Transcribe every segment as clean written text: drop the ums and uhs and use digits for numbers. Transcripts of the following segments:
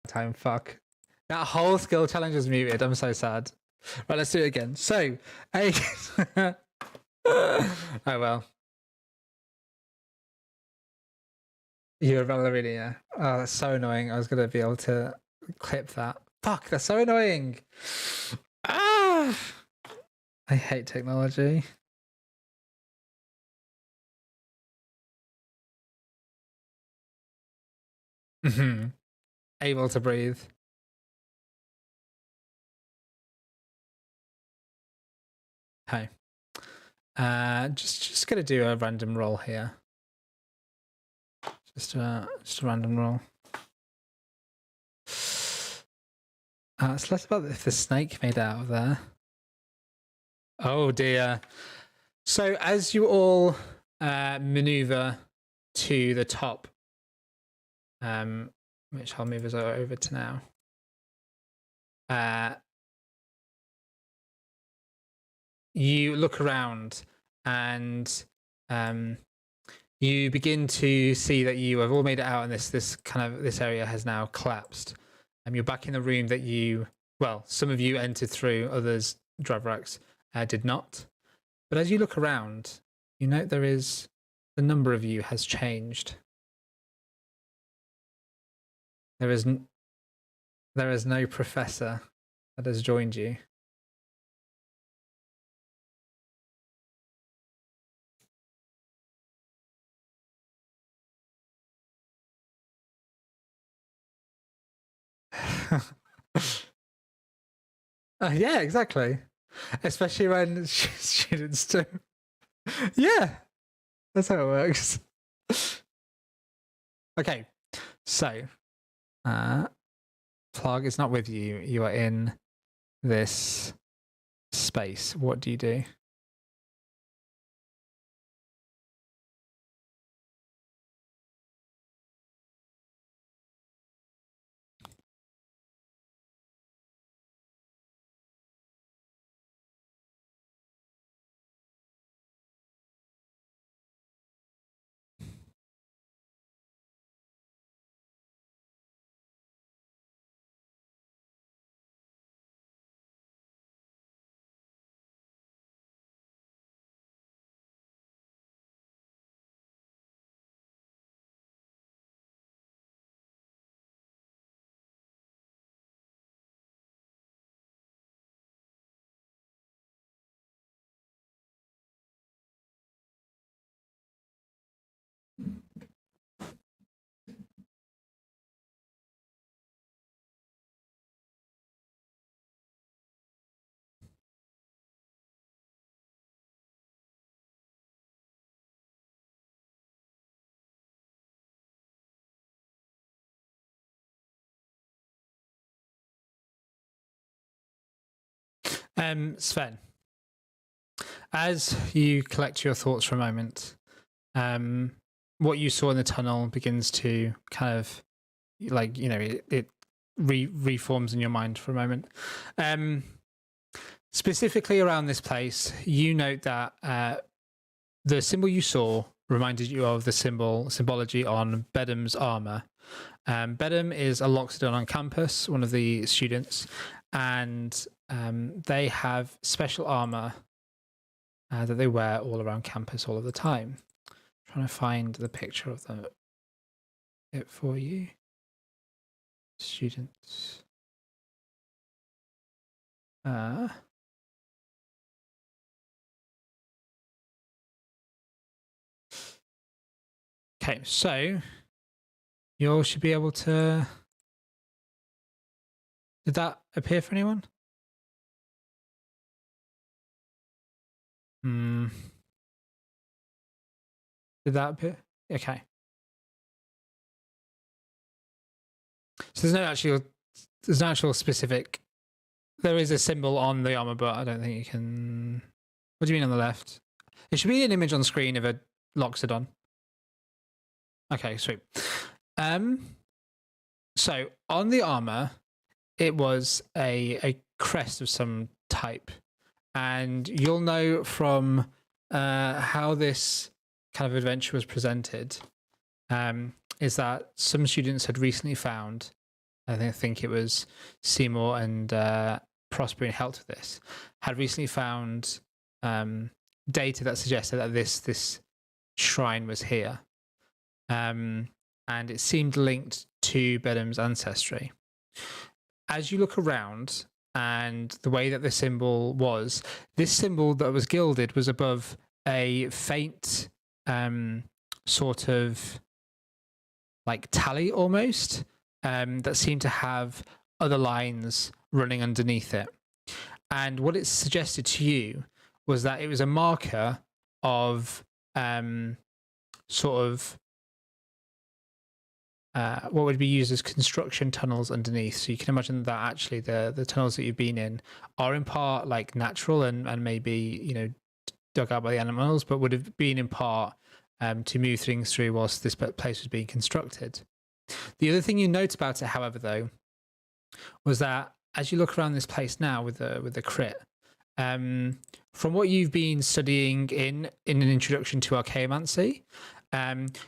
time. Fuck. That whole skill challenge is muted. I'm so sad. Right, let's do it again. So, oh well. You're a ballerina, yeah. Oh, that's so annoying. I was gonna be able to clip that. Fuck, that's so annoying. Ah, I hate technology. Able to breathe. Hey. Just gonna do a random roll here. Just a random roll. It's less about if the snake made out of there. Oh dear. So as you all maneuver to the top, which I'll move us over to now. You look around and you begin to see that you have all made it out, and this area has now collapsed. You're back in the room that some of you entered through, others, Dravrax, did not. But as you look around, you note the number of you has changed. There is no professor that has joined you. Yeah, exactly. Especially when students do. Yeah, that's how it works. Okay, so Plug is not with you. You are in this space. What do you do? Sven, as you collect your thoughts for a moment, what you saw in the tunnel begins to kind of, it reforms in your mind for a moment. Specifically around this place, you note that the symbol you saw reminded you of the symbology on Bedham's armor. Bedham is a Loxodon on campus, one of the students, and they have special armor that they wear all around campus all of the time. I'm trying to find the picture of it for you. Students. Okay, so you all should be able to... Did that appear for anyone? Did that appear? Okay. So there's no actual specific... There is a symbol on the armor, but I don't think you can... What do you mean on the left? It should be an image on screen of a Loxodon. Okay, sweet. So on the armor, it was a crest of some type, and you'll know from how this kind of adventure was presented is that some students had recently found I think it was Seymour and Prospering helped with this, had recently found data that suggested that this shrine was here, and it seemed linked to Bedham's ancestry. As you look around, and the way that the symbol was, this symbol that was gilded was above a faint sort of like tally almost, that seemed to have other lines running underneath it. And what it suggested to you was that it was a marker of sort of what would be used as construction tunnels underneath. So you can imagine that actually the tunnels that you've been in are in part like natural and maybe, you know, dug out by the animals, but would have been in part to move things through whilst this place was being constructed. The other thing you note about it, however, though, was that as you look around this place now with the crit, from what you've been studying in an introduction to Archeomancy,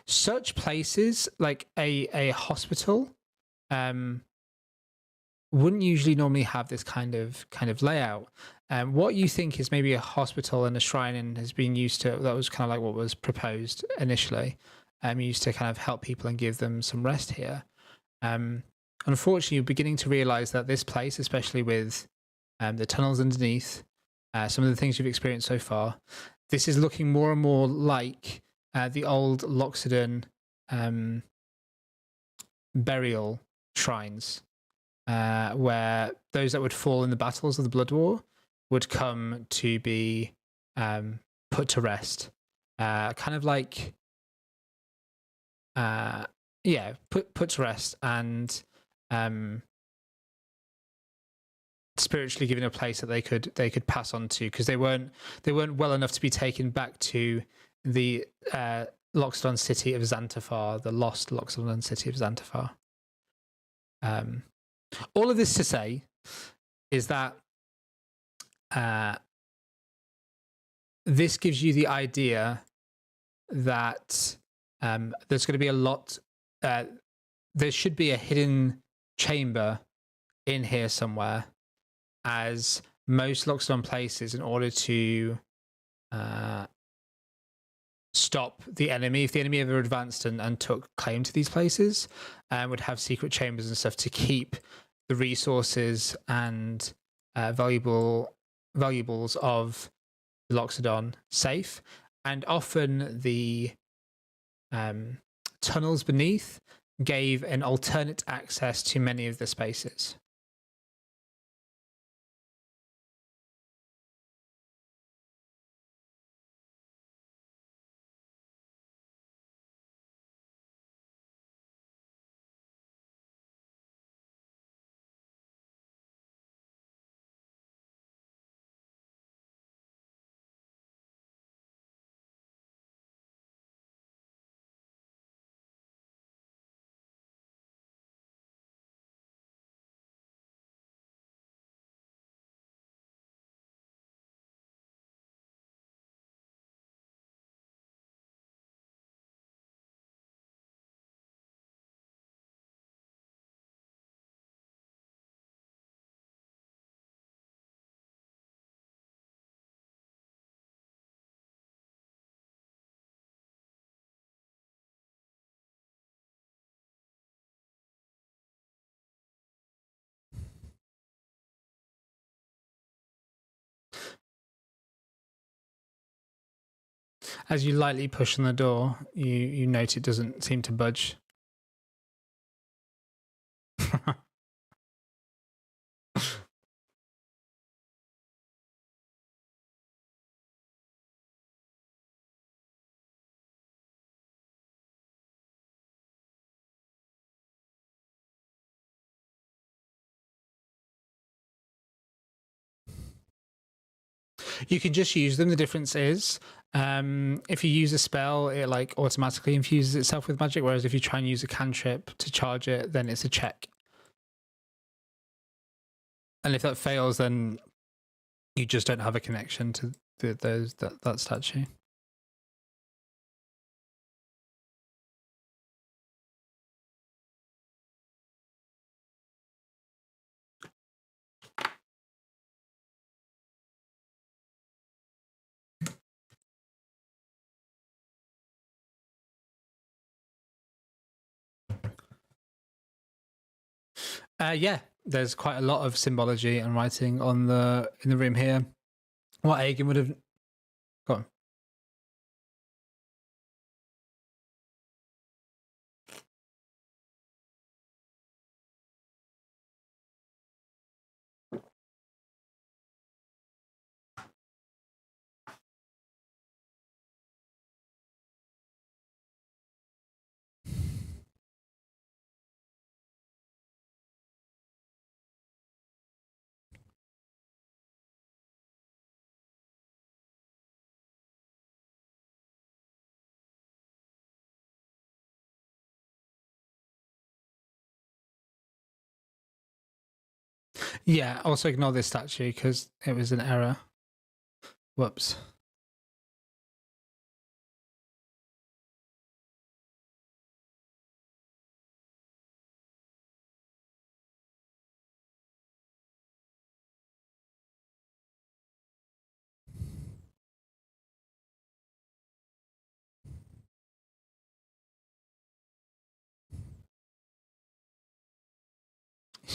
such places like a hospital wouldn't usually normally have this kind of layout. What you think is maybe a hospital and a shrine and has been used to, that was kind of like what was proposed initially, used to kind of help people and give them some rest here. Unfortunately, you're beginning to realize that this place, especially with the tunnels underneath, some of the things you've experienced so far, this is looking more and more like the old Loxodon burial shrines, where those that would fall in the battles of the Blood War would come to be put to rest. Kind of like, put to rest and spiritually given a place that they could pass on to, because they weren't well enough to be taken back to the Loxodon city of Xanthafar, the lost Loxodon city of Xanthafar. All of this to say is that this gives you the idea that there's going to be a lot. There should be a hidden chamber in here somewhere, as most Loxodon places, in order to stop the enemy, if the enemy ever advanced and took claim to these places, would have secret chambers and stuff to keep the resources and valuables of the Loxodon safe. And often the tunnels beneath gave an alternate access to many of the spaces. As you lightly push on the door, you note it doesn't seem to budge. You can just use them. The difference is, if you use a spell, it like automatically infuses itself with magic, whereas if you try and use a cantrip to charge it, then it's a check. And if that fails, then you just don't have a connection to that statue. Yeah, there's quite a lot of symbology and writing on in the room here. What Aegon would have gone. Yeah, also ignore this statue because it was an error. Whoops.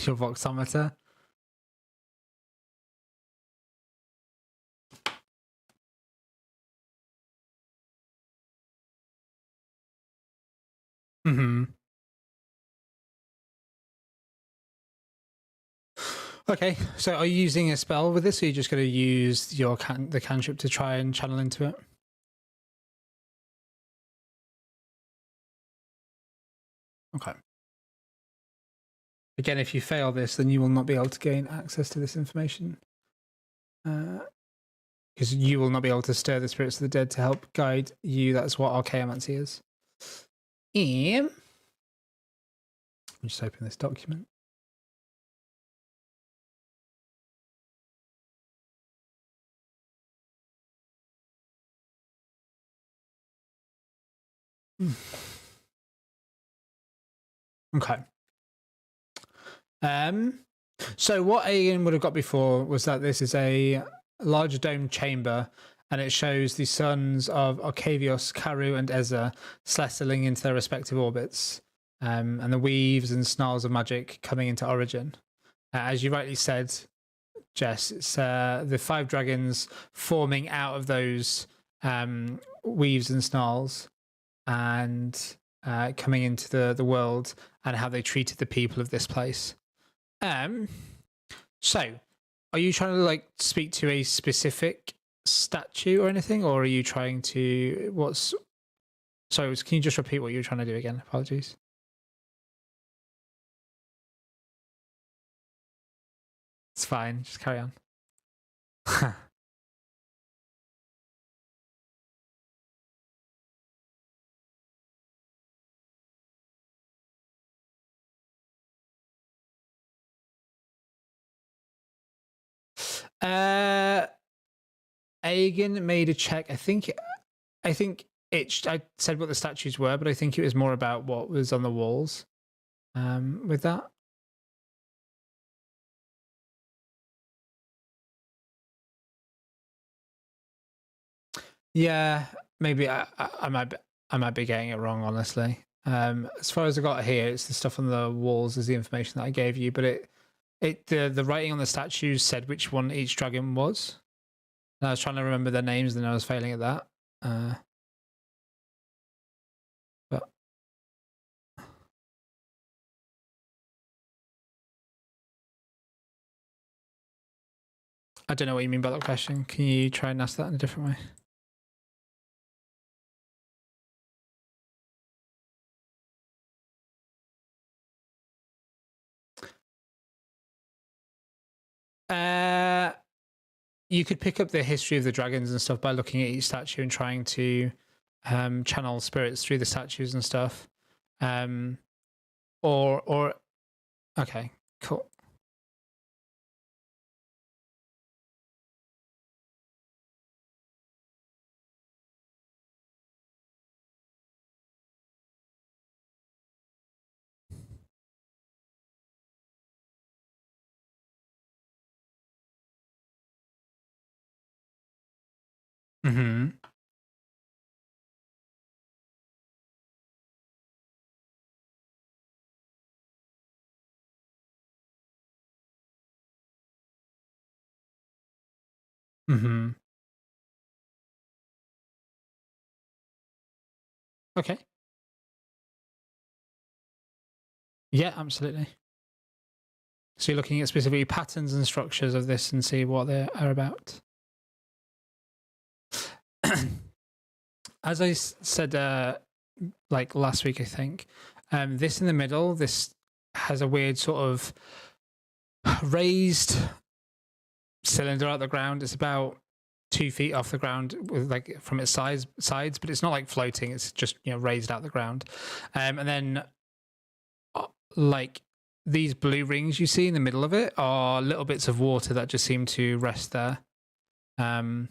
Your voxometer. Mm-hmm. Okay, so are you using a spell with this, or are you just going to use your the cantrip to try and channel into it? Okay. Again, if you fail this, then you will not be able to gain access to this information. Because you will not be able to stir the spirits of the dead to help guide you. That's what Archeomancy is. I'm just open this document. Okay. So what Aegon would have got before was that this is a large domed chamber, and it shows the sons of Arcavios, Caru, and Ezza settling into their respective orbits, and the weaves and snarls of magic coming into origin. As you rightly said, Jess, it's the 5 dragons forming out of those weaves and snarls and coming into the world, and how they treated the people of this place. So are you trying to like speak to a specific statue or anything, or are you trying to sorry, can you just repeat what you were trying to do again? Apologies. It's fine, just carry on. Aegon made a check. I think I said what the statues were, but I think it was more about what was on the walls. With that. Yeah, maybe I might be getting it wrong, honestly. As far as I got here, it's the stuff on the walls is the information that I gave you, but the writing on the statues said which one each dragon was. And I was trying to remember their names, and I was failing at that. But I don't know what you mean by that question. Can you try and ask that in a different way? You could pick up the history of the dragons and stuff by looking at each statue and trying to channel spirits through the statues and stuff. Or okay, cool. Mm-hmm. Mm-hmm. Okay. Yeah, absolutely. So you're looking at specifically patterns and structures of this and see what they are about. As I said, like last week, I think, this in the middle, this has a weird sort of raised cylinder out the ground. It's about 2 feet off the ground with like from its sides, but it's not like floating. It's just, you know, raised out the ground. And then like these blue rings you see in the middle of it are little bits of water that just seem to rest there. And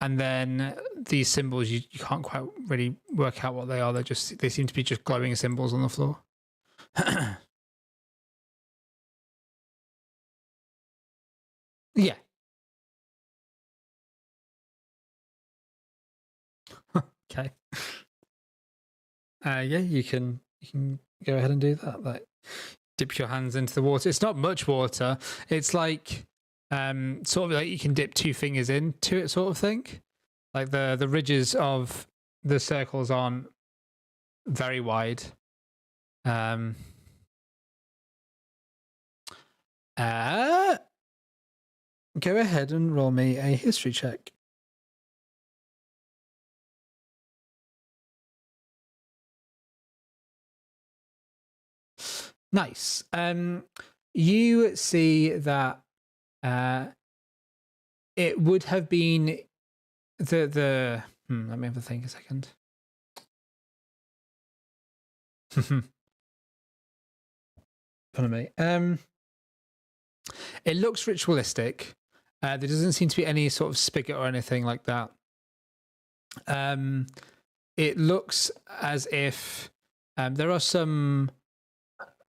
then these symbols, you can't quite really work out what they are. They seem to be just glowing symbols on the floor. Yeah. Okay. Yeah, you can go ahead and do that. Like dip your hands into the water. It's not much water. It's like sort of like you can dip 2 fingers into it, sort of thing. Like the ridges of the circles aren't very wide. Um, go ahead and roll me a history check. Nice. You see that it would have been let me have a think a second. Pardon me. It looks ritualistic. There doesn't seem to be any sort of spigot or anything like that. It looks as if there are some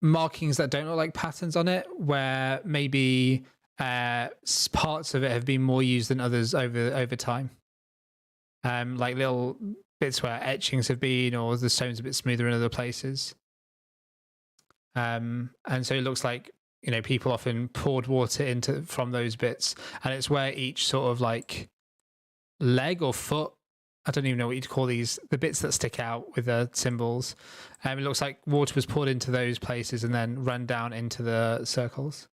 markings that don't look like patterns on it, where maybe parts of it have been more used than others over time. Like little bits where etchings have been, or the stone's a bit smoother in other places. And so it looks like, you know, people often poured water into from those bits, and it's where each sort of like leg or foot, I don't even know what you'd call these, the bits that stick out with the symbols. It looks like water was poured into those places and then ran down into the circles.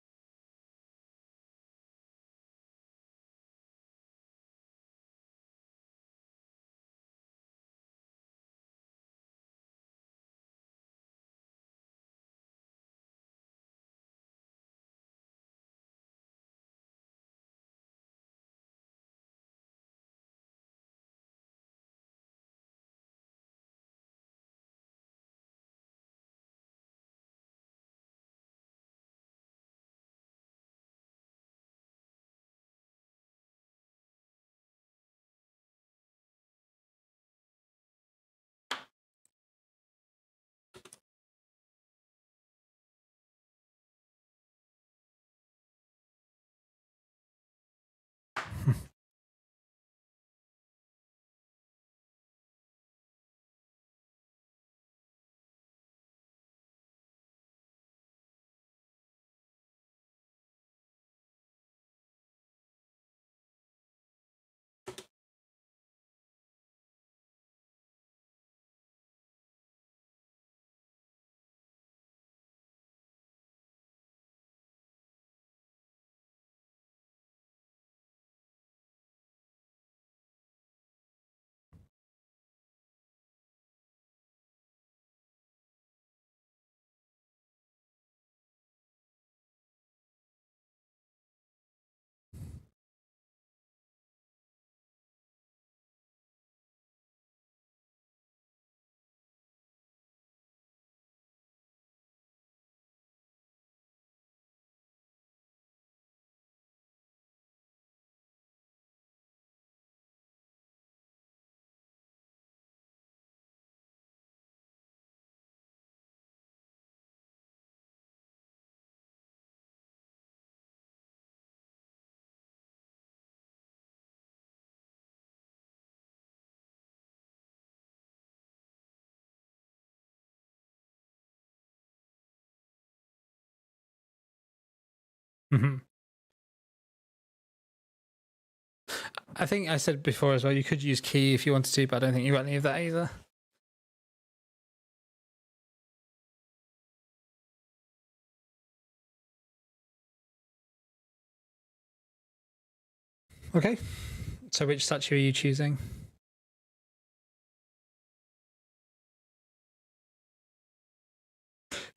I think I said before as well, you could use key if you wanted to, but I don't think you got any of that either. Okay, so which statue are you choosing?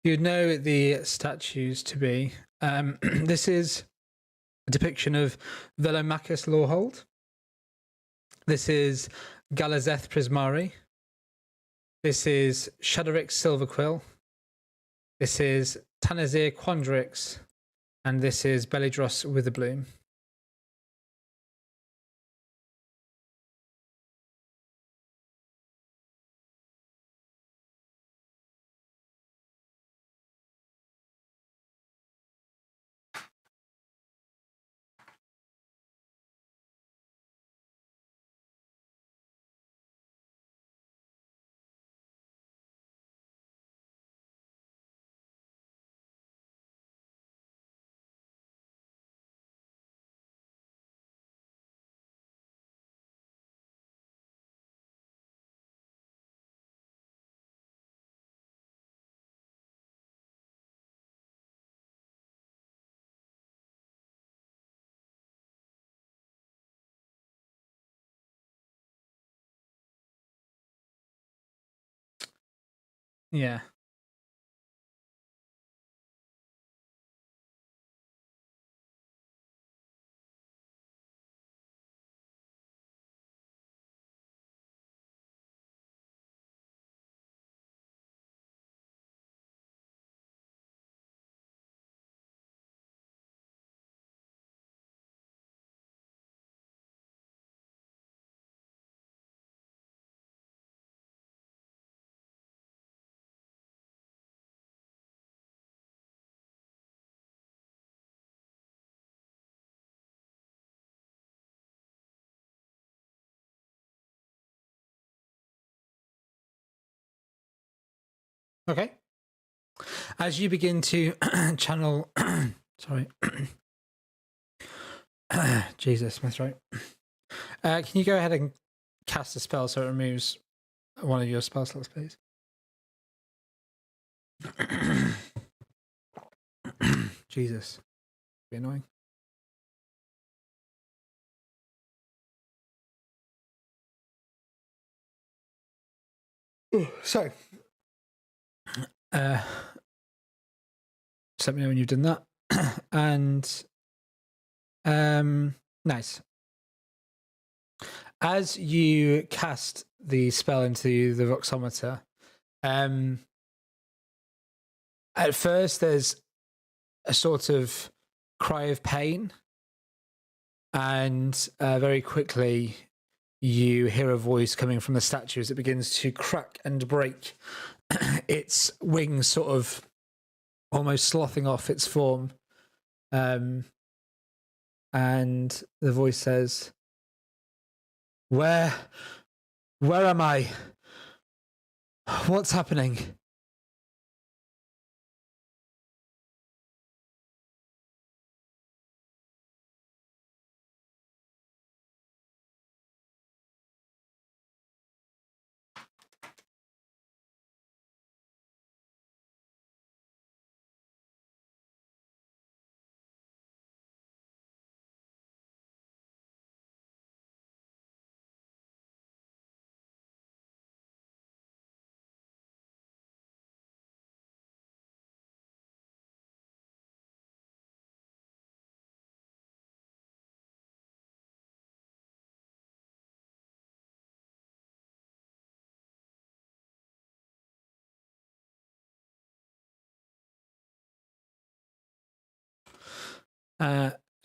You'd know the statues to be. This is a depiction of Velomachus Lawhold. This is Galazeth Prismari. This is Shadorix Silverquill. This is Tanazir Quandrix. And this is Belidros Witherbloom. Yeah. Okay. As you begin to channel, sorry, Jesus, my throat. Can you go ahead and cast a spell so it removes one of your spell slots, please? Jesus, be annoying. So, just let me know when you've done that. And nice. As you cast the spell into the voxometer, at first there's a sort of cry of pain, and very quickly you hear a voice coming from the statue as it begins to crack and break, its wings sort of almost sloughing off its form. And the voice says, Where am I? What's happening?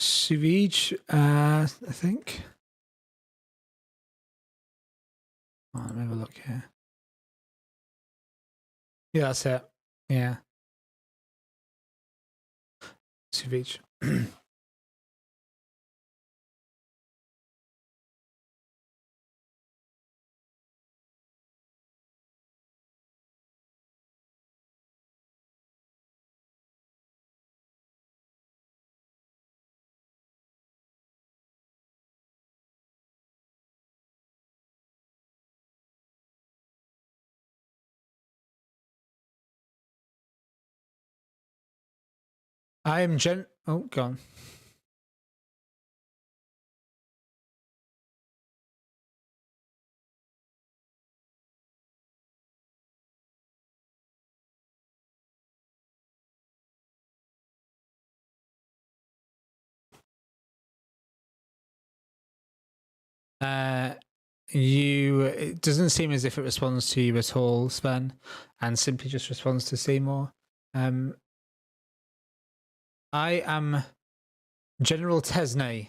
Suvij, I think. Oh, let me have a look here. Yeah, that's it. Yeah. Suvij. I am oh, gone. It doesn't seem as if it responds to you at all, Sven, and simply just responds to Seymour. I am General Tesney,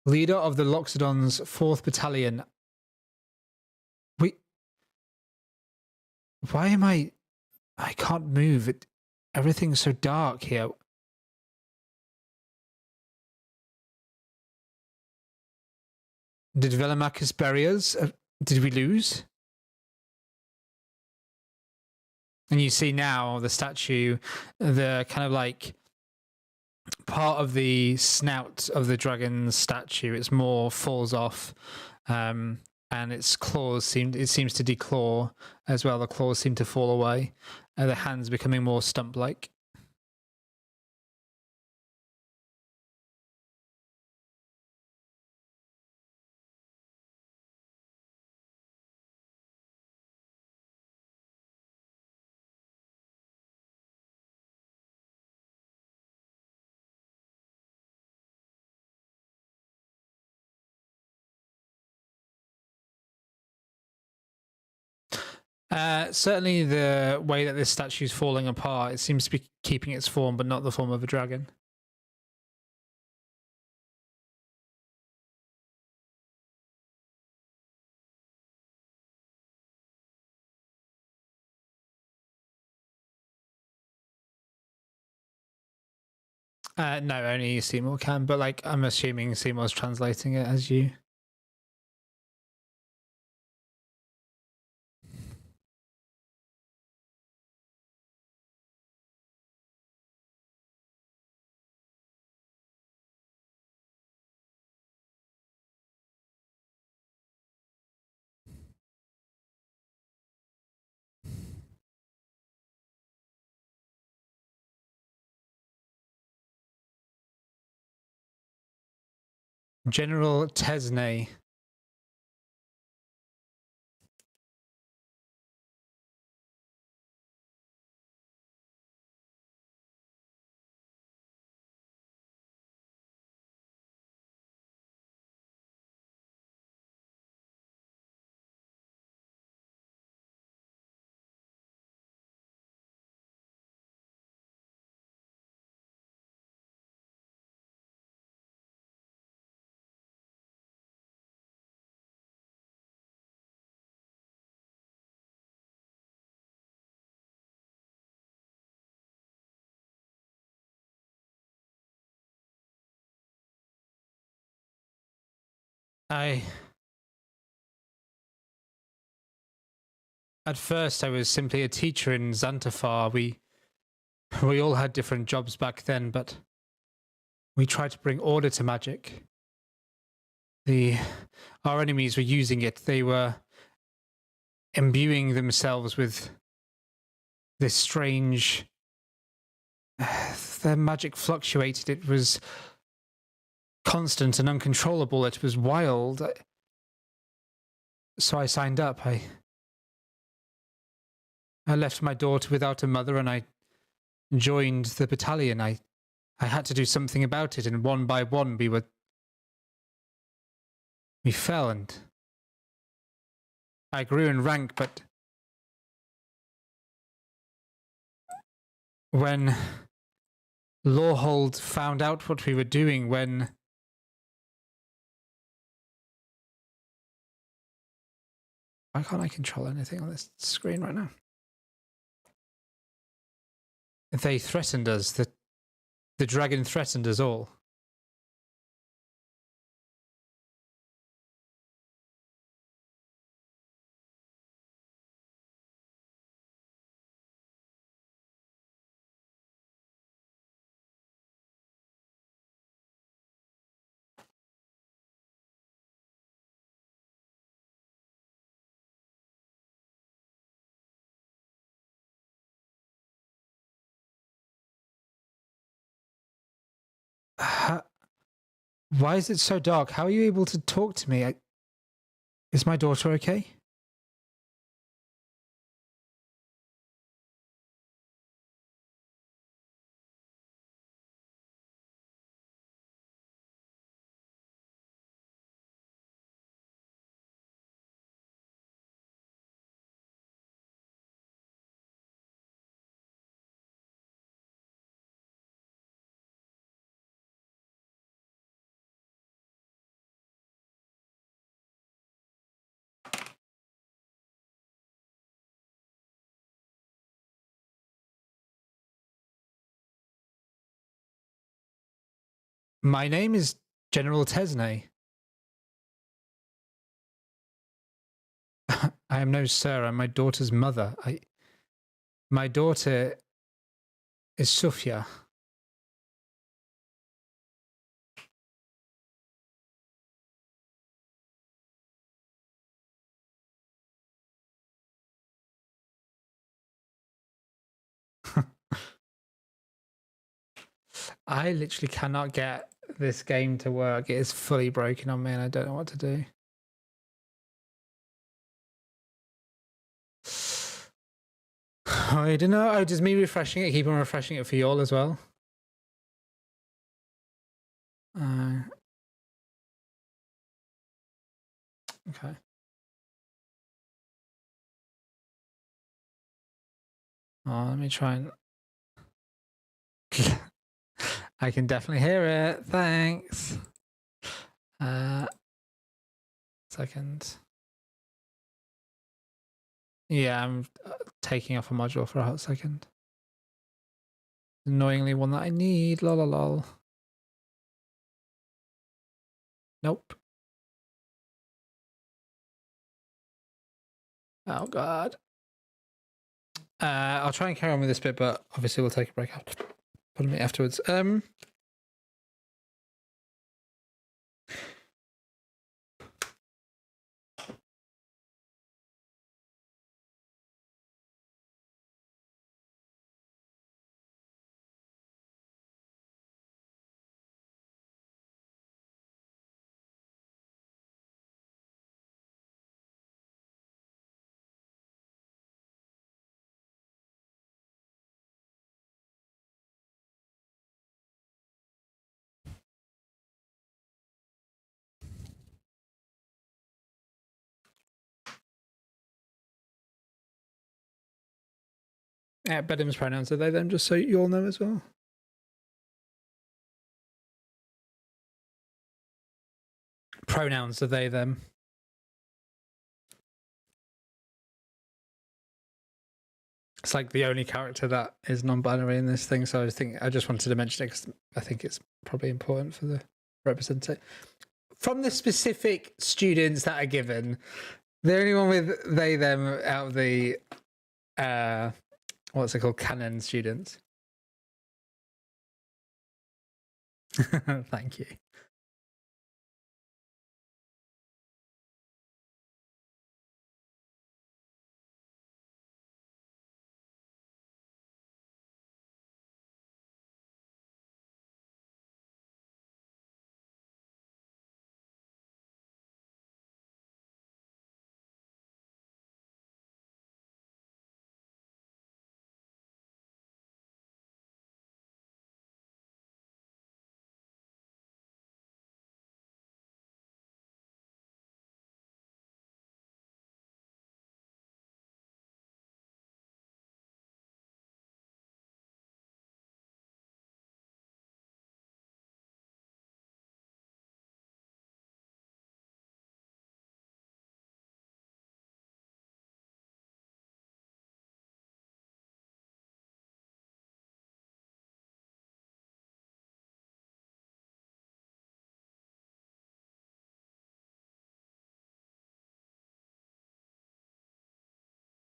leader of the Loxodon's 4th Battalion. Why am I can't move. Everything's so dark here. Did Velemachus bury us? Did we lose? And you see now the statue, the kind of like part of the snout of the dragon's statue, it's more falls off, and its claws seems to declaw as well. The claws seem to fall away, the hands becoming more stump-like. Certainly the way that this statue is falling apart, it seems to be keeping its form, but not the form of a dragon. No, only Seymour can, but like I'm assuming Seymour's translating it as you. General Tesney. At first, I was simply a teacher in Xanthafar. We all had different jobs back then, but we tried to bring order to magic. Our enemies were using it. They were imbuing themselves with this strange. Their magic fluctuated. It was constant and uncontrollable. It was wild. So I signed up. I left my daughter without a mother, and I joined the battalion. I had to do something about it, and one by one we fell, and I grew in rank, but when Lawhold found out what we were doing, when why can't I control anything on this screen right now? They threatened us. The dragon threatened us all. Why is it so dark? How are you able to talk to me? Is my daughter okay? My name is General Tesney. I am no sir. I'm my daughter's mother. My daughter is Sufia. I literally cannot get this game to work. It is fully broken on me and I don't know what to do. I don't know. Oh, just me refreshing it. Keep on refreshing it for you all as well. Okay. Oh, let me try and... I can definitely hear it. Thanks. Second. Yeah, I'm taking off a module for a hot second. Annoyingly one that I need. Lol, lol, lol. Nope. Oh, God. I'll try and carry on with this bit, but obviously we'll take a break afterwards. Yeah, Bedham's pronouns are they them, just so you all know as well. Pronouns are they them. It's like the only character that is non-binary in this thing, so I just wanted to mention it because I think it's probably important for the representation. From the specific students that are given, the only one with they them out of the what's it called, canon students. Thank you.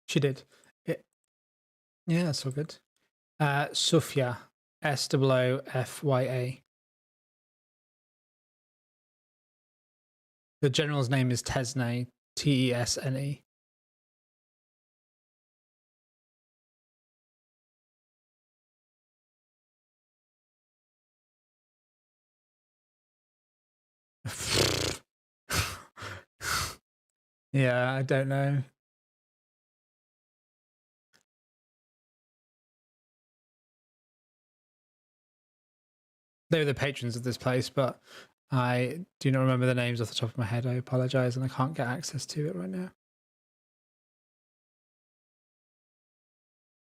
She did. Yeah, that's all good. Sufya, Swofya. The general's name is Tesne, Tesne. Yeah, I don't know. They were the patrons of this place, but I do not remember the names off the top of my head. I apologize, and I can't get access to it right now.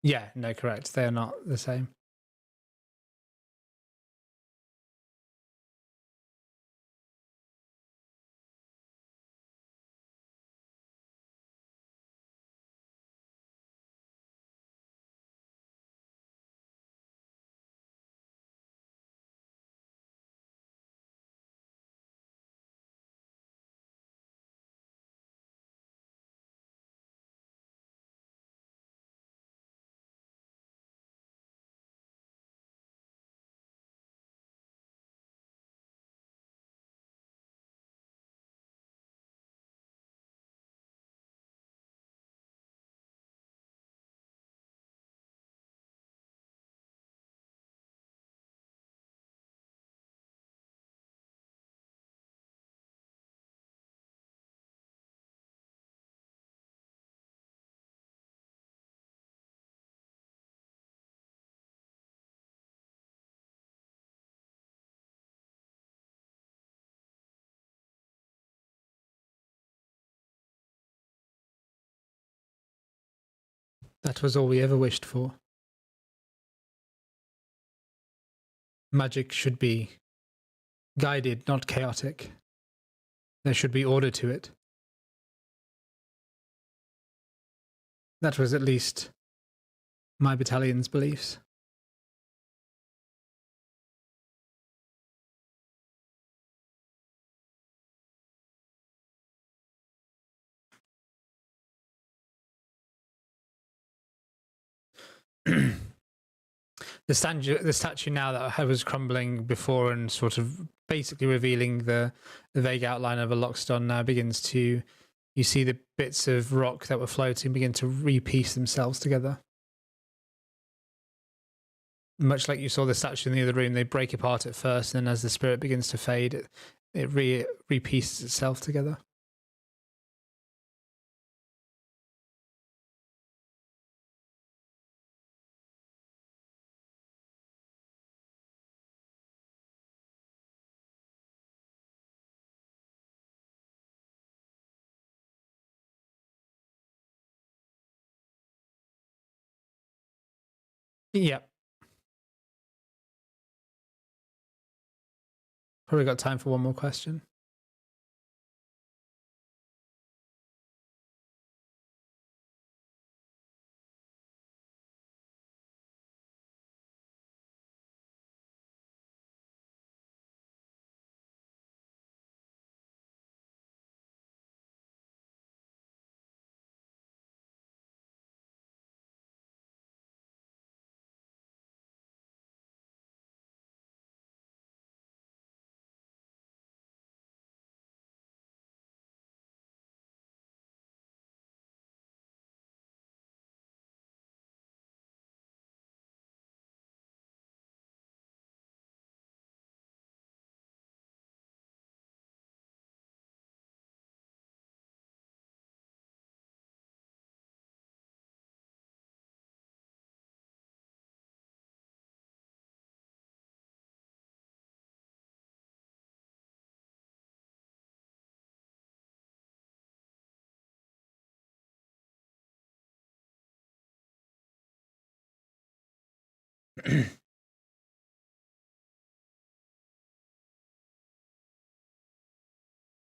Yeah, no, correct. They are not the same. That was all we ever wished for. Magic should be guided, not chaotic. There should be order to it. That was at least my battalion's beliefs. The statue now that was crumbling before and sort of basically revealing the vague outline of a Loxodon now begins to, you see the bits of rock that were floating begin to repiece themselves together. Much like you saw the statue in the other room, they break apart at first, and then as the spirit begins to fade, it repieces itself together. Yep. Probably got time for one more question.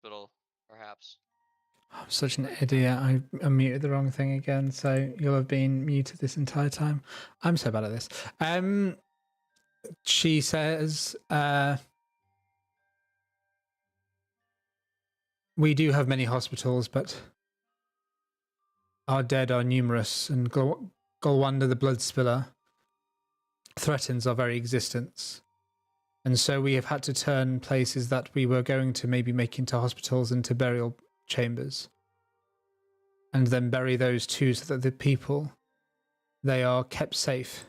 Hospital, perhaps. I'm such an idiot. I unmuted the wrong thing again, so you'll have been muted this entire time. I'm so bad at this. She says, we do have many hospitals, but our dead are numerous, and Golwanda the Blood Spiller threatens our very existence. And so we have had to turn places that we were going to maybe make into hospitals into burial chambers. And then bury those too, so that the people, they are kept safe.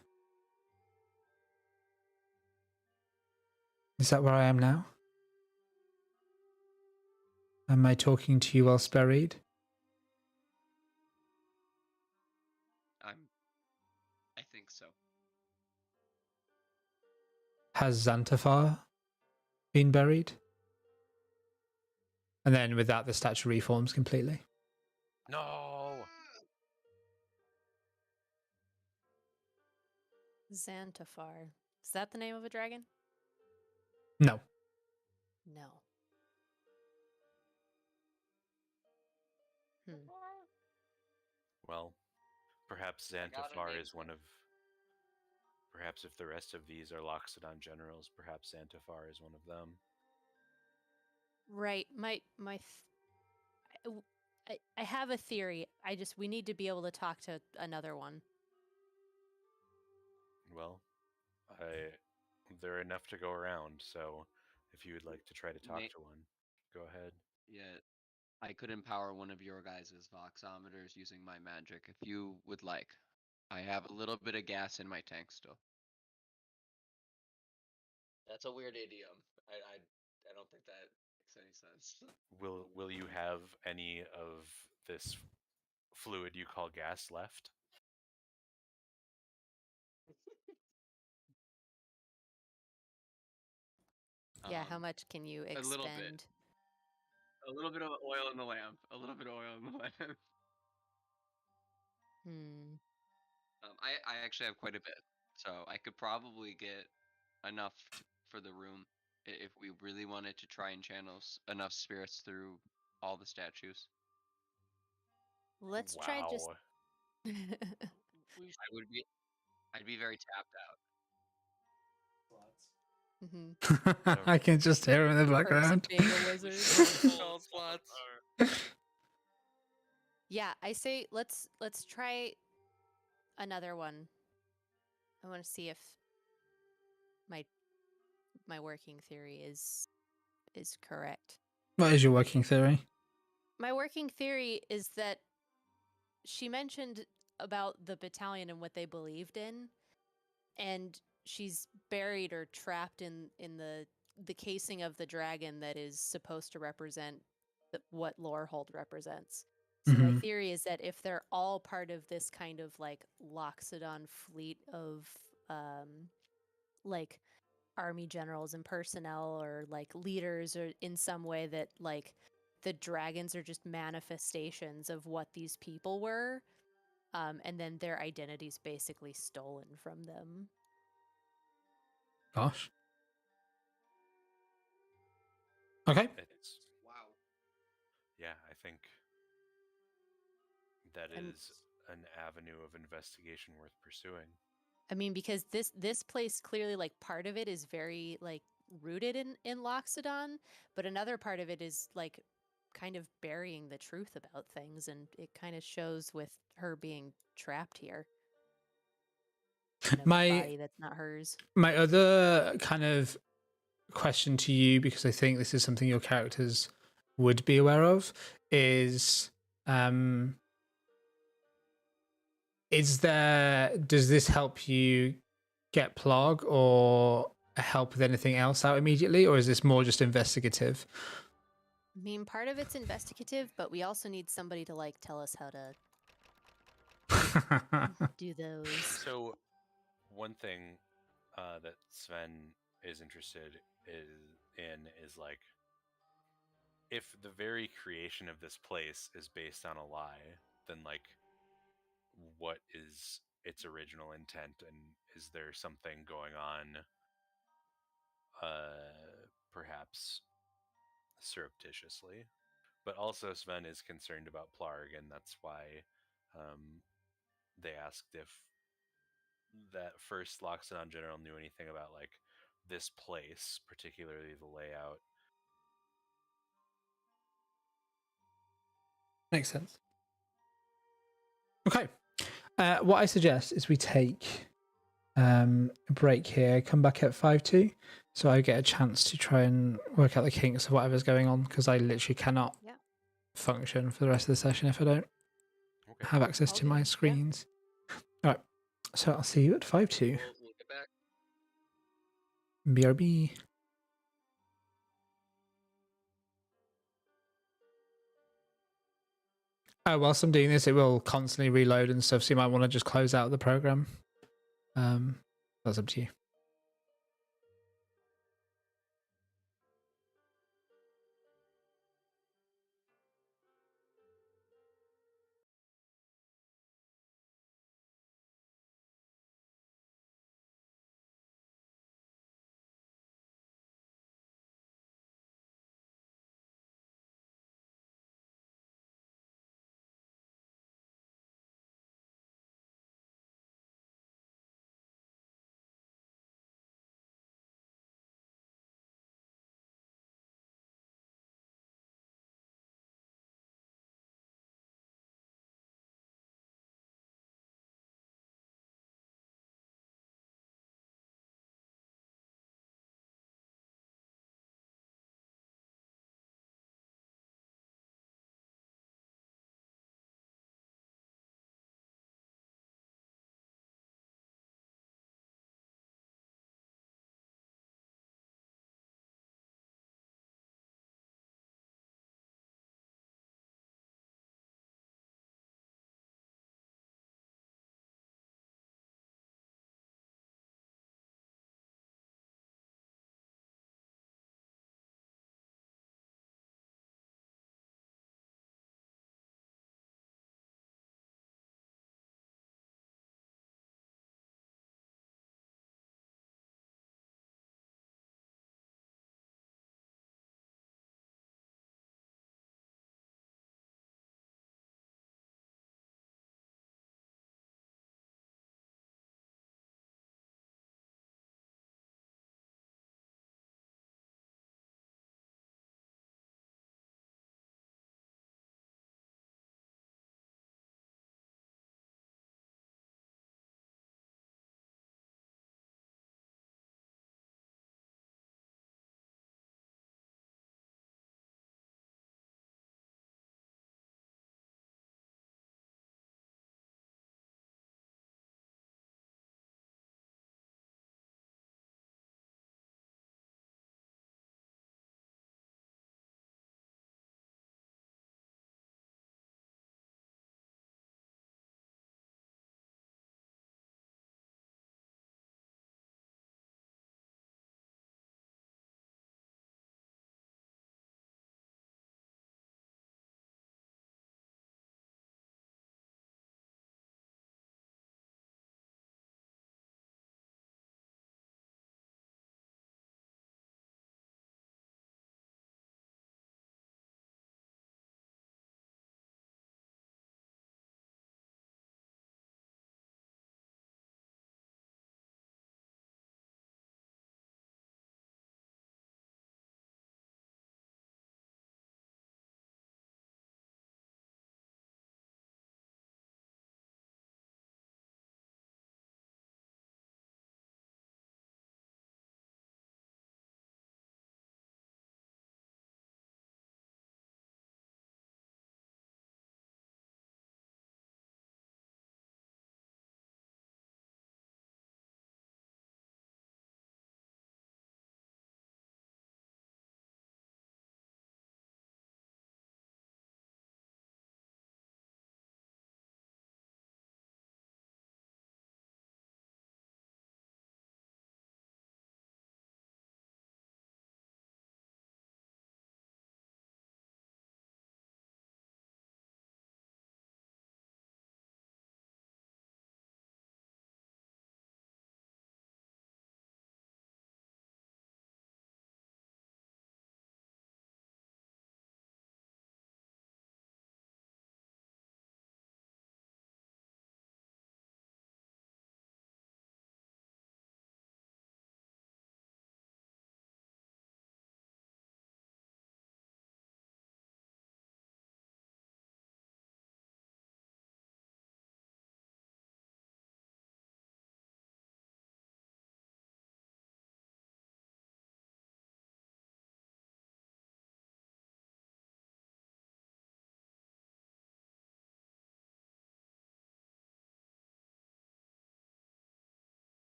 Is that where I am now? Am I talking to you whilst buried? Has Xanthafar been buried? And then with that, the statue reforms completely. No. Xanthafar. Is that the name of a dragon? No. No. Well, perhaps Xanthafar is one of. Perhaps if the rest of these are Loxodon generals, perhaps Xanthafar is one of them. Right. I have a theory. We need to be able to talk to another one. Well, there are enough to go around, so if you would like to try to talk to one, go ahead. Yeah, I could empower one of your guys' voxometers using my magic if you would like. I have a little bit of gas in my tank still. That's a weird idiom. I don't think that makes any sense. Will you have any of this fluid you call gas left? Yeah, how much can you expend? A little bit. A little bit of oil in the lamp. A little bit of oil in the lamp. I actually have quite a bit, so I could probably get enough for the room if we really wanted to try and channel enough spirits through all the statues. Let's try just. I'd be very tapped out. Mm-hmm. I can just hear him in the background. Being a wizard. Yeah, I say let's try another one. I want to see if my working theory is correct. What is your working theory? My working theory is that she mentioned about the battalion and what they believed in, and she's buried or trapped in the casing of the dragon that is supposed to represent what Lorehold represents. So my theory is that if they're all part of this kind of like Loxodon fleet of like army generals and personnel or like leaders or in some way that like the dragons are just manifestations of what these people were, and then their identity's basically stolen from them. Gosh. Okay. Wow. Yeah, I think that is an avenue of investigation worth pursuing. I mean, because this place clearly, like, part of it is very like rooted in Loxodon, but another part of it is like kind of burying the truth about things, and it kind of shows with her being trapped here. In a body that's not hers. My other kind of question to you, because I think this is something your characters would be aware of, is does this help you get Plarg or help with anything else out immediately, or is this more just investigative? I mean, part of it's investigative, but we also need somebody to like tell us how to do those. So one thing that Sven is interested in is like, if the very creation of this place is based on a lie, then like, what is its original intent, and is there something going on perhaps surreptitiously? But also Sven is concerned about Plarg, and that's why they asked if that first Loxodon general knew anything about like this place, particularly the layout. Makes sense. Okay. What I suggest is we take a break here, come back at 5-2, so I get a chance to try and work out the kinks of whatever's going on, because I literally cannot function for the rest of the session if I don't have access to my screens. All right, so I'll see you at 5-2. We'll get back. BRB. Whilst I'm doing this, it will constantly reload and stuff, so you might want to just close out the program. That's up to you.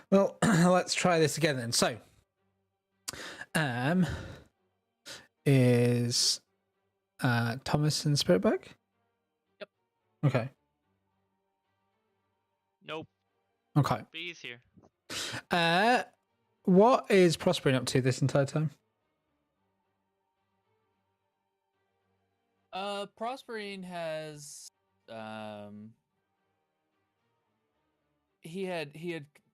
Well, let's try this again then. So, is Thomas and Spirit back? Yep. Okay. Nope. Okay. Bee's here. What is Prospering up to this entire time? Prospering has he had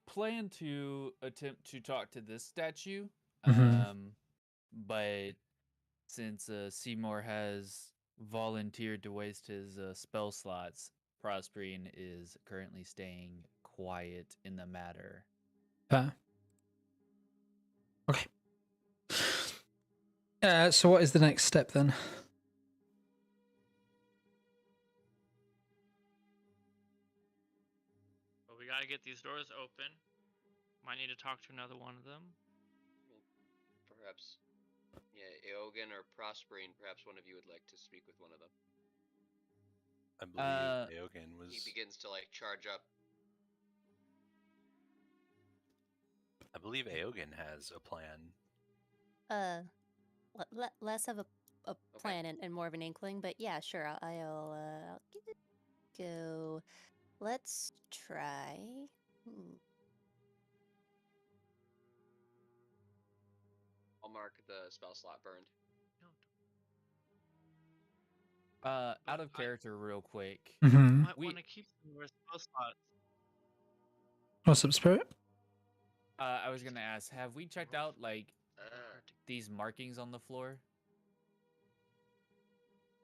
planned to attempt to talk to this statue, but since Seymour has volunteered to waste his spell slots, Prospering is currently staying quiet in the matter. Okay. So what is the next step then? But we gotta get these doors open. Might need to talk to another one of them. Perhaps, yeah, Eogan or Prospering, perhaps one of you would like to speak with one of them. I believe Eogan was. He begins to like charge up. I believe Eogan has a plan. Less of a plan and more of an inkling, but yeah, sure. I'll give it a go. Let's try. I'll mark the spell slot burned. Out of character, real quick. Might We- want to keep some more spell slots. What's up, Spirit? I was gonna ask, have we checked out like these markings on the floor?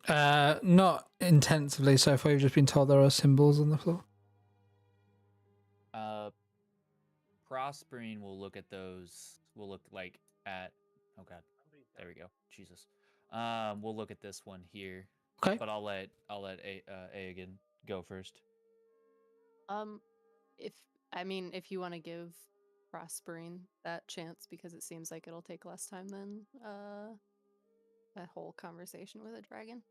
Not intensively so far. We've just been told there are symbols on the floor. Prospering will look at those. We'll look like at. Oh God, there we go. Jesus. We'll look at this one here. Okay. But I'll let Aegon go first. If you want to give Prospering that chance, because it seems like it'll take less time than a whole conversation with a dragon.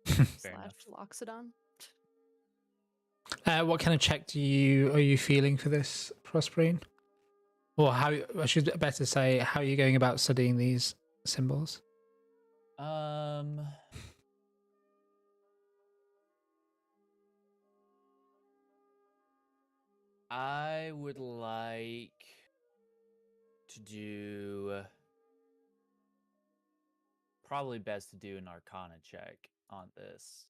Fair enough. Loxodon. What kind of check are you feeling for this, Prospering? Or how I should better say, how are you going about studying these symbols? I would like to do. Probably best to do an Arcana check on this.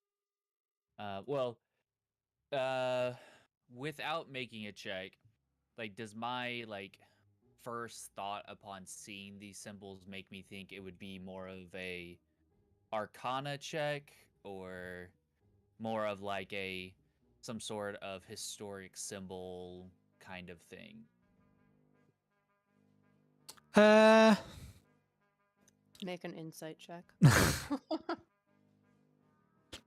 Without making a check, like, does my first thought upon seeing these symbols make me think it would be more of a Arcana check, or more of like some sort of historic symbol kind of thing? Make an insight check.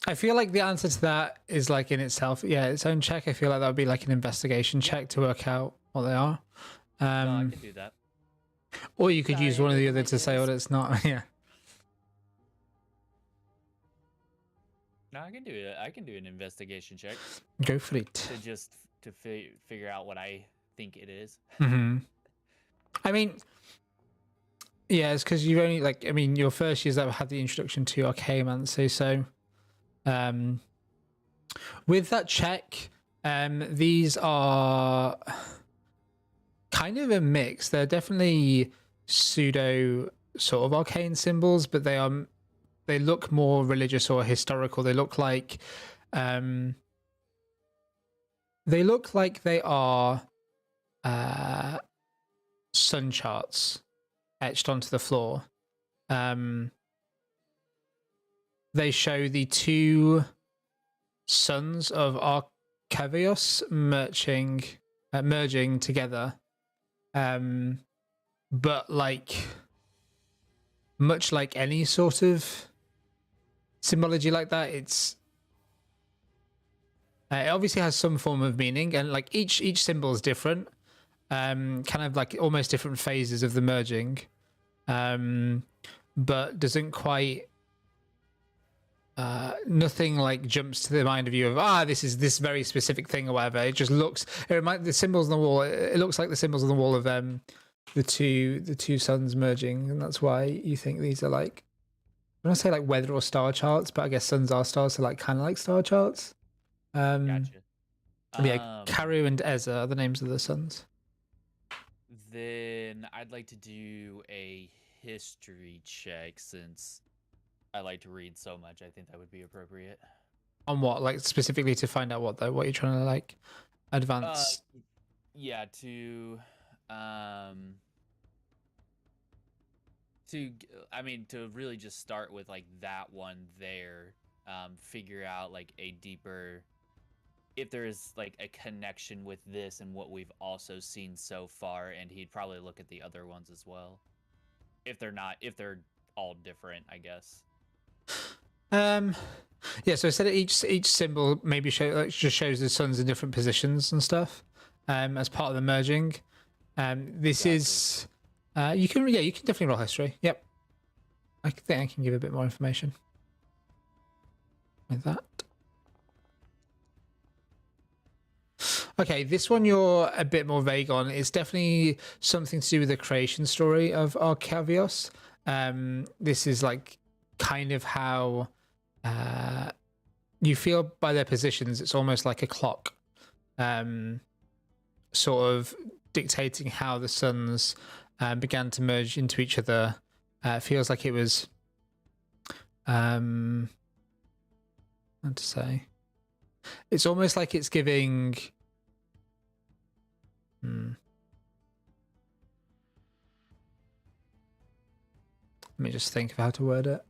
I feel like the answer to that is like in itself, its own check. I feel like that would be like an investigation check to work out what they are. No, I can do that. Or you could use Sorry, one or the making other my to say ears. what it's not. Yeah. No, I can do it. I can do an investigation check Go for it. to just figure out what I think it is. I mean, yeah, it's because you've only your first years that had the introduction to Archeomancy. So, with that check, these are kind of a mix. They're definitely pseudo sort of arcane symbols, but they look more religious or historical. They look like they are sun charts etched onto the floor. They show the two sons of Archevios merging together. But much like any sort of symbology like that, it obviously has some form of meaning, and like each symbol is different, kind of like almost different phases of the merging, but doesn't quite nothing like jumps to the mind of you of this is this very specific thing or whatever. It just looks. The symbols on the wall. It looks like the symbols on the wall of the two suns merging, and that's why you think these are like. I don't say like weather or star charts, but I guess suns are stars, so like kind of like star charts. Gotcha. Yeah, Karu and Ezra are the names of the suns. Then I'd like to do a history check since I like to read so much. I think that would be appropriate. On what? Like specifically to find out what though? What you're trying to like advance? Yeah, to to really just start with like that one there, figure out like a deeper, if there is like a connection with this and what we've also seen so far, and he'd probably look at the other ones as well. If they're all different, I guess. Yeah, so instead of each symbol maybe just shows the suns in different positions and stuff, as part of the merging. This is you can definitely roll history. Yep. I think I can give a bit more information with that. Okay, this one you're a bit more vague on. It's definitely something to do with the creation story of Archeomancy. This is like kind of how you feel by their positions. It's almost like a clock, sort of dictating how the suns began to merge into each other. Feels like it was, how to say, it's almost like it's giving. Let me just think of how to word it.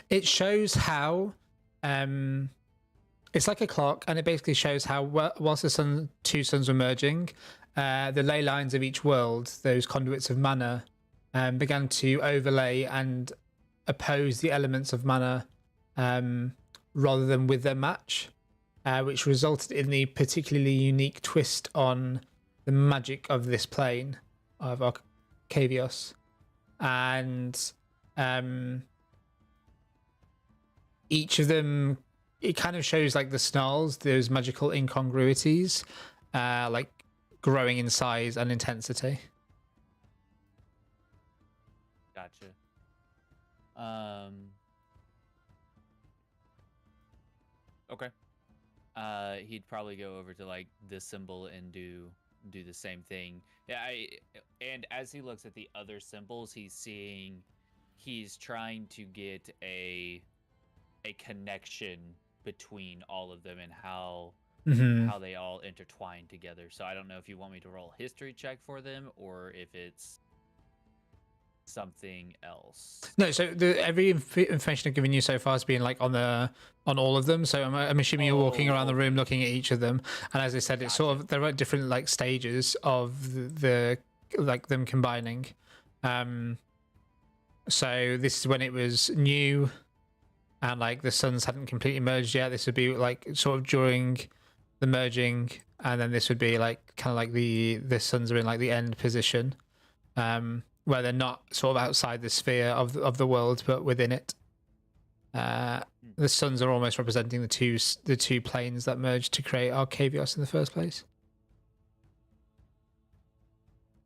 It shows how it's like a clock, and it basically shows how whilst the two suns were merging, the ley lines of each world, those conduits of mana, began to overlay and oppose the elements of mana rather than with their match, which resulted in the particularly unique twist on the magic of this plane of Archeomancy. And each of them, it kind of shows like the snarls, those magical incongruities, like growing in size and intensity. Gotcha. Okay. He'd probably go over to like this symbol and do the same thing. Yeah, and as he looks at the other symbols, he's trying to get a connection between all of them and how they all intertwine together. So I don't know if you want me to roll a history check for them or if it's something else. No, so every information I've given you so far has been like on all of them. So I'm assuming you're walking around the room looking at each of them. And as I said, it's sort of, there are different like stages of the like them combining. So this is when it was new and like the suns hadn't completely merged yet. This would be like sort of during the merging, and then this would be like kind of like the suns are in like the end position, where they're not sort of outside the sphere of the world but within it. The suns are almost representing the two planes that merged to create Archeomancy in the first place.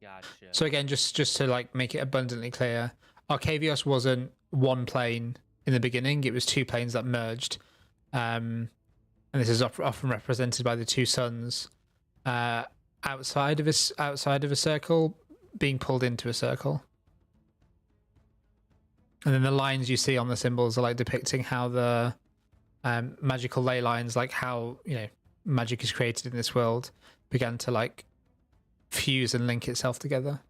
Gotcha. So again, just to like make it abundantly clear, Archeomancy wasn't one plane in the beginning; it was two planes that merged, and this is often represented by the two suns outside of a circle being pulled into a circle. And then the lines you see on the symbols are like depicting how the magical ley lines, like how, you know, magic is created in this world, began to like fuse and link itself together.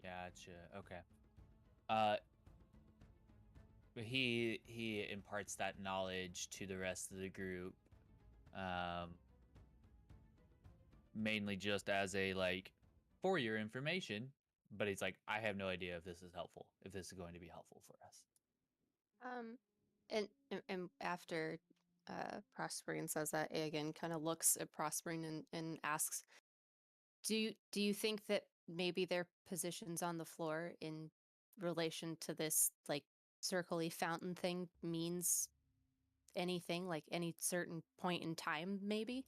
Gotcha. Okay. He imparts that knowledge to the rest of the group, mainly just as a like for your information, but he's like, I have no idea if this is helpful, if this is going to be helpful for us. And after Prospering says that, Aegon kind of looks at Prospering and asks, Do you think that maybe their positions on the floor in relation to this like circly fountain thing means anything, like any certain point in time, maybe?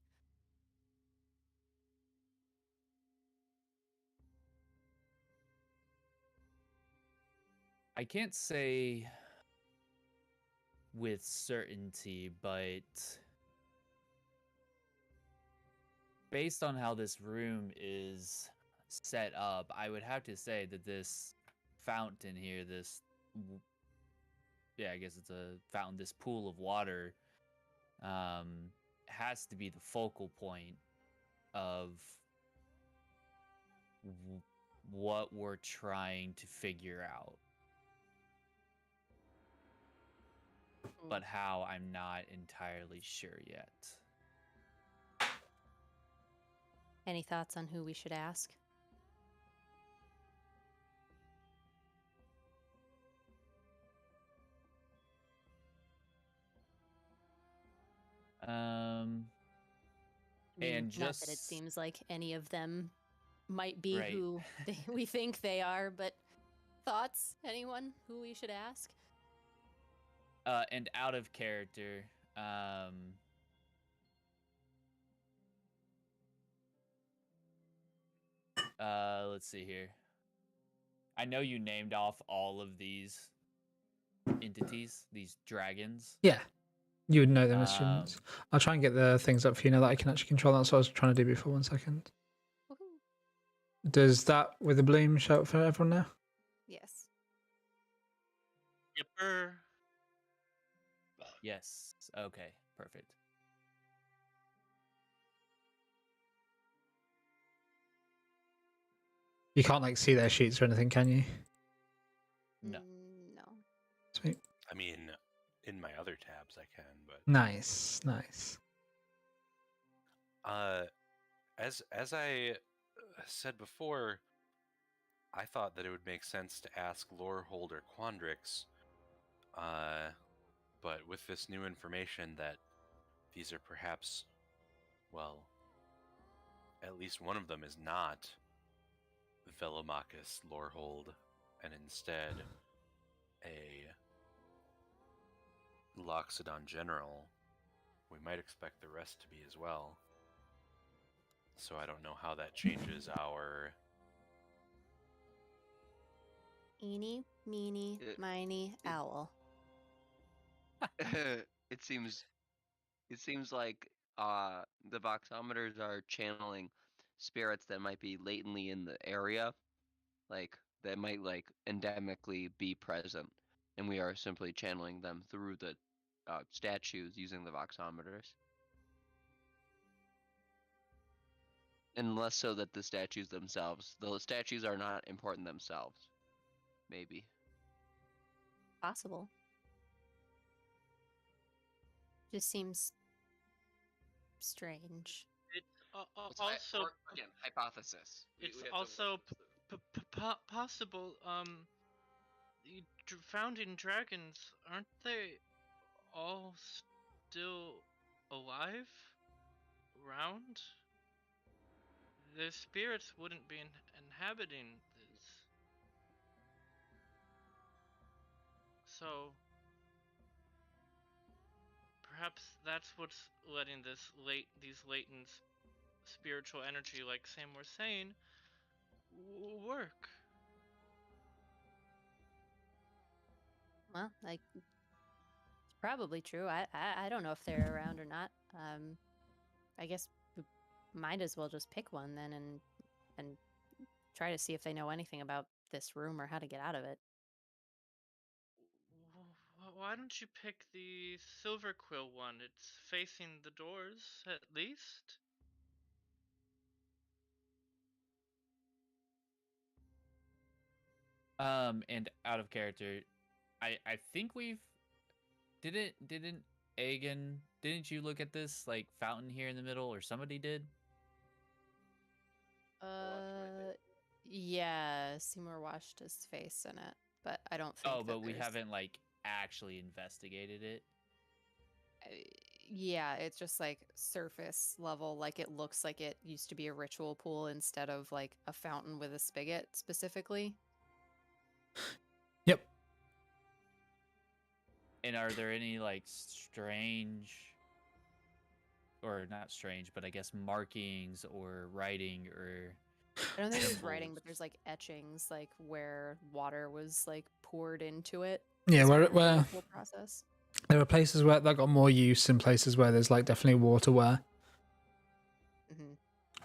I can't say with certainty, but based on how this room is set up, I would have to say that this fountain here, yeah, I guess it's a fountain, this pool of water, has to be the focal point of what we're trying to figure out. But how, I'm not entirely sure yet. Any thoughts on who we should ask? I mean, And not that it just seems like any of them might be right. who we think they are, but thoughts? Anyone who we should ask? And out of character, let's see here. I know you named off all of these entities, these dragons. Yeah, you would know them as students. I'll try and get the things up for you now that I can actually control. That's what I was trying to do before. 1 second. Woohoo. Does that with the bloom show up for everyone now? Yes. Yipper. Yes. Okay. Perfect. You can't like see their sheets or anything, can you? No. No. Sweet. I mean, in my other tabs I can, but Nice, nice. as I said before, I thought that it would make sense to ask Lorehold or Quandrix, but with this new information that these are perhaps, well, at least one of them is not Velomachus Lorehold, and instead a Loxodon General, we might expect the rest to be as well. So I don't know how that changes our... Eeny, meeny, miny, owl. It seems like the voxometers are channeling spirits that might be latently in the area, like that might like endemically be present, and we are simply channeling them through the statues using the voxometers. And less so that the statues are not important themselves. Maybe. Possible. Just seems strange. It's It's also again, hypothesis. it's We have to also work this through. possible. The founding dragons, aren't they all still alive? Around? Their spirits wouldn't be inhabiting this. So perhaps that's what's letting these latent spiritual energy, like Sam was saying, work. Well, like it's probably true. I don't know if they're around or not. I guess we might as well just pick one then and try to see if they know anything about this room or how to get out of it. Why don't you pick the silver quill one? It's facing the doors, at least. And out of character, I think we've didn't Aegon, didn't you look at this like fountain here in the middle, or somebody did? Yeah, Seymour washed his face in it, but I don't think. Oh, but we haven't like actually investigated it. Yeah, it's just like surface level. Like it looks like it used to be a ritual pool instead of like a fountain with a spigot specifically. Yep. And are there any like strange, or not strange, but I guess markings or writing or I don't think there's writing, symbols? but there's like etchings, like where water was like poured into it. Yeah, as part of the where ritual process. there are places where that got more use and places where there's like definitely water where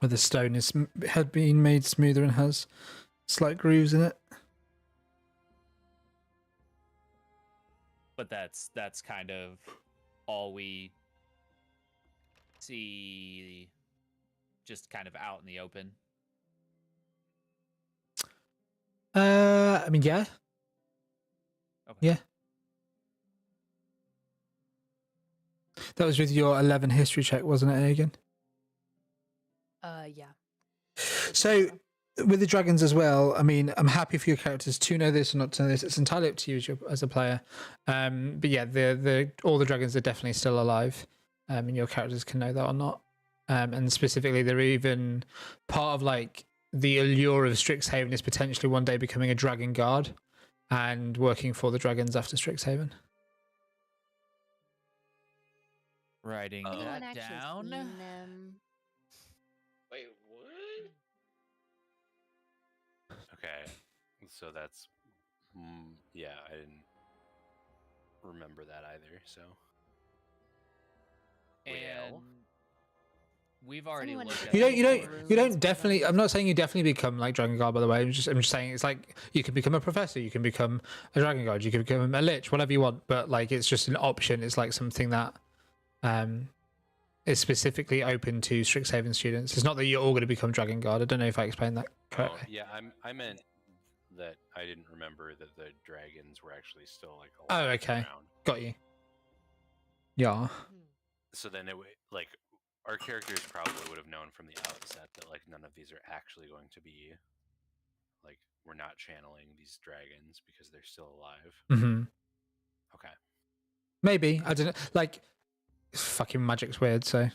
the stone is had been made smoother and has slight grooves in it. But that's kind of all we see, just kind of out in the open. I mean, yeah. Okay. Yeah. That was with your 11 history check, wasn't it, Egan? Yeah. So with the dragons as well, I mean, I'm happy for your characters to know this or not to know this. It's entirely up to you as a player. But yeah, all the dragons are definitely still alive, and your characters can know that or not. And specifically, they're even part of like the allure of Strixhaven is potentially one day becoming a dragon guard and working for the dragons after Strixhaven. Writing Oh. Anyone that actually down. seen them? Wait, what? Okay, so that's yeah, I didn't remember that either. So And Well. we've already anyone looked at interested You in the runes don't for definitely. them? I'm not saying you definitely become like dragon guard. By the way, I'm just saying it's like you can become a professor, you can become a dragon guard, you can become a lich, whatever you want. But like it's just an option. It's like something that is specifically open to Strixhaven students. It's not that you're all going to become dragon guard. I don't know if I explained that correctly. yeah, I meant that I didn't remember that the dragons were actually still like Oh, alive and okay. around. Got you. Yeah. So then it would like our characters probably would have known from the outset that like none of these are actually going to be like we're not channeling these dragons because they're still alive. Hmm. Okay. Maybe I don't know. Like fucking magic's weird, so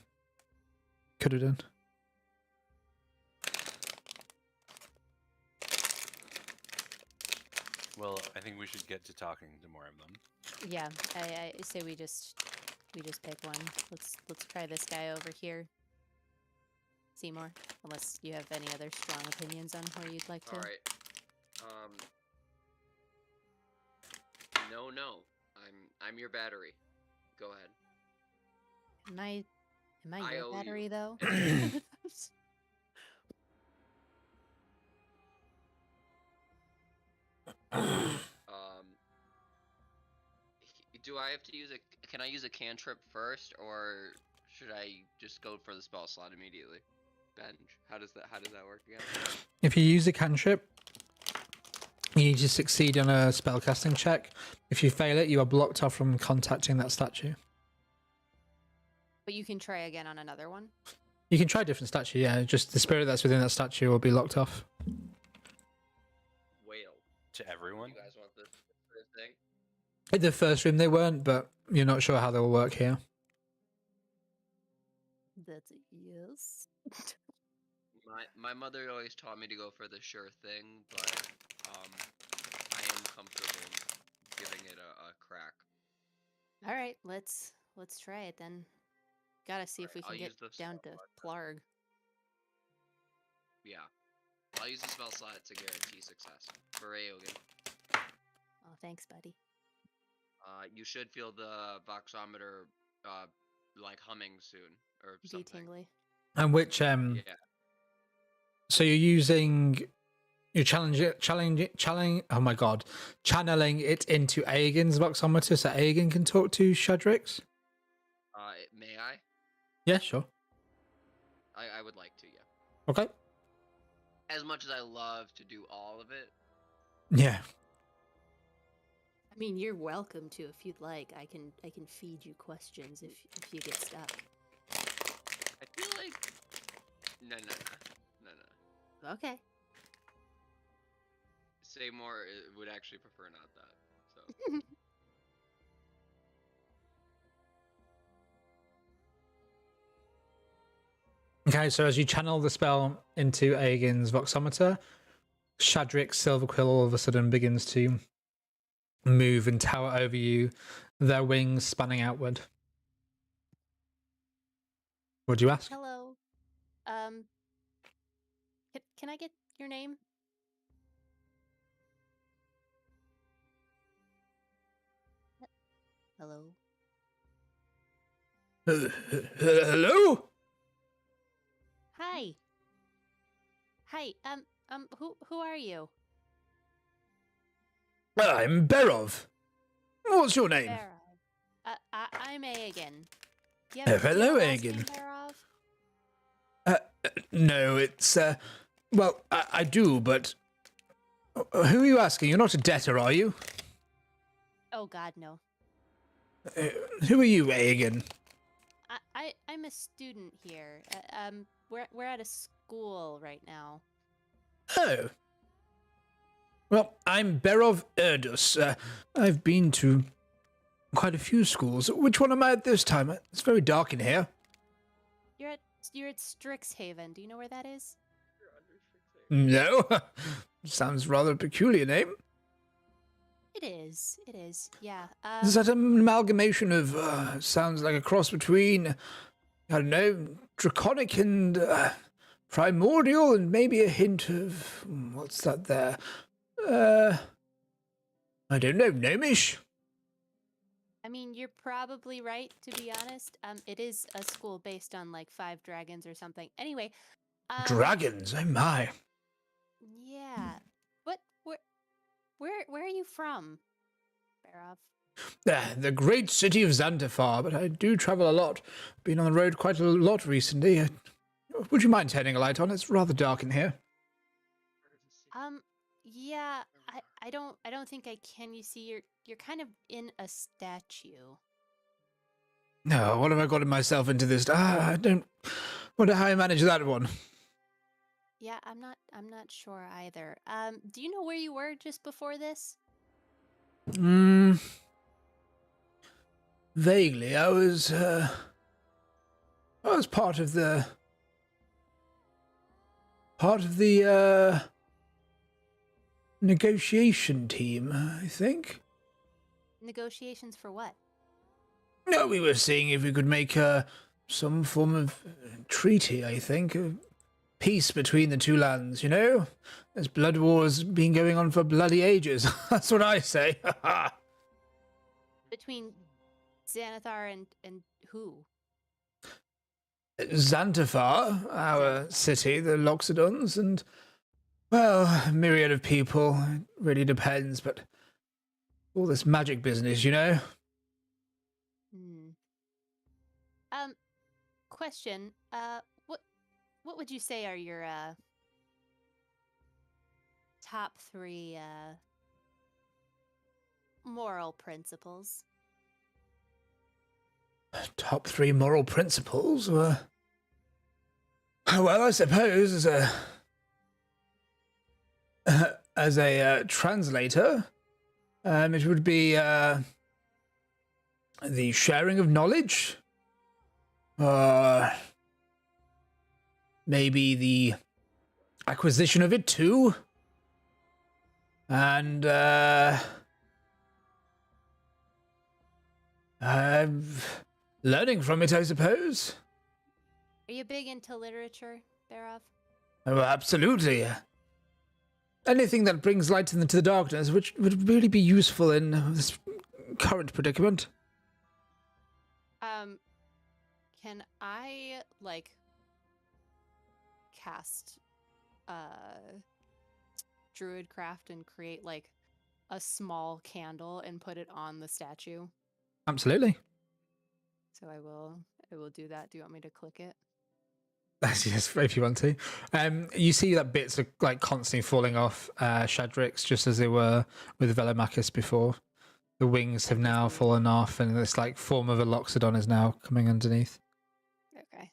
could have done. Well, I think we should get to talking to more of them. Yeah, I say we just pick one. Let's try this guy over here. Seymour, unless you have any other strong opinions on where you'd like to. All right. No. I'm your battery. Go ahead. Am I I your owe battery you. though? Do I have to use a? Can I use a cantrip first, or should I just go for the spell slot immediately? Benj. How does that work again? If you use a cantrip, you need to succeed on a spellcasting check. If you fail it, you are blocked off from contacting that statue. But you can try again on another one. You can try a different statue, yeah. Just the spirit that's within that statue will be locked off. Whale. To everyone? You guys want this thing? In the first room they weren't, but you're not sure how they will work here. That's a yes. My mother always taught me to go for the sure thing, but I am comfortable giving it a crack. All right, let's try it then. Gotta see if we Alright, can I'll get use the down to spell slot. Plarg. Yeah. I'll use the spell slot to guarantee success. For Aogen. Oh, thanks, buddy. You should feel the voxometer like humming soon or Be something. tingly. And which Yeah. so you're challenging oh my god, channeling it into Aegon's voxometer so Aegon can talk to Shadrix? May I? Yeah, sure. I would like to, yeah. Okay. As much as I love to do all of it, Yeah. I mean, you're welcome to if you'd like. I can feed you questions if you get stuck. I feel like no. Okay. Seymour would actually prefer not that. So Okay, so as you channel the spell into Aegon's voxometer, Shadrick's silver quill all of a sudden begins to move and tower over you, their wings spanning outward. What do you ask? Hello. Can I get your name? Hello. Hello? Hi. Hi. Who are you? I'm Berov. What's your name? Barov. I'm Aegon. Do you Oh, have do you hello, have a last name, Aegon. Barov? No, it's, well, I do, but who are you asking? You're not a debtor, are you? Oh God, no. Who are you, Aegon? I'm a student here. We're at a school right now. Oh. Well, I'm Berov Erdus. I've been to quite a few schools. Which one am I at this time? It's very dark in here. You're at Strixhaven. Do you know where that is? No? Sounds rather a peculiar name. It is. It is. Yeah. Is that an amalgamation of, sounds like a cross between, I don't know, draconic and primordial, and maybe a hint of, what's that there? I don't know, gnomish? I mean, you're probably right, to be honest. It is a school based on like 5 dragons or something. Anyway. Dragons, oh my. Yeah. Where are you from, Barov? The great city of Xanthafar, but I do travel a lot. Been on the road quite a lot recently. Would you mind turning a light on? It's rather dark in here. Yeah, I don't think I can. You see, you're kind of in a statue. No, what have I gotten myself into this? I don't wonder how I manage that one. Yeah, I'm not sure either. Do you know where you were just before this? Vaguely. I was part of the negotiation team, I think. Negotiations for what? No, we were seeing if we could make some form of treaty, I think. A peace between the two lands, you know? There's blood wars been going on for bloody ages. That's what I say. Between Xanathar and who? Xanthafar, our city, the Loxodons, and, well, a myriad of people. It really depends, but all this magic business, you know? Question. What would you say are your top 3 moral principles? Top 3 moral principles were... Well, I suppose as a translator, it would be the sharing of knowledge, maybe the acquisition of it too, and learning from it, I suppose. Are you big into literature, Barov? Oh, absolutely. Anything that brings light into the darkness, which would really be useful in this current predicament. Can I, like, cast Druidcraft and create, like, a small candle and put it on the statue? Absolutely. So I will do that. Do you want me to click it? Yes, if you want to. You see that bits are like constantly falling off Shadrick's, just as they were with Velomachus before. The wings have now fallen off, and this like form of a Loxodon is now coming underneath. Okay,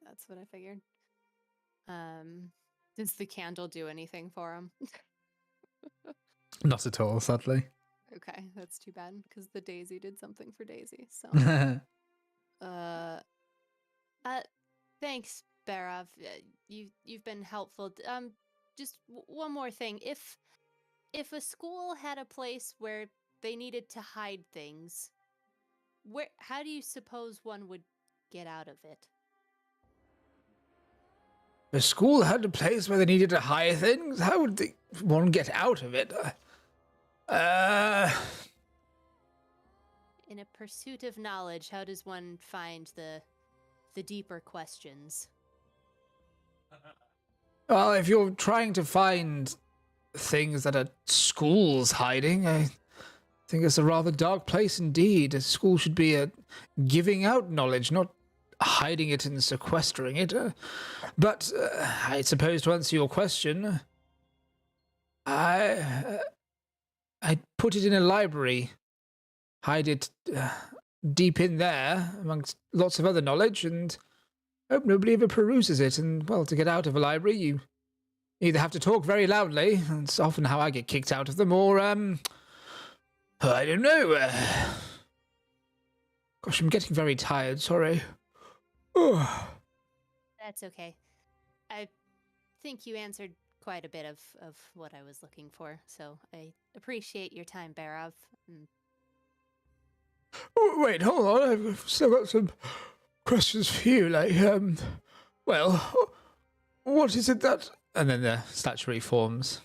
that's what I figured. Does the candle do anything for him? Not at all, sadly. Okay, that's too bad because the daisy did something for Daisy. So, thanks, Barov, you've been helpful. Just one more thing. If a school had a place where they needed to hide things, how do you suppose one would get out of it? The school had a place where they needed to hide things. How would one get out of it? In a pursuit of knowledge, how does one find the deeper questions? Well, if you're trying to find things that a school's hiding, I think it's a rather dark place indeed. A school should be giving out knowledge, not hiding it and sequestering it. But I suppose to answer your question, I'd put it in a library, hide it deep in there amongst lots of other knowledge, and hope nobody ever peruses it. And, well, to get out of a library, you either have to talk very loudly, and it's often how I get kicked out of them, or, I don't know. Gosh, I'm getting very tired, sorry. That's okay. I think you answered quite a bit of what I was looking for, so I appreciate your time, Barov. Oh, wait, hold on. I've still got some questions for you. Like, well, what is it that... And then the statue reforms.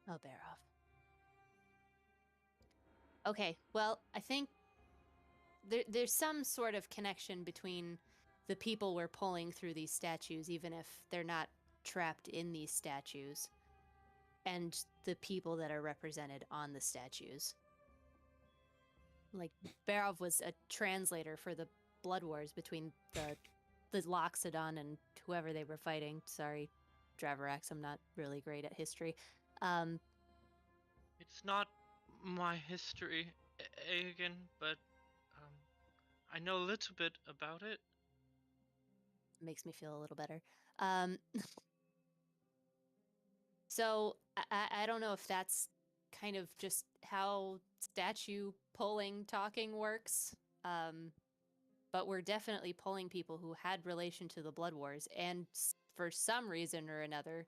Oh, Barov. Okay, well, I think there's some sort of connection between the people we're pulling through these statues, even if they're not trapped in these statues, and the people that are represented on the statues. Like, Barov was a translator for the blood wars between the Loxodon and whoever they were fighting. Sorry, Dravarax, I'm not really great at history. It's not my history, Aegon, but I know a little bit about it. Makes me feel a little better. So I don't know if that's kind of just how statue pulling talking works. But we're definitely pulling people who had relation to the Blood Wars and for some reason or another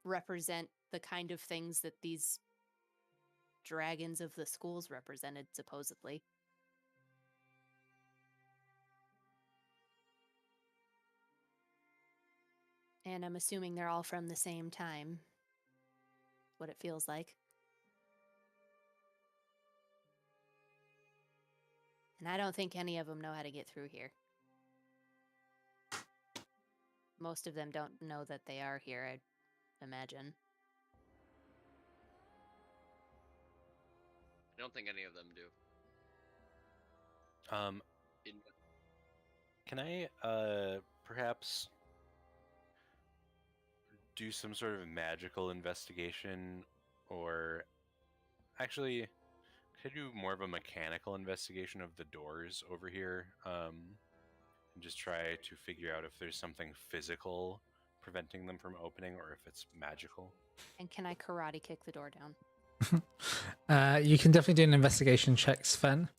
represent the kind of things that these dragons of the schools represented, supposedly. And I'm assuming they're all from the same time. What it feels like. And I don't think any of them know how to get through here. Most of them don't know that they are here, I'd imagine. I don't think any of them do. Can I perhaps do some sort of magical investigation, or actually could I do more of a mechanical investigation of the doors over here, and just try to figure out if there's something physical preventing them from opening or if it's magical? And can I karate kick the door down? You can definitely do an investigation check, Sven.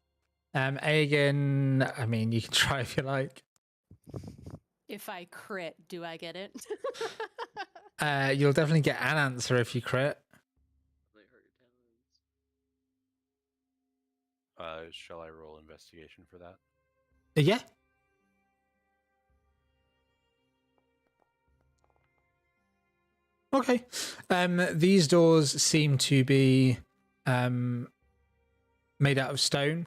Aegon, I mean, you can try if you like. If I crit, do I get it? You'll definitely get an answer if you crit. Shall I roll investigation for that? Yeah. Okay. These doors seem to be made out of stone.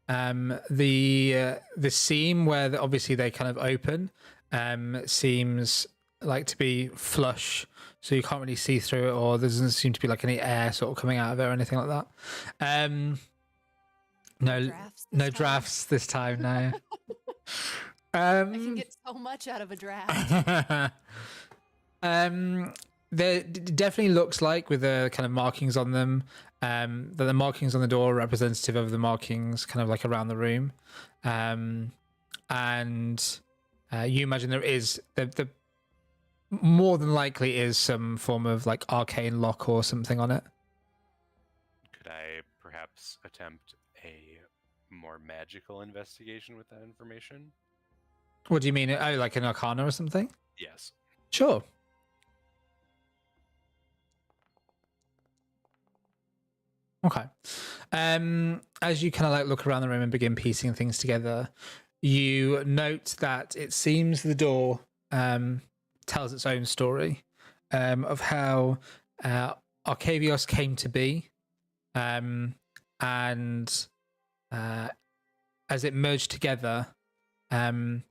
The seam where obviously they kind of open seems like to be flush, so you can't really see through it, or there doesn't seem to be like any air sort of coming out of it or anything like that. No drafts this time. No. I can get so much out of a draft. There definitely looks like, with the kind of markings on them, that the markings on the door are representative of the markings kind of like around the room. And you imagine there is, the more than likely is some form of like arcane lock or something on it. Could I perhaps attempt a more magical investigation with that information? What do you mean? Oh, like an Arcana or something? Yes. Sure. Okay. As you kind of like look around the room and begin piecing things together, you note that it seems the door tells its own story of how Arcavios came to be, and as it merged together, the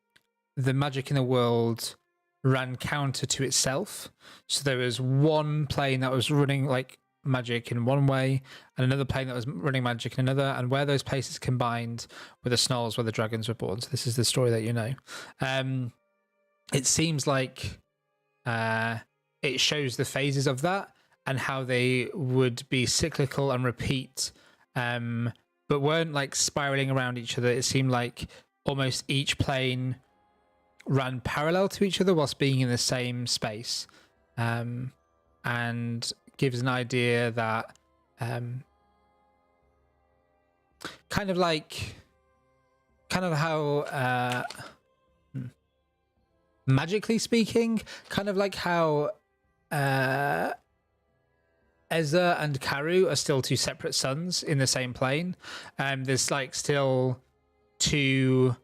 magic in the world ran counter to itself. So there was one plane that was running like magic in one way and another plane that was running magic in another, and where those places combined were the Snarls where the dragons were born. So this is the story that you know. It seems like it shows the phases of that and how they would be cyclical and repeat, but weren't like spiraling around each other. It seemed like almost each plane ran parallel to each other whilst being in the same space, and gives an idea that kind of how magically speaking, kind of like how Ezra and Karu are still two separate suns in the same plane. There's like still two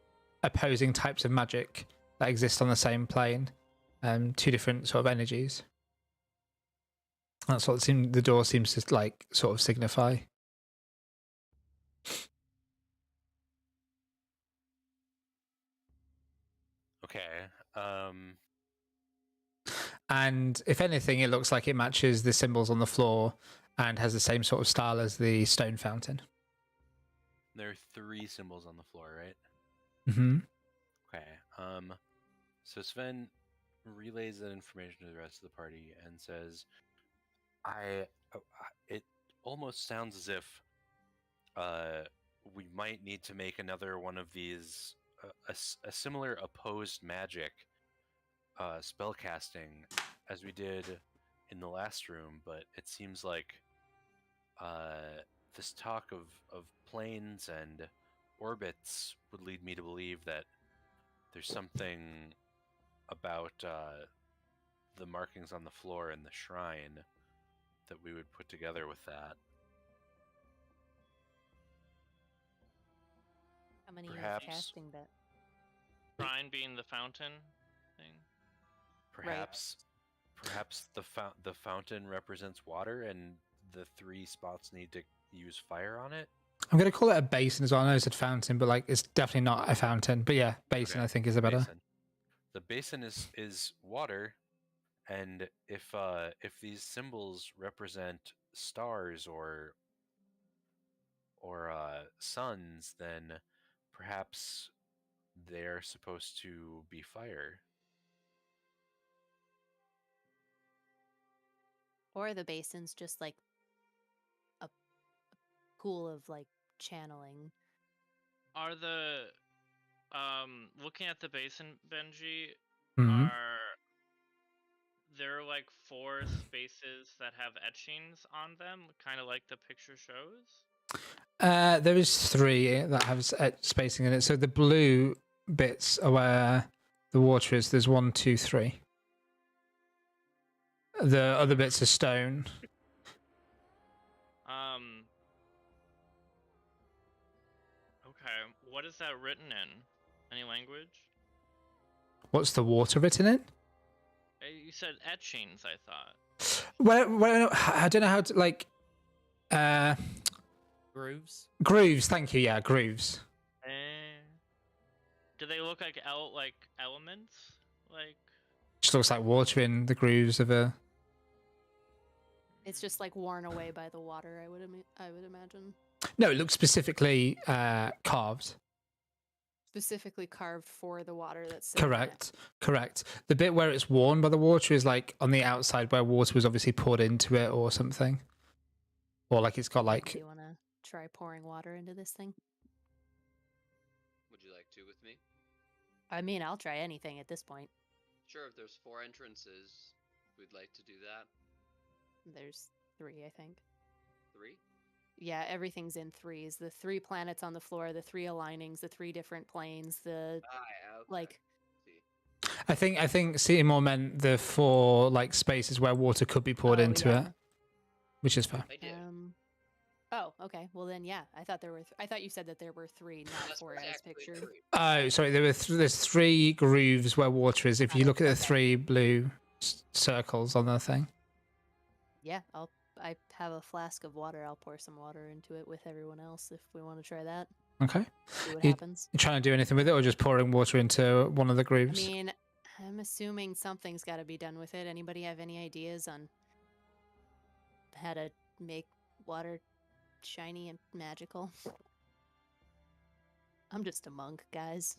opposing types of magic that exist on the same plane, two different sort of energies. That's what the door seems to like sort of signify. Okay. And if anything, it looks like it matches the symbols on the floor and has the same sort of style as the stone fountain. There are 3 symbols on the floor, right? Mm-hmm. Okay. So Sven relays that information to the rest of the party and says, it almost sounds as if we might need to make another one of these, a similar opposed magic spellcasting as we did in the last room, but it seems like this talk of planes and orbits would lead me to believe that there's something about the markings on the floor in the shrine that we would put together with that. How many Perhaps- are casting that? Shrine being the fountain thing. Perhaps the fountain represents water and the 3 spots need to use fire on it. I'm going to call it a basin as well. I know it's a fountain, but like it's definitely not a fountain. But yeah, basin Okay, I think is a better. Basin. The basin is water, and if these symbols represent stars or suns, then perhaps they're supposed to be fire. Or the basin's just like a pool of like channeling. Are the looking at the basin, Benji, Mhm. are there like 4 spaces that have etchings on them, kind of like the picture shows? There is 3 that have spacing in it. So the blue bits are where the water is. There's 1, 2, 3. The other bits are stone. Okay, what is that written in? Any language? What's the water written in? You said etchings, I thought. Well, I don't know how to like. Grooves. Grooves. Thank you. Yeah, grooves. Do they look like elements? Like Just looks like water in the grooves of a. It's just like worn away by the water. I would imagine. No, it looks specifically carved. Specifically carved for the water that's sitting in it. Correct. The bit where it's worn by the water is like on the outside where water was obviously poured into it or something. Or like it's got Do like. you want to try pouring water into this thing? Would you like to with me? I mean, I'll try anything at this point. Sure, if there's 4 entrances, we'd like to do that. There's 3, I think. 3? Yeah, everything's in 3s. The 3 planets on the floor, the 3 alignings, the 3 different planes, the Okay. like I think Seymour meant the 4 like spaces where water could be poured Oh, into yeah. it, which is fair. I did. Oh, okay. Well then, yeah. I thought there were. I thought you said that there were 3, not That's 4 as exactly pictured. 3. Oh, sorry. There's 3 grooves where water is. If you Got it, look at the okay. 3 blue circles on the thing. Yeah, I have a flask of water. I'll pour some water into it with everyone else if we want to try that. Okay. See what You- happens. You trying to do anything with it, or just pouring water into one of the I grooves? mean, I'm assuming something's got to be done with it. Anybody have any ideas on how to make water shiny and magical? I'm just a monk, guys.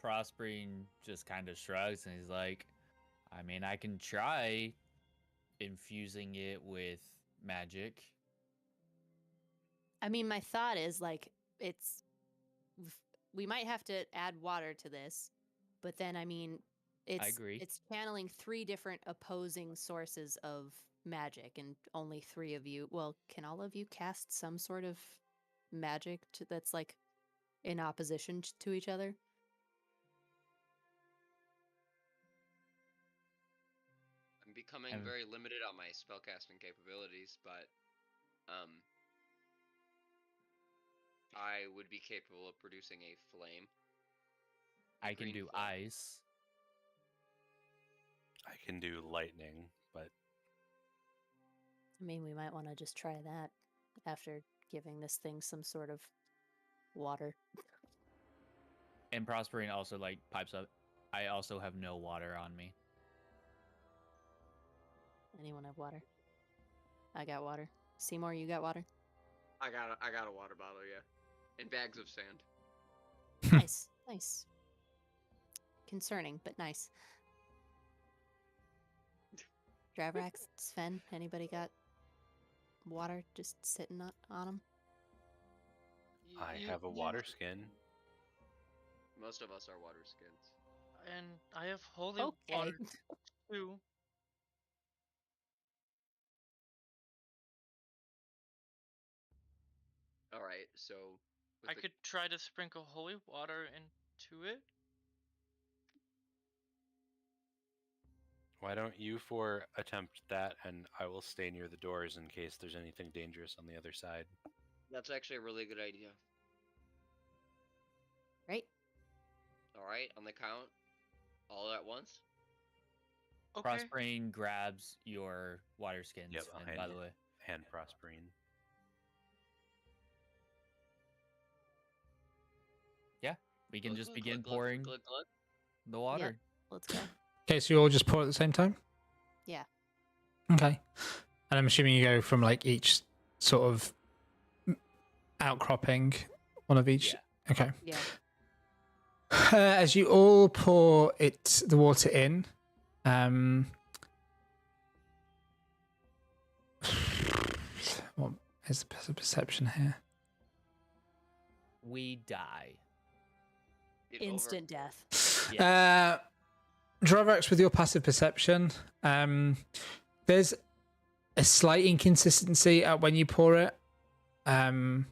Prospering just kind of shrugs and he's like, I mean, I can try infusing it with magic. I mean, my thought is like we might have to add water to this, but then I mean, agree. it's channeling 3 different opposing sources of magic, and only 3 of you. Well, can all of you cast some sort of magic that's like in opposition to each other? I'm becoming And- very limited on my spellcasting capabilities, but I would be capable of producing a flame. I can green do flame. ice. I can do lightning, but I mean, we might want to just try that after giving this thing some sort of water. And Prospering also like pipes up. I also have no water on me. Anyone have water? I got water. Seymour, you got water? I got a water bottle, yeah, and bags of sand. Nice, nice. Concerning, but nice. Dravrax, Sven, anybody got water just sitting on them? I have a water skin. Most of us are water skins. And I have holy Okay. water too. All right, so with I the- could try to sprinkle holy water into it. Why don't you 4 attempt that, and I will stay near the doors in case there's anything dangerous on the other side. That's actually a really good idea. Right? All right, on the count, all at once. Okay. Prospering grabs your water skins. Yep, and behind by the you. way, And Prospering. we can Glug, just glug, begin glug, glug, pouring glug, glug. the water. Let's go. Okay, so you all just pour at the same time? Yeah. Okay. And I'm assuming you go from like each sort of outcropping, one of each. Yeah. Okay. Yeah. As you all pour the water in, what is the perception here? We die. Get over- Instant death. Drawbacks with your passive perception. There's a slight inconsistency at when you pour it. And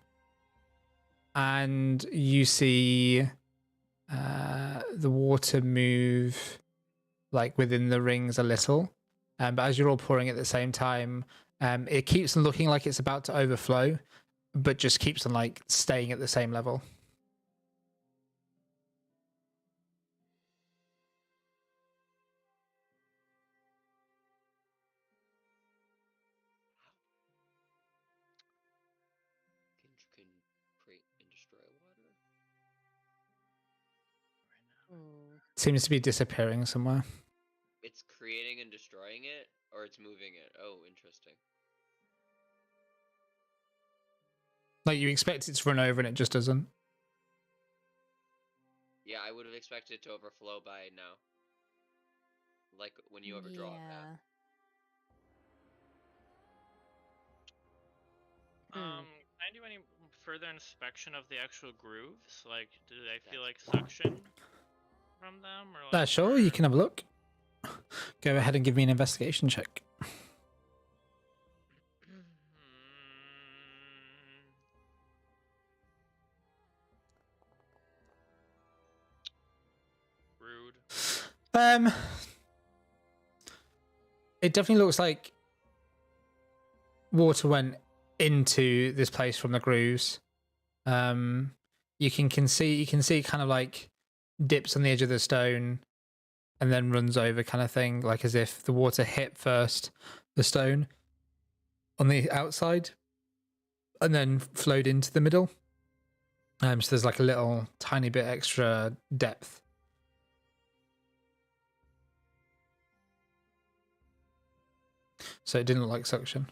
you see the water move like within the rings a little. But as you're all pouring at the same time, it keeps on looking like it's about to overflow, but just keeps on like staying at the same level. Can create and destroy water. Seems to be disappearing somewhere. It's creating and destroying it, or it's moving it. Oh, interesting. Like you expect it to run over and it just doesn't. Yeah, I would have expected it to overflow by now. Like when you overdraw a path. Hmm. Can I do any further inspection of the actual grooves? Like, do they feel like suction from them, or like? Sure, you can have a look. Go ahead and give me an investigation check. It definitely looks like water went into this place from the grooves. You can see kind of like dips on the edge of the stone and then runs over, kind of thing, like as if the water hit first the stone on the outside and then flowed into the middle. So there's like a little tiny bit extra depth. So it didn't look like suction.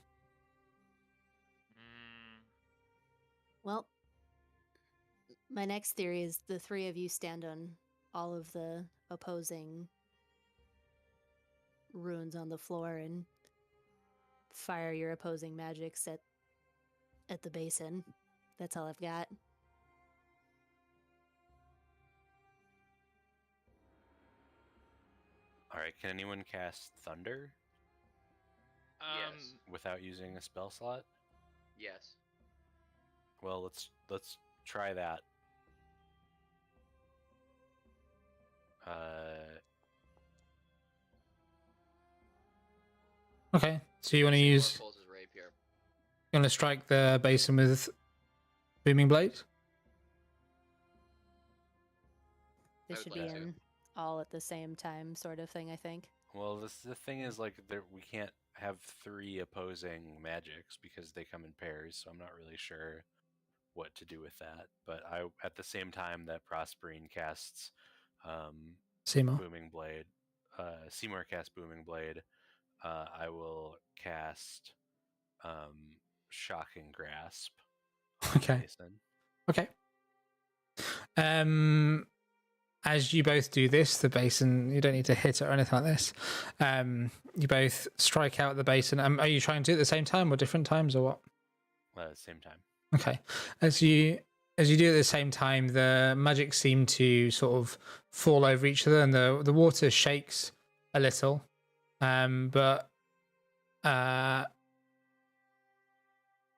Well, my next theory is the three of you stand on all of the opposing runes on the floor and fire your opposing magics at the basin. That's all I've got. All right, can anyone cast Thunder Yes. without using a spell slot? Yes. Well, let's try that. Okay, so you want to Seymour use, pulls his rapier. you want to strike the basin with booming blade? They I would should like be to. in all at the same time, sort of thing, I think. Well, the thing is, like, we can't have 3 opposing magics because they come in pairs, so I'm not really sure what to do with that. But at the same time that Prosperine casts Seymour. Booming Blade, Seymour casts Booming Blade, I will cast Shocking Grasp on Okay. Jason. Okay. As you both do this, the basin, you don't need to hit it or anything like this. You both strike out the basin. Are you trying to do it at the same time or different times or what? Same time. Okay. As you do it at the same time, the magic seem to sort of fall over each other and the water shakes a little. But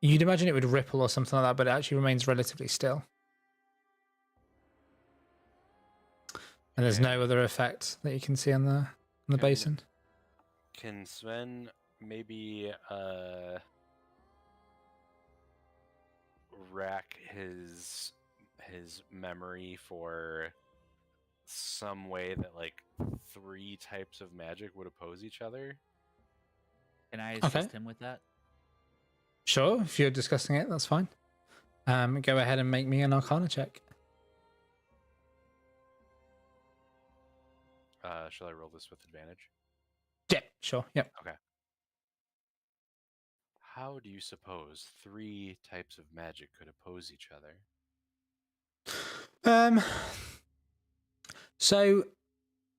you'd imagine it would ripple or something like that, but it actually remains relatively still. And there's no other effect that you can see on the basin. Can Sven maybe rack his memory for some way that like 3 types of magic would oppose each other? Can I assist him with that? Sure, if you're discussing it, that's fine. Go ahead and make me an Arcana check. Shall I roll this with advantage? Yeah, sure. Yep. Okay. How do you suppose 3 types of magic could oppose each other? So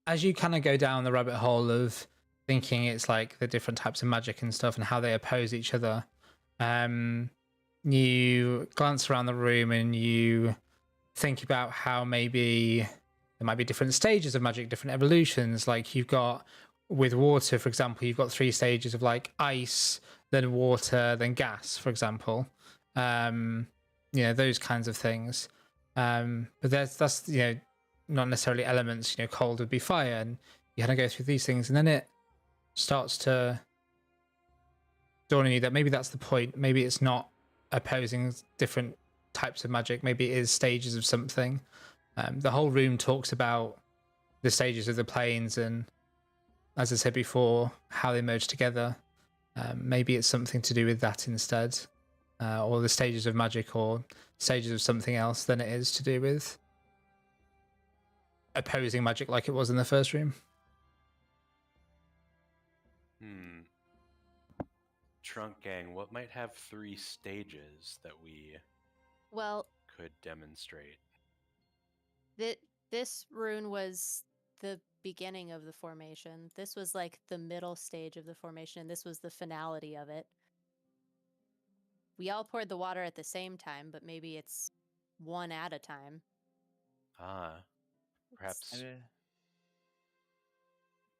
as you kind of go down the rabbit hole of thinking it's like the different types of magic and stuff and how they oppose each other, you glance around the room and you think about how maybe there might be different stages of magic, different evolutions. Like you've got with water, for example, you've got 3 stages of like ice, then water, then gas, for example. Those kinds of things. But that's not necessarily elements. Cold would be fire, and you kind of go through these things, and then it starts to dawn on you that maybe that's the point. Maybe it's not opposing different types of magic. Maybe it is stages of something. The whole room talks about the stages of the planes, and as I said before, how they merge together. Maybe it's something to do with that instead, or the stages of magic, or stages of something else than it is to do with opposing magic like it was in the first room. Trunk Gang, what might have 3 stages that we could demonstrate? This rune was the beginning of the formation. This was like the middle stage of the formation. This was the finality of it. We all poured the water at the same time, but maybe it's one at a time.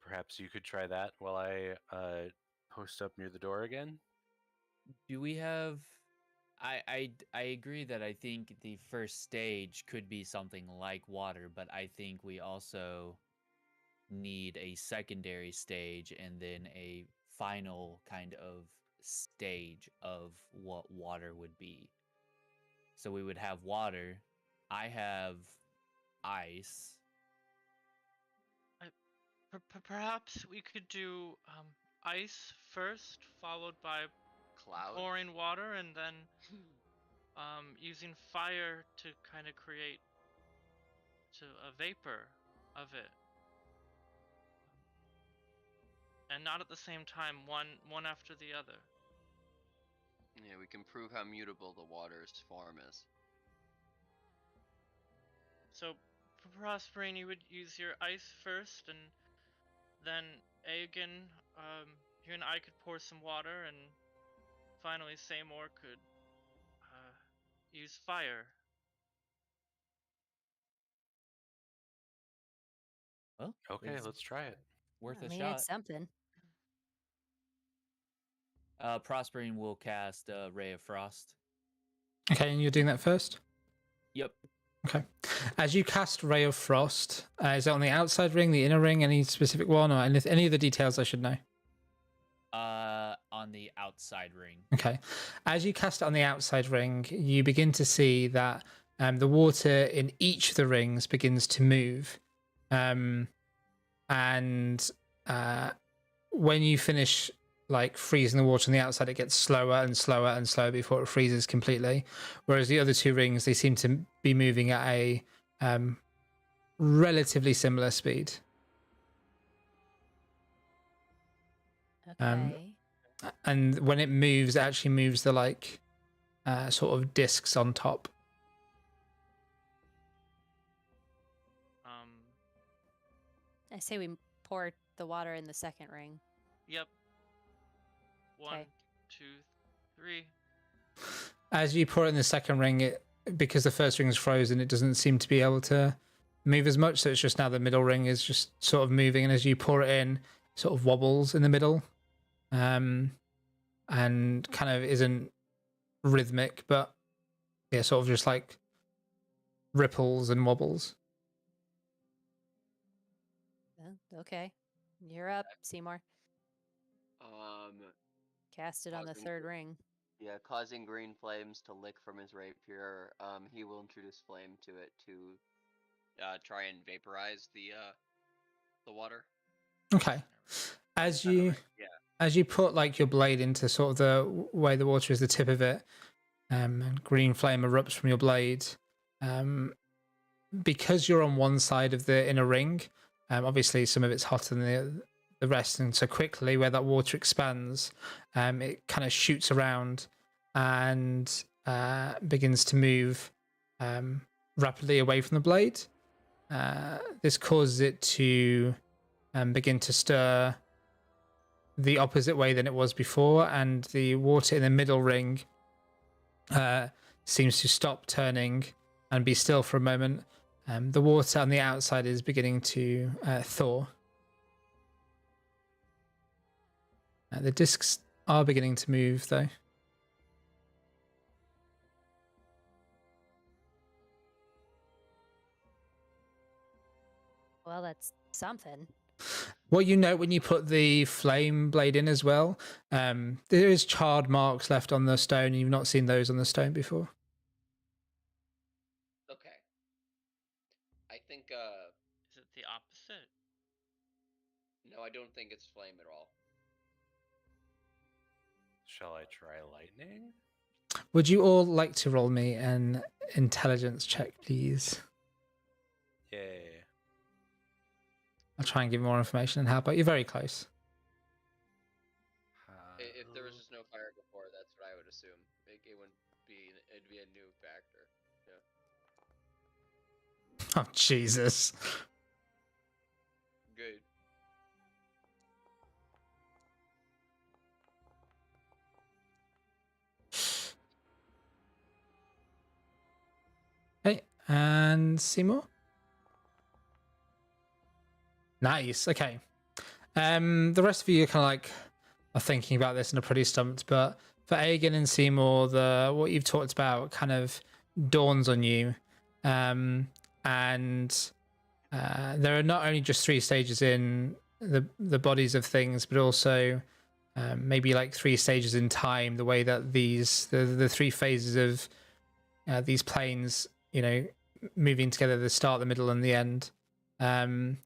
Perhaps you could try that while I post up near the door again. Do we have? I agree that I think the first stage could be something like water, but I think we also need a secondary stage and then a final kind of stage of what water would be. So we would have water. I have ice. Perhaps we could do ice first, followed by Cloud. pouring water, and then using fire to kind of create a vapor of it, and not at the same time, one after the other. Yeah, we can prove how mutable the water's form is. So, for Prospering, you would use your ice first, and then Aegon, you and I could pour some water, and finally Seymour could use fire. Well, Okay, it's let's try it. worth I a mean, shot. it's something. Prospering will cast Ray of Frost. Okay, and you're doing that first? Yep. Okay. As you cast Ray of Frost, is it on the outside ring, the inner ring, any specific one, or any of the details I should know? On the outside ring. Okay. As you cast it on the outside ring, you begin to see that the water in each of the rings begins to move. And when you finish like freezing the water on the outside, it gets slower and slower and slower before it freezes completely. Whereas the other two rings, they seem to be moving at a relatively similar speed. Okay. And when it moves, it actually moves the like sort of discs on top. I say we pour the water in the second ring. Yep. 1, Okay. 2, 3. As you pour it in the second ring, because the first ring is frozen, it doesn't seem to be able to move as much. So it's just now the middle ring is just sort of moving, and as you pour it in, it sort of wobbles in the middle, and kind of isn't rhythmic, but yeah, sort of just like ripples and wobbles. Okay. You're up, Seymour. Cast it on the causing third gr- ring. Yeah, causing green flames to lick from his rapier. He will introduce flame to it to try and vaporize the water. Okay. As you Yeah. as you put like your blade into sort of the way the water is the tip of it, and green flame erupts from your blade. Because you're on one side of the inner ring, obviously some of it's hotter than the rest, and so quickly where that water expands, it kind of shoots around and begins to move rapidly away from the blade. This causes it to begin to stir the opposite way than it was before, and the water in the middle ring seems to stop turning and be still for a moment. The water on the outside is beginning to thaw. The discs are beginning to move, though. Well, that's something. What you note when you put the flame blade in as well, there is charred marks left on the stone, and you've not seen those on the stone before. Okay. I think. Is it the opposite? No, I don't think it's flame at all. Shall I try lightning? Would you all like to roll me an intelligence check, please? Yay. I'll try and give more information and help, but you're very close. If there was just no fire before, that's what I would assume. It wouldn't be. It'd be a new factor. Yeah. Oh, Jesus. Good. Okay, and Seymour? Nice, okay. The rest of you are kind of like are thinking about this and are pretty stumped, but for Aegon and Seymour, what you've talked about kind of dawns on you. And there are not only just 3 stages in the bodies of things, but also maybe like 3 stages in time. The way that the 3 phases of these planes, moving together, the start, the middle, and the end, and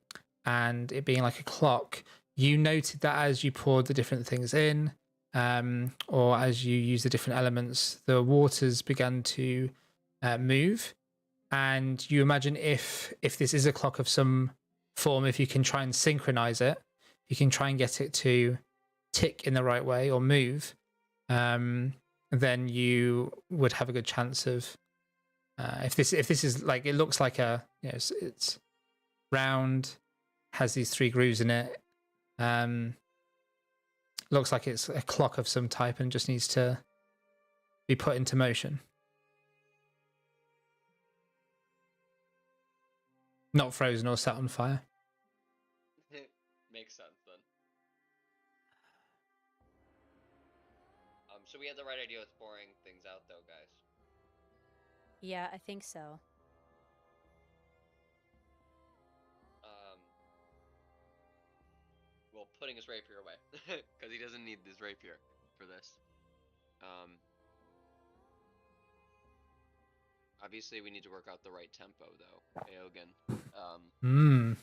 it being like a clock. You noted that as you poured the different things in, or as you use the different elements, the waters began to move. And you imagine if this is a clock of some form, if you can try and synchronize it, you can try and get it to tick in the right way or move, then you would have a good chance of if this is like, it looks like it's round, has these 3 grooves in it, looks like it's a clock of some type and just needs to be put into motion. Not frozen or set on fire. Makes sense then. So we had the right idea with pouring things out, though, guys. Yeah, I think so. Well, putting his rapier away because he doesn't need this rapier for this. Obviously, we need to work out the right tempo, though, Aogen. Mm-hmm.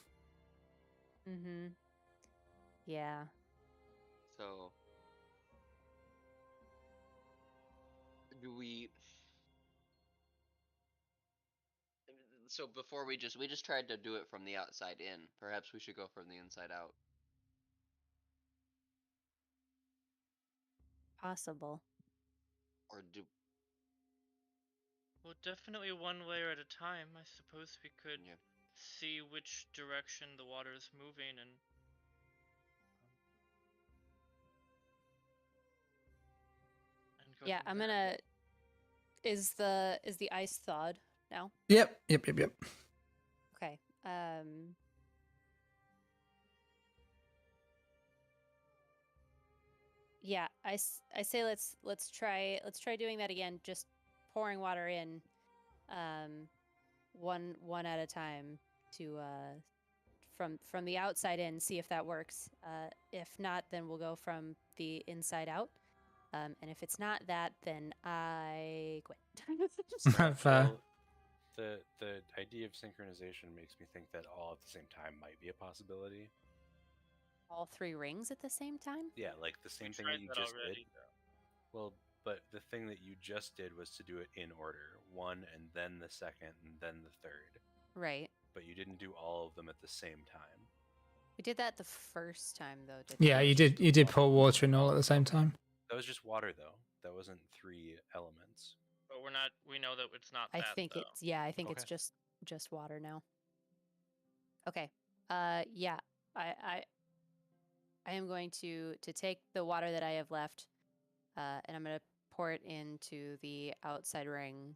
Yeah. So, do we? So before we just tried to do it from the outside in. Perhaps we should go from the inside out. Possible. Or do? Well, definitely one layer at a time. I suppose we could Yeah. see which direction the water is moving and go Yeah, from I'm there. gonna. Is the ice thawed now? Yep. Okay. Yeah, I say let's try doing that again. Just pouring water in, one at a time to from the outside in. See if that works. If not, then we'll go from the inside out. And if it's not that, then I quit. Well, the idea of synchronization makes me think that all at the same time might be a possibility. All 3 rings at the same time? Yeah, like the same thing that you just did. Well, but the thing that you just did was to do it in order. 1 and then the 2nd and then the 3rd. Right. But you didn't do all of them at the same time. We did that the first time, though, didn't Yeah, we? you did pour water in all at the same time. That was just water, though. That wasn't 3 elements. But we know that it's not I that, think though. I think it's Okay. just water now. Okay. Yeah. I am going to take the water that I have left, and I'm gonna pour it into the outside ring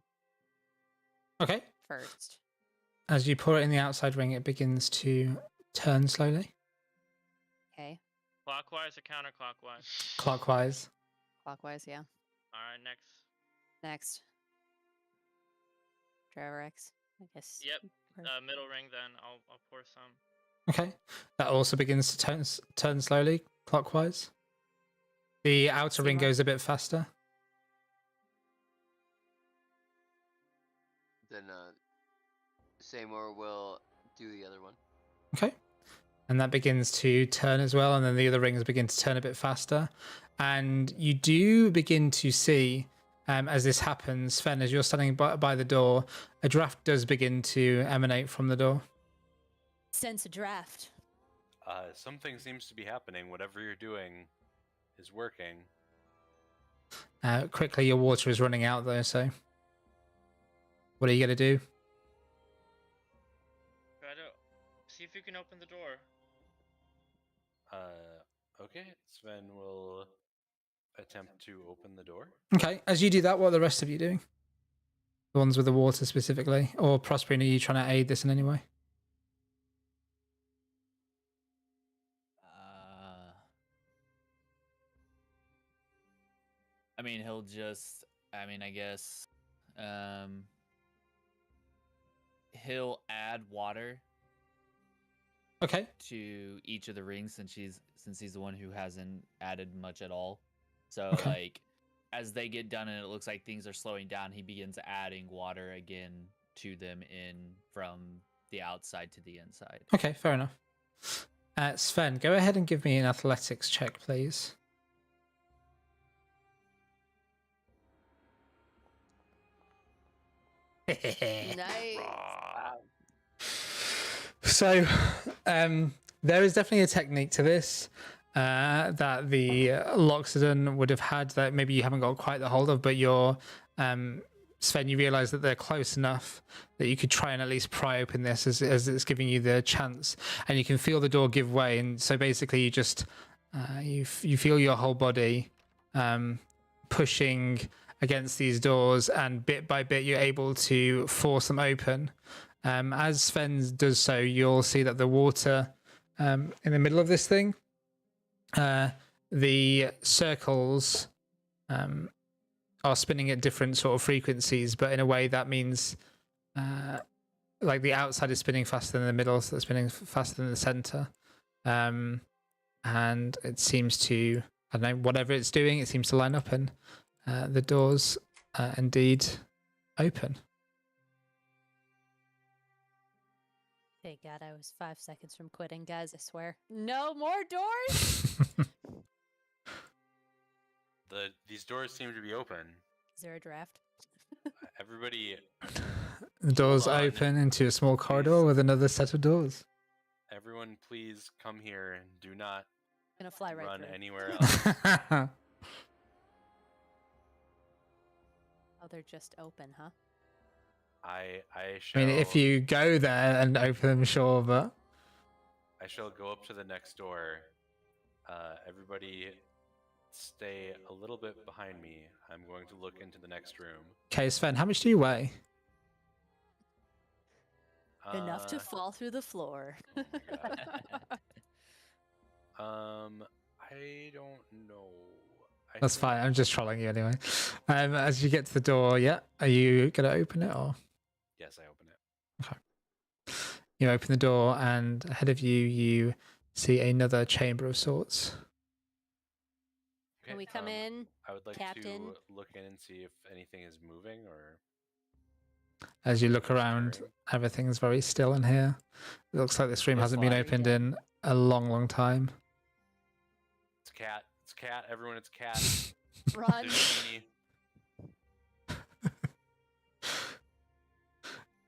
Okay. first. As you pour it in the outside ring, it begins to turn slowly, Okay. Clockwise or counterclockwise? clockwise. Clockwise, yeah. Alright, next. Next. Driver X, I guess. Yep. we're- Middle ring then. I'll pour some. Okay. That also begins to turn slowly, clockwise. The outer ring Seymour? goes a bit faster. Then Seymour will do the other one. Okay. And that begins to turn as well, and then the other rings begin to turn a bit faster. And you do begin to see, as this happens, Sven, as you're standing by the door, a draft does begin to emanate from the door. Sense a draft. Something seems to be happening. Whatever you're doing is working. Quickly, your water is running out, though, so what are you going to do? Try to see if you can open the door. Okay. Sven will attempt to open the door. Okay, as you do that, what are the rest of you doing? The ones with the water specifically? Or Prospering, are you trying to aid this in any way? I mean, he'll just, I guess, he'll add water Okay. to each of the rings since he's the one who hasn't added much at all. So Okay. like as they get done and it looks like things are slowing down, he begins adding water again to them in from the outside to the inside. Okay, fair enough. Sven, go ahead and give me an athletics check, please. Nice. So, there is definitely a technique to this that the Loxodon would have had that maybe you haven't got quite the hold of, but you're, Sven, you realize that they're close enough that you could try and at least pry open this as it's giving you the chance, and you can feel the door give way. And so basically, you just you feel your whole body pushing against these doors, and bit by bit, you're able to force them open. As Sven does so, you'll see that the water in the middle of this thing, the circles are spinning at different sort of frequencies, but in a way that means like the outside is spinning faster than the middle, so it's spinning faster than the center. And it seems to, I don't know, whatever it's doing, it seems to line up, and the doors indeed open. Thank God I was 5 seconds from quitting, guys. I swear. No more doors. These doors seem to be open. Is there a draft? Everybody, The doors Hold on. open into a small corridor with another set of doors. everyone, please come here and do not Gonna fly right run through. anywhere else. Oh, they're just open, huh? I I shall. mean, if you go there and open them, sure, but I shall go up to the next door. Everybody, stay a little bit behind me. I'm going to look into the next room. okay, Sven, how much do you weigh? Enough to Uh, fall through the floor. oh my God. I don't know. That's fine. I'm just trolling you anyway. As you get to the door, yeah, are you gonna open it or? Yes, I open it. You open the door, and ahead of you, you see another chamber of sorts. Okay, Can we come in? I would like Captain? to look in and see if anything is moving or. As you look Or around, stirring. everything's very still in here. It looks like this room It's hasn't been like- opened in a long, long time. It's cat. It's cat. Everyone, it's cat. Run. There's Jeannie.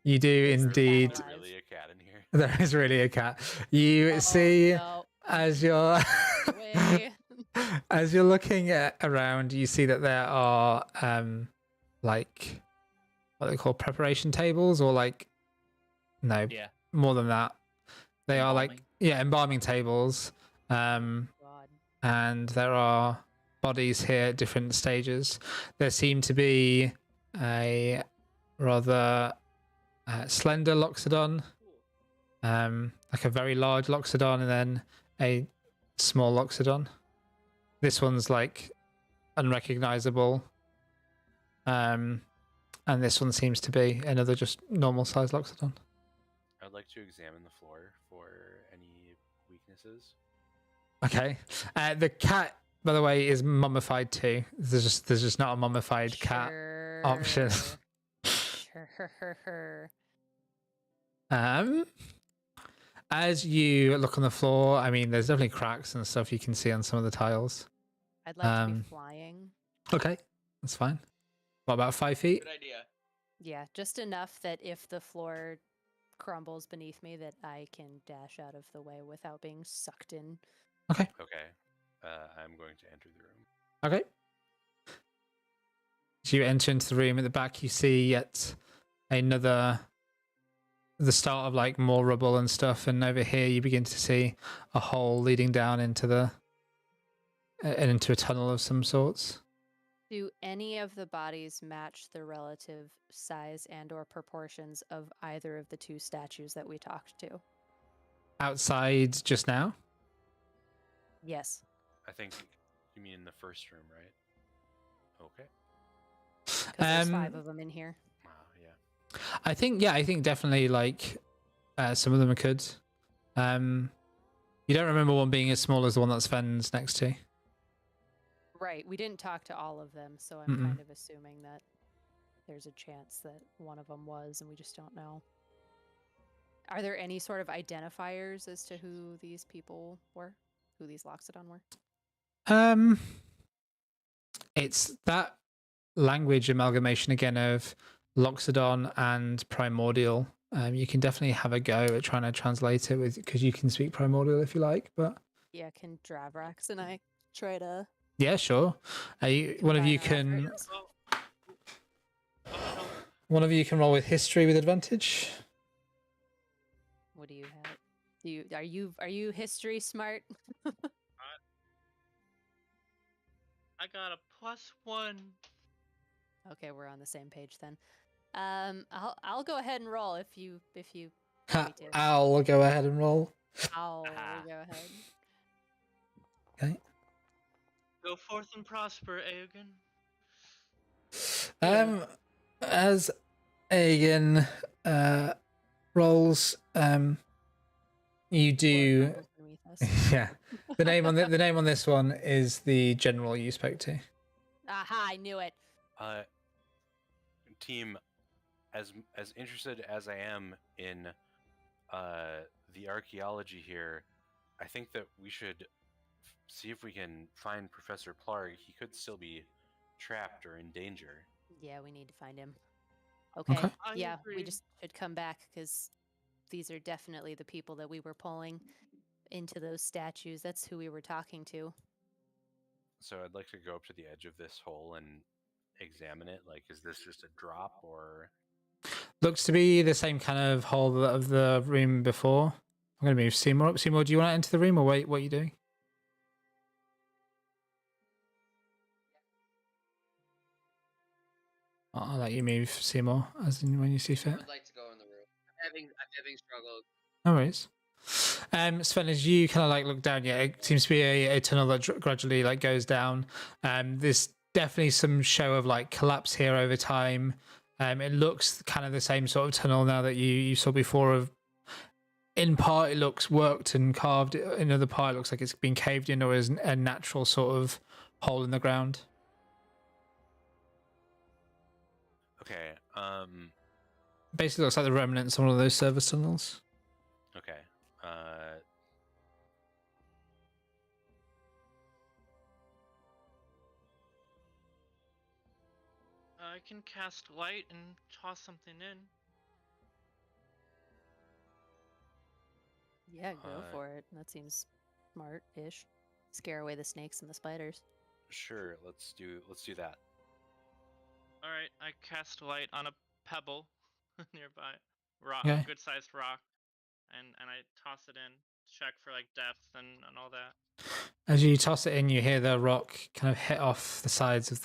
You do There's indeed. really a cat in here. There is really a cat. You see, No. as you're Way. as you're looking around, you see that there are like what they call preparation tables, or like no, Yeah. more than that. They are like Embalming. embalming tables. God. And there are bodies here at different stages. There seem to be a rather slender Loxodon, like a very large Loxodon, and then a small Loxodon. This one's like unrecognizable, and this one seems to be another just normal sized Loxodon. I'd like to examine the floor for any weaknesses. Okay, the cat, by the way, is mummified too. There's just not a mummified cat option. Sure. As you look on the floor, I mean, there's definitely cracks and stuff you can see on some of the tiles. I'd like to be Um, flying. Okay, that's fine. What about 5 feet? Good idea. Yeah, just enough that if the floor crumbles beneath me, that I can dash out of the way without being sucked in. Okay. I'm going to enter the room. Okay. As you enter into the room at the back, you see yet another, the start of like more rubble and stuff, and over here you begin to see a hole leading down into the into a tunnel of some sorts. Do any of the bodies match the relative size and or proportions of either of the two statues that we talked to? Outside just now? Yes. I think you mean in the first room, right? Okay. Because there's 5 Um, of them in here. Wow, yeah. I think definitely like some of them could. You don't remember one being as small as the one that Sven's next to. Right. We didn't talk to all of them, so I'm Mm-mm. kind of assuming that there's a chance that one of them was, and we just don't know. Are there any sort of identifiers as to who these people were? Who these Loxodon were? It's that language amalgamation again of Loxodon and Primordial. You can definitely have a go at trying to translate it with, because you can speak Primordial if you like, but Yeah, can Dravrax and I try to... yeah, sure. One of you combine our can efforts? Oh, one of you can roll with history with advantage. What do you have? Are you history smart? I got a +1. Okay, we're on the same page then. I'll go ahead and roll if you want me to. I'll go ahead and roll. I'll Aha. go ahead. Okay. Go forth and prosper, Aegon. As Aegon rolls, you do. Lord Levels beneath us. Yeah. The name on this one is the general you spoke to. Aha! I knew it. Team, as interested as I am in the archaeology here, I think that we should see if we can find Professor Plarg. He could still be trapped or in danger. Yeah, we need to find him. Okay. Okay. I Yeah, we agree. just should come back because these are definitely the people that we were pulling into those statues. That's who we were talking to. So I'd like to go up to the edge of this hole and examine it. Like, is this just a drop or? Looks to be the same kind of hole of the room before. I'm going to move Seymour up. Seymour, do you want to enter the room or wait? What are you doing? I'll let you move Seymour as in when you see I fit. would like to go in the room. I'm having struggles. No worries. Sven, as you kind of like look down, yeah, it seems to be a tunnel that gradually like goes down. There's definitely some show of like collapse here over time. It looks kind of the same sort of tunnel now that you saw before. Of in part, it looks worked and carved. In other part, it looks like it's been caved in or is a natural sort of hole in the ground. Okay. Basically, looks like the remnants of one of those service tunnels. Okay. I can cast light and toss something in. Yeah, go Uh, for it. That seems smart-ish. Scare away the snakes and the spiders. Sure. Let's do that. All right, I cast light on a pebble nearby, rock, Okay. good sized rock, and I toss it in, check for like depth and all that. As you toss it in, you hear the rock kind of hit off the sides of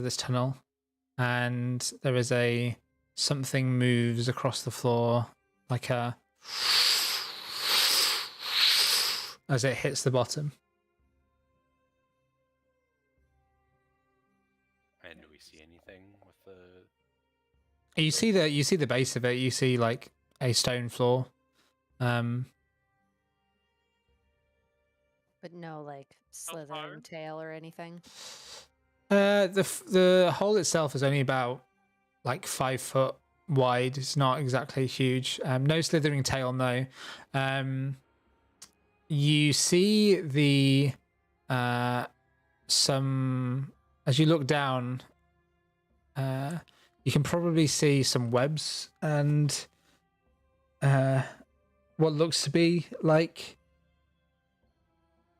this tunnel, and there is something moves across the floor, like as it hits the bottom. And do we see anything with the? You see the base of it. You see like a stone floor. But no, like, How far? slithering tail or anything. The hole itself is only about like 5 foot wide. It's not exactly huge. No slithering tail, no. You see the some as you look down. You can probably see some webs and what looks to be like,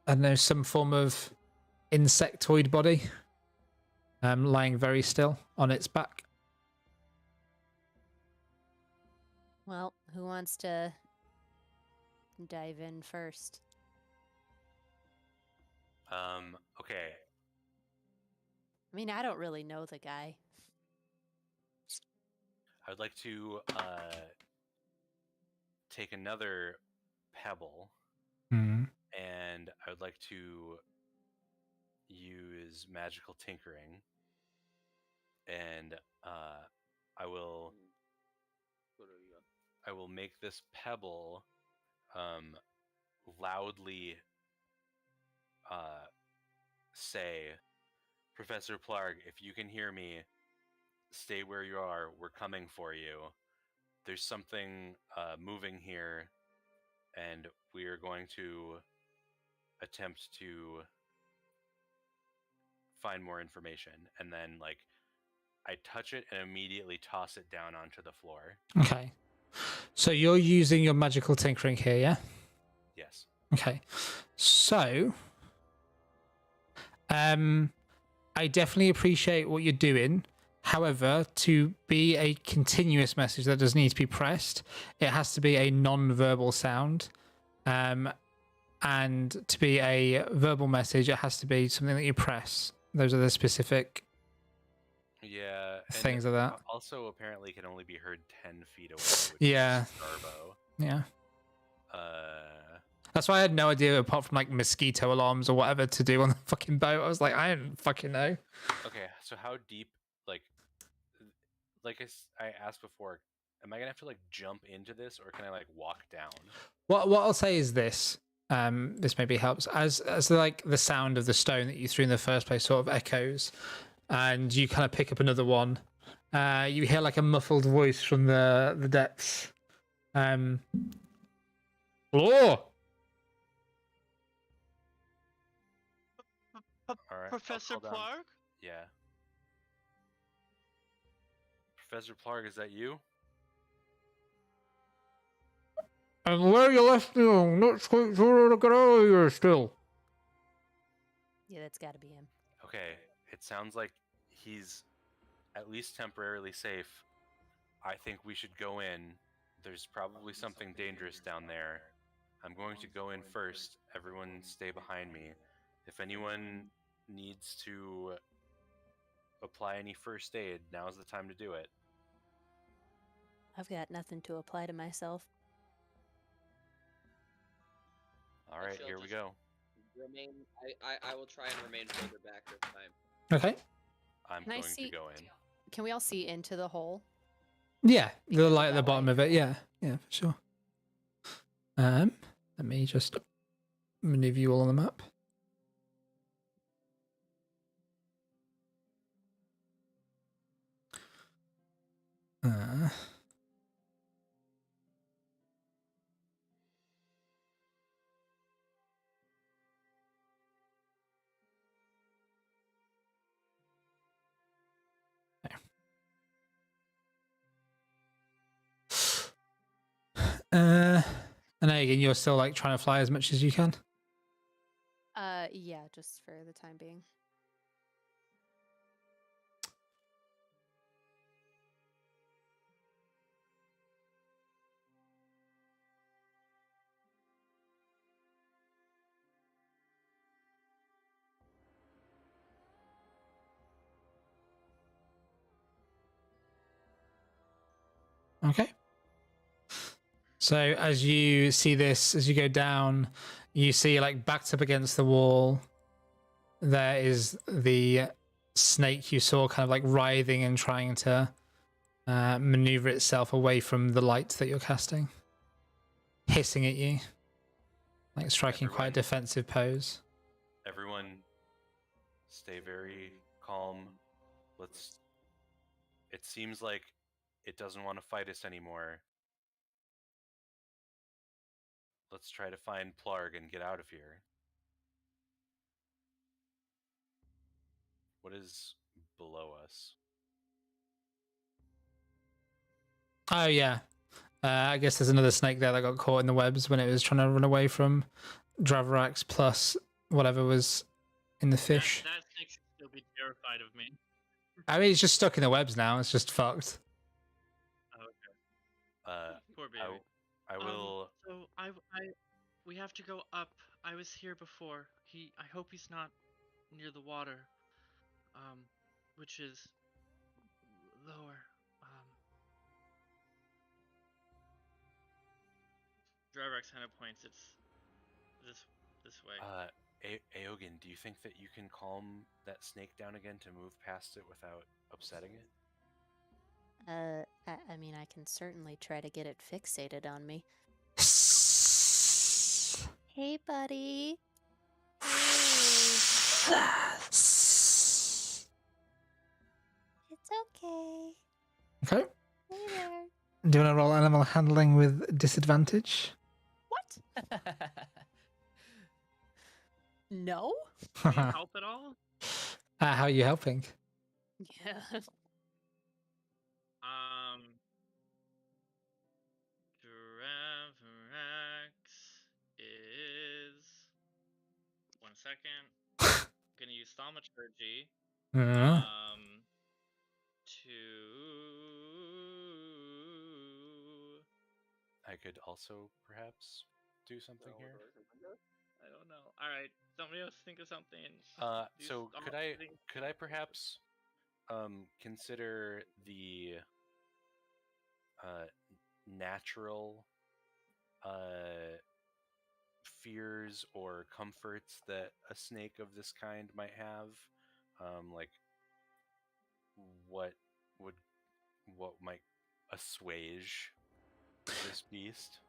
I don't know, some form of insectoid body lying very still on its back. Well, who wants to dive in first? Okay. I mean, I don't really know the guy. I would like to take another pebble, Mm. and I would like to use magical tinkering, and I will make this pebble loudly say, Professor Plarg, if you can hear me, stay where you are. We're coming for you. There's something moving here, and we are going to attempt to find more information. And then, like, I touch it and immediately toss it down onto the floor. Okay. So you're using your magical tinkering here, yeah? Yes. Okay. So, I definitely appreciate what you're doing. However, to be a continuous message that does need to be pressed, it has to be a non-verbal sound. And to be a verbal message, it has to be something that you press. Those are the specific things of that. Also, apparently, can only be heard 10 feet away. Which Yeah. Is Starbo. Yeah. That's why I had no idea, apart from like mosquito alarms or whatever, to do on the fucking boat. I was like, I don't fucking know. Okay, so how deep, like I asked before, am I gonna have to like jump into this, or can I like walk down? What I'll say is this. This maybe helps as like the sound of the stone that you threw in the first place sort of echoes, and you kind of pick up another one. You hear like a muffled voice from the depths. Hello. All right, Professor I'll call down. Plarg? Yeah. Professor Plarg, is that you? And where you left me, I'm not quite sure how to get out of here still. Yeah, that's got to be him. Okay, it sounds like he's at least temporarily safe. I think we should go in. There's probably something dangerous down there. I'm going to go in first. Everyone stay behind me. If anyone needs to apply any first aid, now's the time to do it. I've got nothing to apply to myself. All right, She'll here we just go. Remain. I will try and remain further back this time. Okay. I'm Can I going see- to go in. Can we all see into the hole? Yeah, the Because light at the that bottom way- of it. Yeah, for sure. Let me just maneuver you all on the map. And again, you're still like trying to fly as much as you can. Yeah, just for the time being. Okay. So as you see this, as you go down, you see like backed up against the wall, there is the snake you saw kind of like writhing and trying to maneuver itself away from the light that you're casting, hissing at you, like striking quite a Everyone- defensive pose. Everyone, stay very calm. It seems like it doesn't want to fight us anymore. Let's try to find Plarg and get out of here. What is below us? Oh yeah, I guess there's another snake there that got caught in the webs when it was trying to run away from Dravarax plus whatever was in the fish. That snake should still be terrified of me. I mean, it's just stuck in the webs now. It's just fucked. Poor baby. I will. So we have to go up. I was here before. I hope he's not near the water. Which is lower. Dryrax kind of points. It's this way. Aogen, do you think that you can calm that snake down again to move past it without upsetting it? I mean, I can certainly try to get it fixated on me. Hey, buddy. It's okay. Okay. Hey there. Do you want to roll animal handling with disadvantage? What? No? Can you help at all? How are you helping? Yeah. Dravax is 1 second. Gonna use thaumaturgy. Uh, To I could also perhaps do something here. I don't know. All right, somebody else think of something. These So all things- could I perhaps consider the natural fears or comforts that a snake of this kind might have? Like what would what might assuage this beast?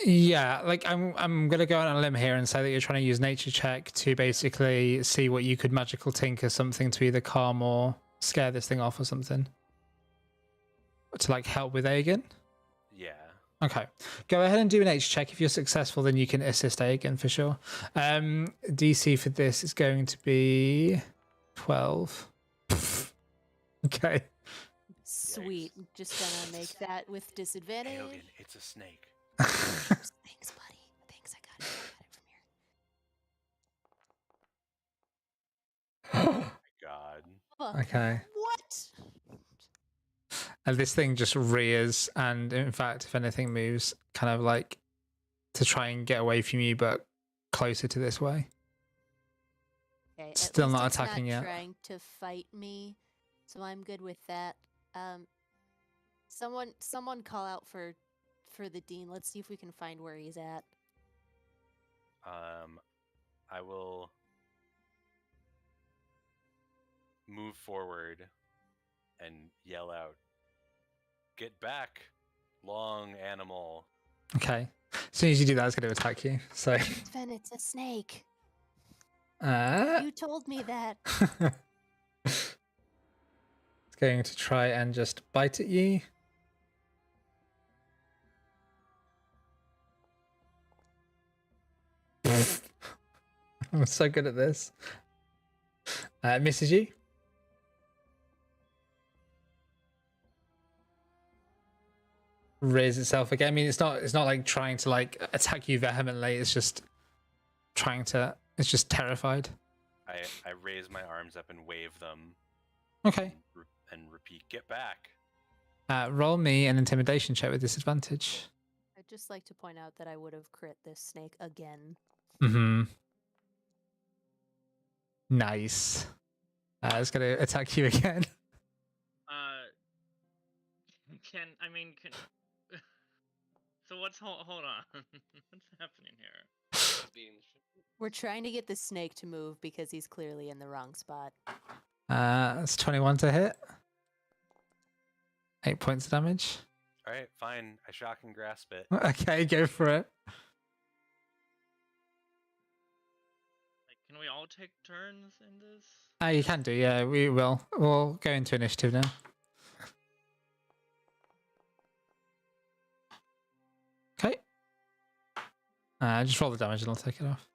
yeah, like I'm gonna go on a limb here and say that you're trying to use nature check to basically see what you could magical tinker something to either calm or scare this thing off or something. To like help with Aegon? Yeah. Okay. Go ahead and do an H check. If you're successful, then you can assist Aegon for sure. DC for this is going to be 12. Okay. Sweet. Just gonna make that with disadvantage. Aegon, it's a snake. Thanks, buddy. Thanks, I got it. I got it from here. Oh my god. Okay. What? And this thing just rears, and in fact, if anything moves, kind of like to try and get away from you, but closer to this way. Okay, Still at least not it's attacking yet. Trying to fight me, so I'm good with that. Someone call out for the dean. Let's see if we can find where he's at. I will move forward and yell out, "Get back, long animal." Okay. As soon as you do that, it's going to attack you. So, Sven, it's a snake. uh, You told me that. it's going to try and just bite at you. I'm so good at this. Misses you. Rears itself again. I mean, it's not like trying to like attack you vehemently. It's just trying to. It's just terrified. I raise my arms up and wave them. Okay. And repeat, "Get back." Roll me an intimidation check with disadvantage. I'd just like to point out that I would have crit this snake again. Mm-hmm. Nice. It's gonna attack you again. Can so what's hold on? What's happening here? We're trying to get the snake to move because he's clearly in the wrong spot. It's 21 to hit. 8 points of damage. All right, fine. I shock and grasp it. Okay, go for it. Like, can we all take turns in this? You can do, yeah, we will. We'll go into initiative now. Okay. Just roll the damage and I'll take it off.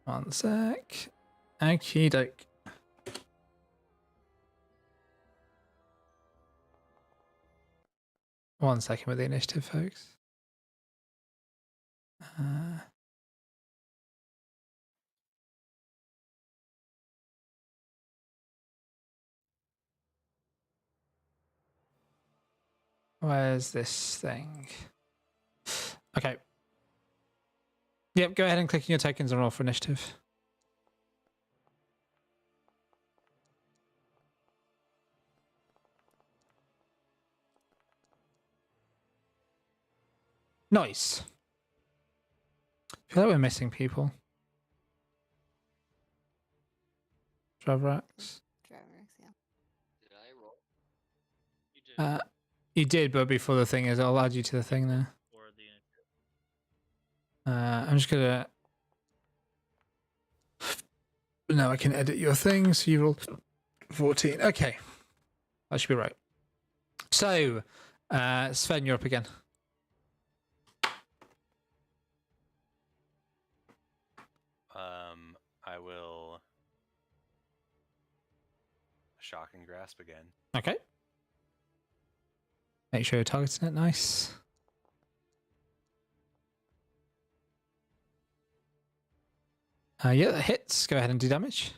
1 sec. Okie doke. One second with the initiative, folks. Where's this thing? Okay. Yep, go ahead and click on your tokens and roll for initiative. Nice. I feel like we're missing people. Dravax. Dravax, yeah. Did I roll? You did. You did, but before the thing is, I'll add you to the thing there. For the I'm just gonna. Now I can edit your thing. So you roll 14. Okay, that should be right. So, Sven, you're up again. I will shock and grasp again. Okay. Make sure you're targeting it. Nice. Yeah, that hits. Go ahead and do damage.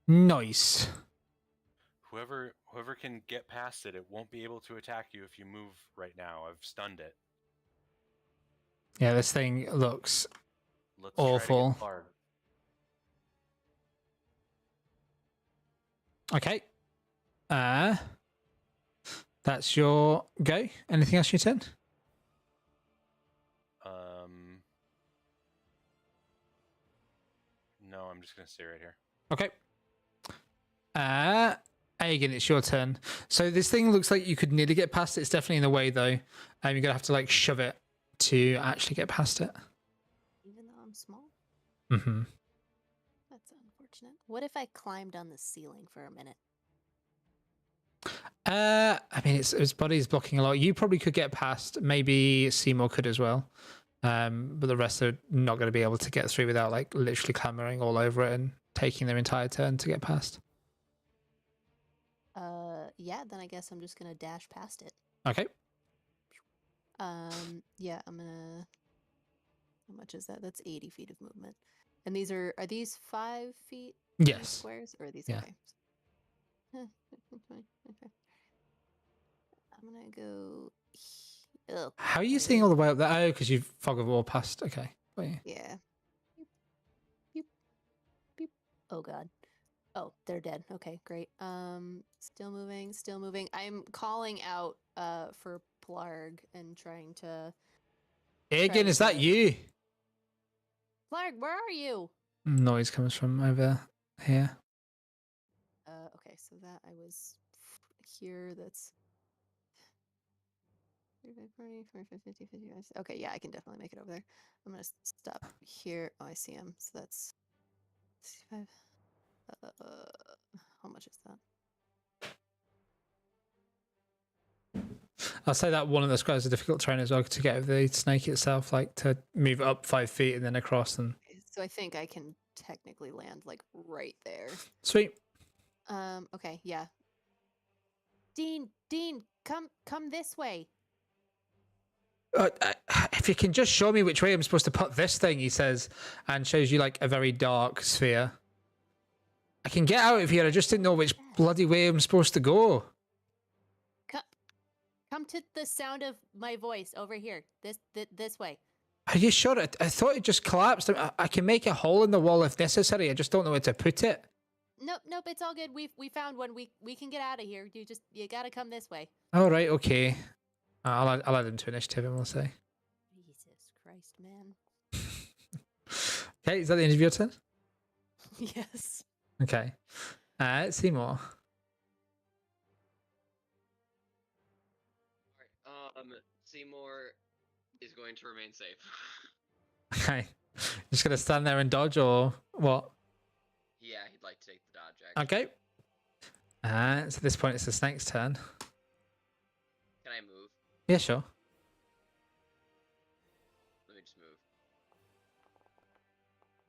Nice. Whoever can get past it, it won't be able to attack you if you move right now. I've stunned it. Yeah, this thing looks Let's awful. Try to get Okay. That's your go. Anything else you turn? No, I'm just gonna stay right here. Okay. Aegon, it's your turn. So this thing looks like you could nearly get past it. It's definitely in the way though. You're gonna have to like shove it to actually get past it. Even though I'm small? Mm-hmm. That's unfortunate. What if I climbed on the ceiling for a minute? I mean, its body's blocking a lot. You probably could get past. Maybe Seymour could as well. But the rest are not going to be able to get through without like literally clambering all over it and taking their entire turn to get past. Yeah, then I guess I'm just gonna dash past it. Okay. Yeah, I'm gonna. How much is that? That's 80 feet of movement. And these are these 5 feet? Yes. Squares, or are these Yeah. okay? Okay. I'm gonna go. Ugh, How are you seeing all the way up there? Oh, because you've fog of war past. Okay. Wait. Yeah. Beep, beep, beep. Oh god. Oh, they're dead. Okay, great. Still moving, still moving. I'm calling out for Plarg and trying to. Aegon, is that you? Plarg, where are you? Noise comes from over here. Okay, so that I was here. That's 35, 40, 45, 50, 55. Okay, yeah, I can definitely make it over there. I'm gonna stop here. Oh, I see him. So that's 65. How much is that? I'll say that one of the squares is a difficult terrain as well to get over the snake itself, like to move up 5 feet and then across. And So I think I can technically land like right there. sweet. Okay, yeah. Dean, come this way. If you can just show me which way I'm supposed to put this thing, he says, and shows you like a very dark sphere. I can get out of here. I just didn't know which bloody way I'm supposed to go. Come to the sound of my voice over here. This way. Are you sure? I thought it just collapsed. I can make a hole in the wall if necessary. I just don't know where to put it. Nope, it's all good. We found one. We can get out of here. You gotta come this way. All right, okay. I'll add him to initiative and we'll say. Jesus Christ, man. Okay, is that the end of your turn? Yes. Okay. Seymour. Alright, Seymour is going to remain safe. Okay. Just gonna stand there and dodge or what? Yeah, he'd like to take the dodge action. Okay. So at this point it's the snake's turn. Can I move? Yeah, sure. Let me just move.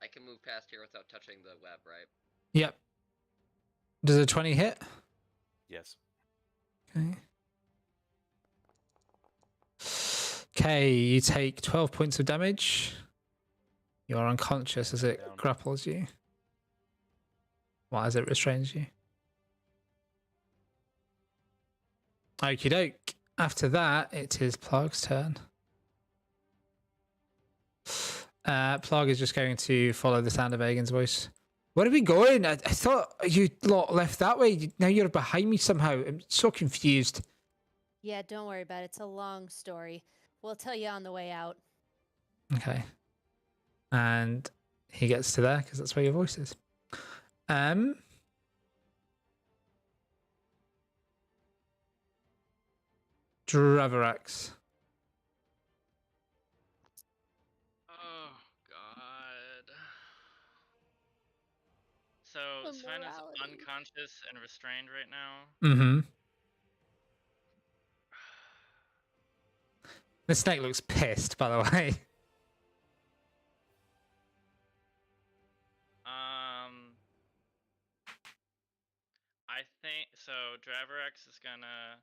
I can move past here without touching the web, right? Yep. Does a 20 hit? Yes. Okay. Okay, you take 12 points of damage. You're unconscious as it Down. grapples you. Well, as it restrains you. Okie doke. After that, it is Plarg's turn. Plarg is just going to follow the sound of Aegon's voice. Where are we going? I thought you lot left that way. Now you're behind me somehow. I'm so confused. Yeah, don't worry about it. It's a long story. We'll tell you on the way out. Okay. And he gets to there because that's where your voice is. Dravarax. Sven is immorality. unconscious and restrained right now. Mm-hmm. The snake looks pissed, by the way. I think so. Draverex is gonna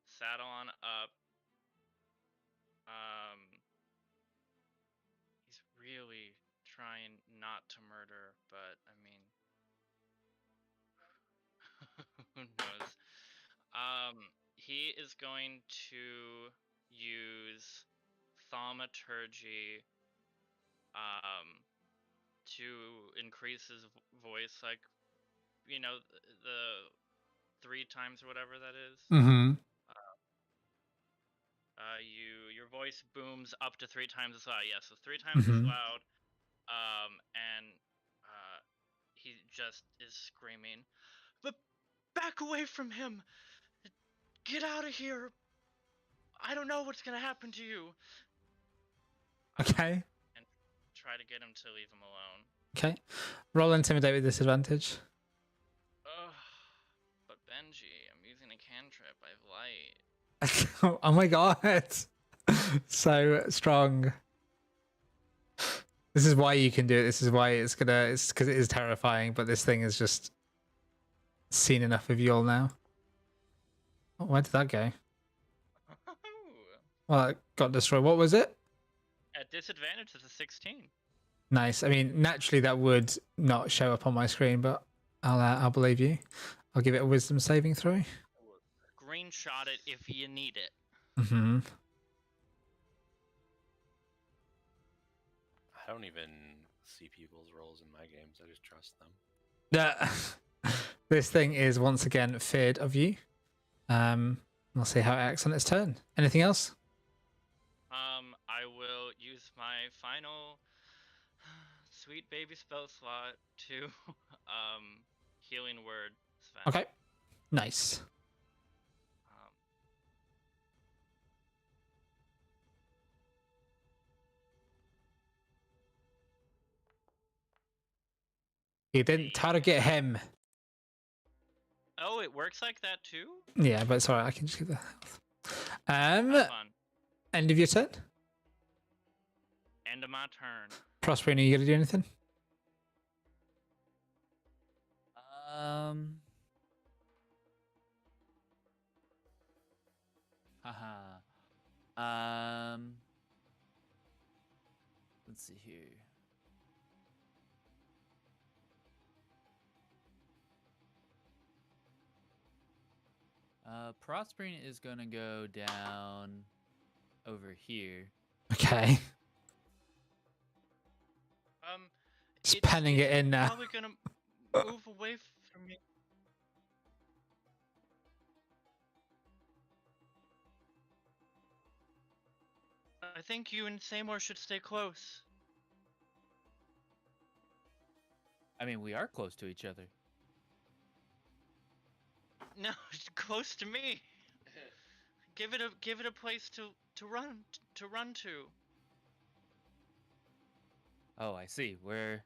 saddle on up. He's really trying not to murder, but I mean, who knows? He is going to use thaumaturgy, to increase his voice, like, you know, the 3 times or whatever that is. Mm-hmm. Your voice booms up to 3 times as loud. Yeah, so 3 times as loud. And he just is screaming, "But back away from him! Get out of here! I don't know what's gonna happen to you." Okay. And try to get him to leave him alone. Okay. Roll intimidate with disadvantage. Ugh. But Benji, I'm using a cantrip. I have light. Oh my god. So strong. This is why you can do it. This is why it's because it is terrifying, but this thing has just seen enough of you all now. Oh, where did that go? Well, it got destroyed. What was it? At disadvantage, it's a 16. Nice. I mean, naturally that would not show up on my screen, but I'll believe you. I'll give it a wisdom saving throw. Screenshot it if you need it. Mm-hmm. I don't even see people's rolls in my games. I just trust them. This thing is once again feared of you. We'll see how it acts on its turn. Anything else? I will use my final sweet baby spell slot to healing word Sven. Okay. Nice. You didn't target him. Oh, it works like that too? Yeah, but it's alright, I can just give the health. Have fun. End of your turn. End of my turn. Prospering, are you gonna do anything? Let's see here. Prospering is gonna go down over here. Okay. Just penning it in now. Probably gonna move away from me. I think you and Seymour should stay close. I mean, we are close to each other. No, close to me. Give it a place to run to. Oh, I see. We're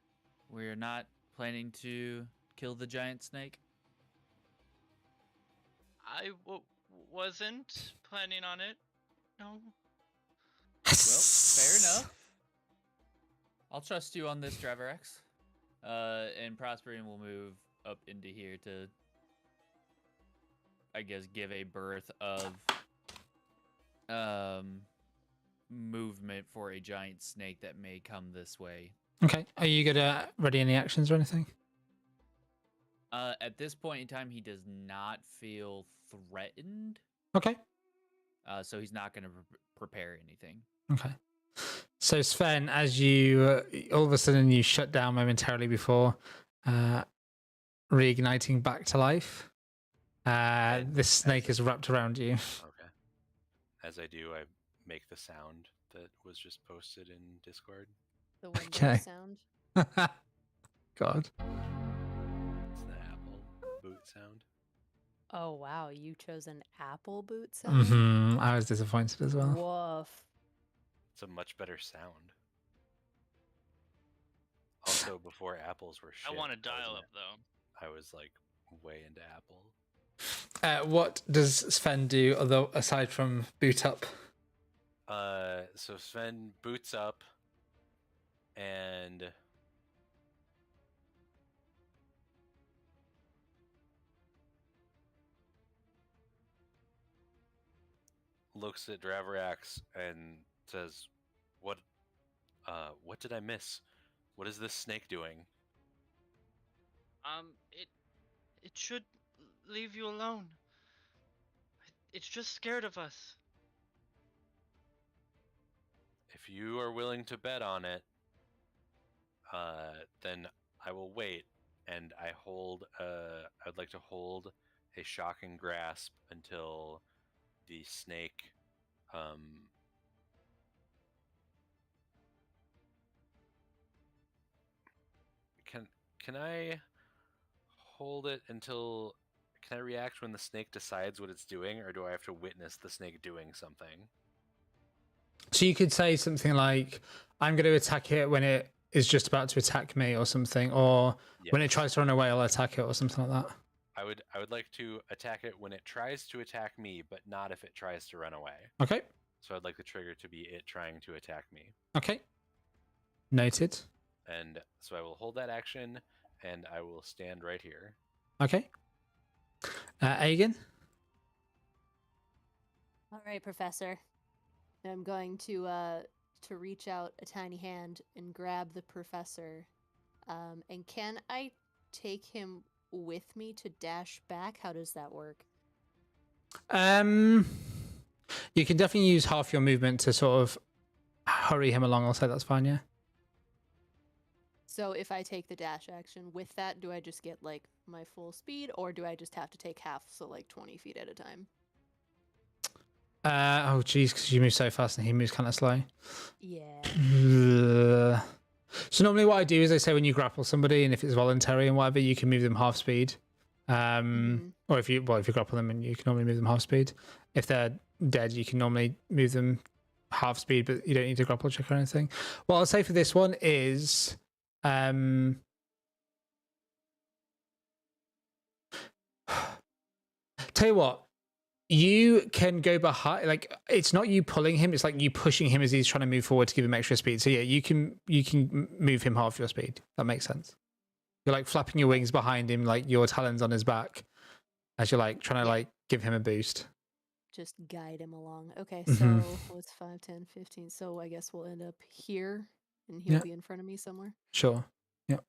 not planning to kill the giant snake. I wasn't planning on it. No. Well, fair enough. I'll trust you on this, Draverex. And Prospering will move up into here to, I guess, give a birth of movement for a giant snake that may come this way. Okay. Are you gonna ready any actions or anything? At this point in time, he does not feel threatened. Okay. So he's not going to prepare anything. Okay. So Sven, as you all of a sudden you shut down momentarily before reigniting back to life. This snake is wrapped around you. Okay. As I do, I make the sound that was just posted in Discord. The window Okay. sound. God. It's the Apple boot sound. Oh wow, you chose an apple boot sound? Mm-hmm. I was disappointed as well. Woof. It's a much better sound. Also, before apples were shit. I want to that was dial an- up though. I was like way into Apple. What does Sven do although aside from boot up? So Sven boots up and looks at Draverax and says, what did I miss? What is this snake doing? It should leave you alone. It's just scared of us. If you are willing to bet on it, then I will wait. And I'd like to hold a shocking grasp until the snake can I hold it until can I react when the snake decides what it's doing, or do I have to witness the snake doing something? So you could say something like, I'm going to attack it when it is just about to attack me or something, or when it Yes. tries to run away, I'll attack it or something like that. I would like to attack it when it tries to attack me, but not if it tries to run away. Okay. So I'd like the trigger to be it trying to attack me. Okay. Noted. And so I will hold that action, and I will stand right here. Okay. Aegon? All right, Professor. I'm going to reach out a tiny hand and grab the professor. And can I take him with me to dash back? How does that work? You can definitely use half your movement to sort of hurry him along. I'll say that's fine, yeah. So if I take the dash action with that, do I just get like my full speed, or do I just have to take half, so like 20 feet at a time? Oh, geez, because you move so fast and he moves kind of slow. Yeah. So normally what I do is I say when you grapple somebody, and if it's voluntary and whatever, you can move them half speed. Or if you grapple them, and you can normally move them half speed. If they're dead, you can normally move them half speed, but you don't need to grapple check or anything. What I'll say for this one is, tell you what, you can go behind, like, it's not you pulling him, it's like you pushing him as he's trying to move forward to give him extra speed. So yeah, you can move him half your speed. That makes sense. You're like flapping your wings behind him, like your talons on his back, as you're like trying to like give him a boost. Just guide him along. Okay, so what's 5, 10, 15? So I guess we'll end up here, and he'll be in front of me somewhere. Sure. Yep.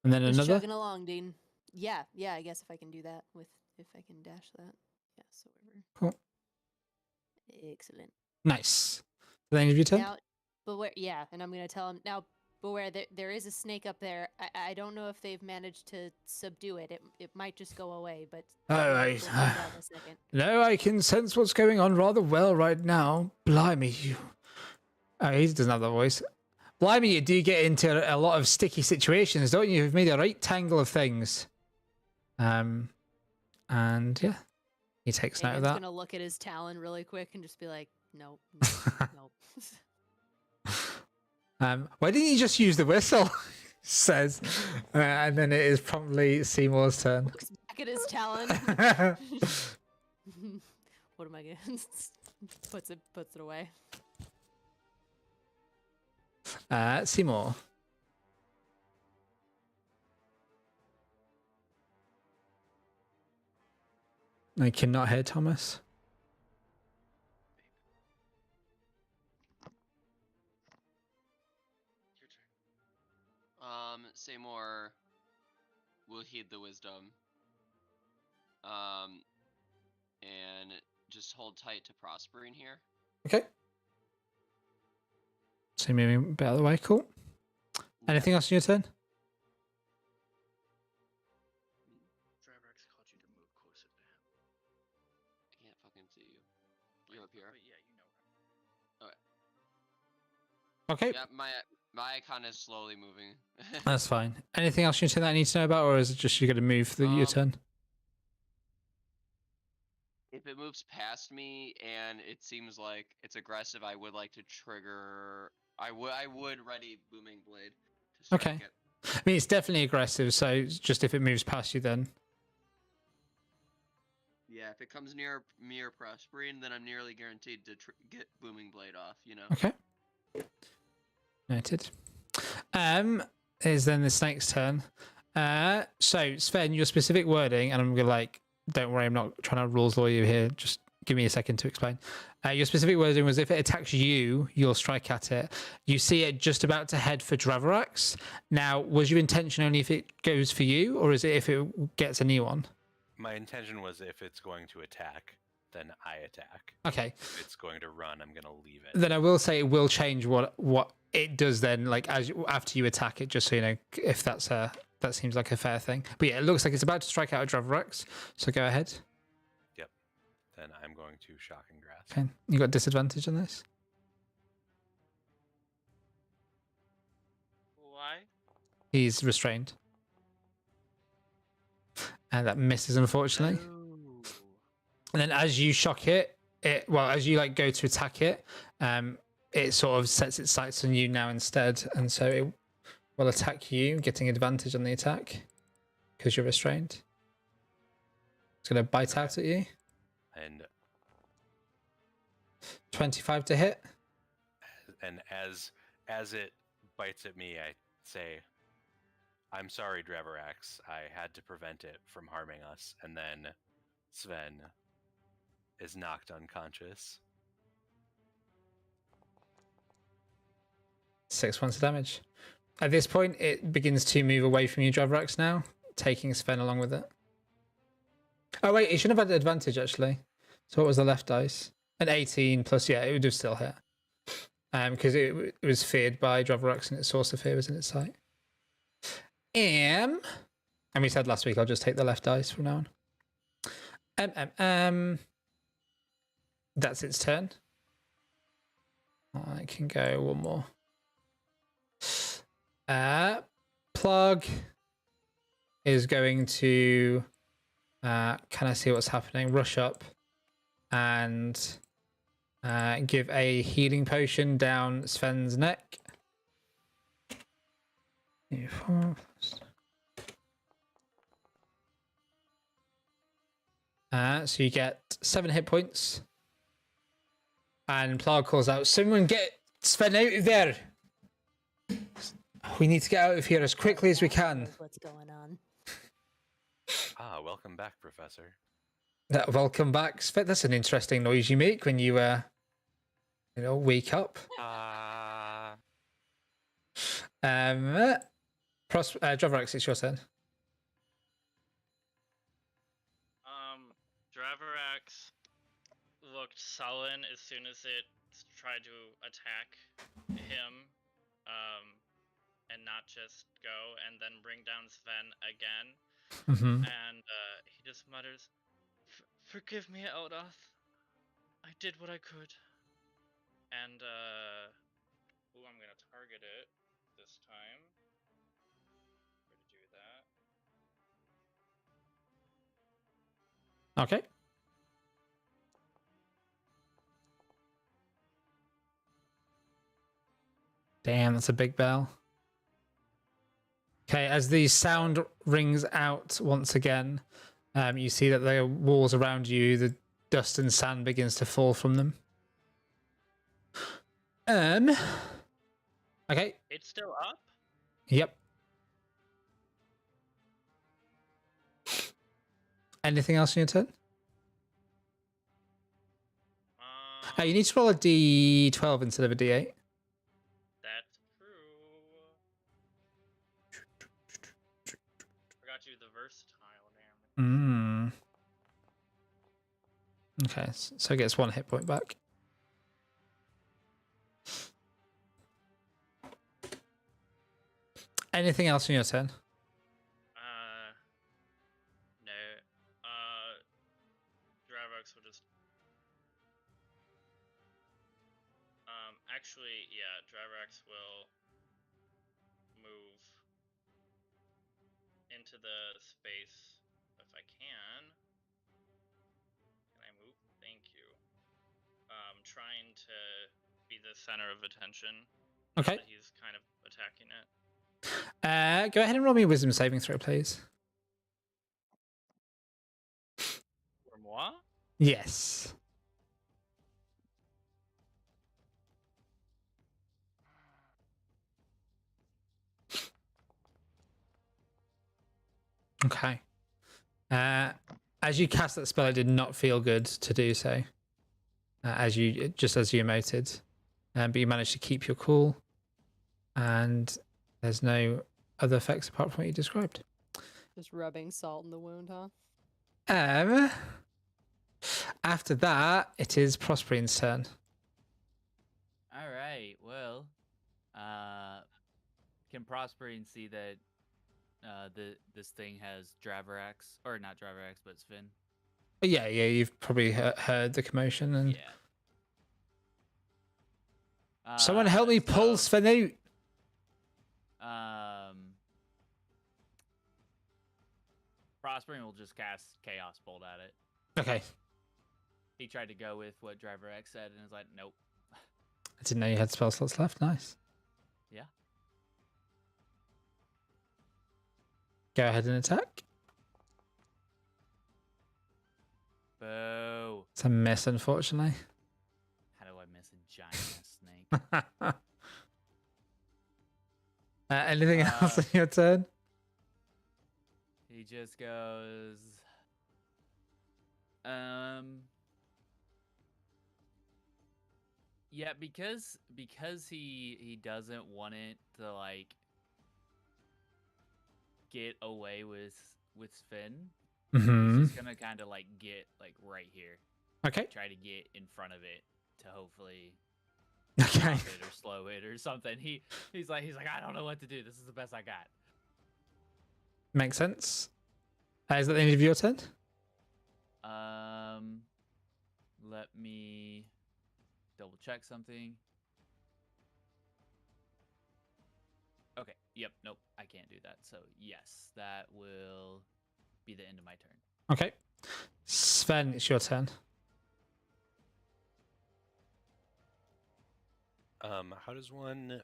And then Just another. chugging along, Dean. Yeah, I guess if I can do that if I can dash that. Yeah, so whatever. Cool. Excellent. Nice. Then have you turn? Now, beware. Yeah, and I'm gonna tell him now. Beware, there is a snake up there. I don't know if they've managed to subdue it. It might just go away, but Oh, we'll find out in a second. No, I can sense what's going on rather well right now. Blimey, you. Oh, he doesn't have that voice. Blimey, you do get into a lot of sticky situations, don't you? You've made a right tangle of things. And yeah, he takes note of Aiden's that. gonna look at his talon really quick and just be like, nope, nope. Why didn't you just use the whistle? Says, and then it is promptly Seymour's turn. Looks back at his talon. What am I gonna? puts it away. Seymour. I cannot hear Thomas. Your turn. Seymour will heed the wisdom. And just hold tight to Prospering here. Okay. So moving a bit out of the way. Cool. Anything else on your turn? Draverax called you to move closer to him. I can't fucking see you. You're up here. But yeah, you know. Okay. Yeah, my icon is slowly moving. That's fine. Anything else on your turn that I need to know about, or is it just you're going to move your turn? If it moves past me and it seems like it's aggressive, I would like to trigger. I would ready Booming Blade to strike Okay. it. I mean, it's definitely aggressive. So just if it moves past you, then Yeah, if it comes near me or Prosperine, then I'm nearly guaranteed to get Booming Blade off, you know? okay. Noted. Is then the snake's turn. So Sven, your specific wording, and I'm gonna like, don't worry, I'm not trying to rules lawyer you here. Just give me a second to explain. Your specific wording was if it attacks you, you'll strike at it. You see it just about to head for Dravarax. Now, was your intention only if it goes for you, or is it if it gets a new one? My intention was if it's going to attack, then I attack. Okay. If it's going to run, I'm going to leave it. Then I will say it will change what it does then, like after you attack it, just so you know if that seems like a fair thing. But yeah, it looks like it's about to strike out a Dravarax, so go ahead. Yep. Then I'm going to shock and grasp. Okay, you got disadvantage on this. Why? He's restrained. And that misses, unfortunately. Oh. And then as you shock it, as you like go to attack it, it sort of sets its sights on you now instead. And so it will attack you, getting advantage on the attack because you're restrained. It's going to bite out at you. And 25 to hit. As it bites at me, I say, "I'm sorry, Dravarax. I had to prevent it from harming us." And then Sven is knocked unconscious. 6 points of damage. At this point, it begins to move away from you, Dravarax, now, taking Sven along with it. Oh, wait, it shouldn't have had advantage, actually. So what was the left dice? An 18 plus, yeah, it would have still hit. Because it was feared by Dravarax and its source of fear was in its sight. And we said last week, I'll just take the left dice from now on. That's its turn. I can go one more. Plug is going to can I see what's happening? Rush up and give a healing potion down Sven's neck. So you get 7 hit points. And Plag calls out, "Someone get Sven out of there! We need to get out of here as quickly as we can." What's going on? Welcome back, Professor. Welcome back, Sven. That's an interesting noise you make when you, wake up. Dravarax, it's your turn. Dravarax looked sullen as soon as it tried to attack him, and not just go and then bring down Sven again. Mm-hmm. And he just mutters, "Forgive me, Eldoth. I did what I could." And I'm gonna target it this time. Where to do that? Okay. Damn, that's a big bell. Okay, as the sound rings out once again, you see that the walls around you, the dust and sand begins to fall from them. Okay. It's still up? Yep. Anything else in your turn? You need to roll a d12 instead of a d8. That's true. Forgot you the versatile damage. Okay, so it gets 1 hit point back. Anything else in your turn? No. Dravarax will just... Actually, yeah, Dravarax will move into the space if I can. Can I move? Thank you. Trying to be the center of attention. Okay. He's kind of attacking it. Go ahead and roll me a wisdom saving throw, please. For moi? Yes. Okay. As you cast that spell, it did not feel good to do so. As you emoted, but you managed to keep your cool, and there's no other effects apart from what you described. Just rubbing salt in the wound, huh? After that, it is Prosperine's turn. All right. Well, can Prosperine see that this thing has Draverax, or not Draverax, but Sven? Yeah, you've probably heard the commotion, and Yeah. someone help me pull Sven out. Prosperine will just cast Chaos Bolt at it. Okay. He tried to go with what Driver X said, and is like, nope. I didn't know you had spell slots left. Nice. Yeah. Go ahead and attack. Boo. It's a miss, unfortunately. How do I miss a giant snake? Anything else on your turn? He just goes. Yeah, because he doesn't want it to like get away with Sven. Mm-hmm. He's just gonna kind of like get like right here. Okay. Try to get in front of it to hopefully Okay. stop it or slow it or something. He's like I don't know what to do. This is the best I got. Makes sense. Is that the end of your turn? Let me double check something. Okay. Yep. Nope. I can't do that. So yes, that will be the end of my turn. Okay. Sven, it's your turn. How does one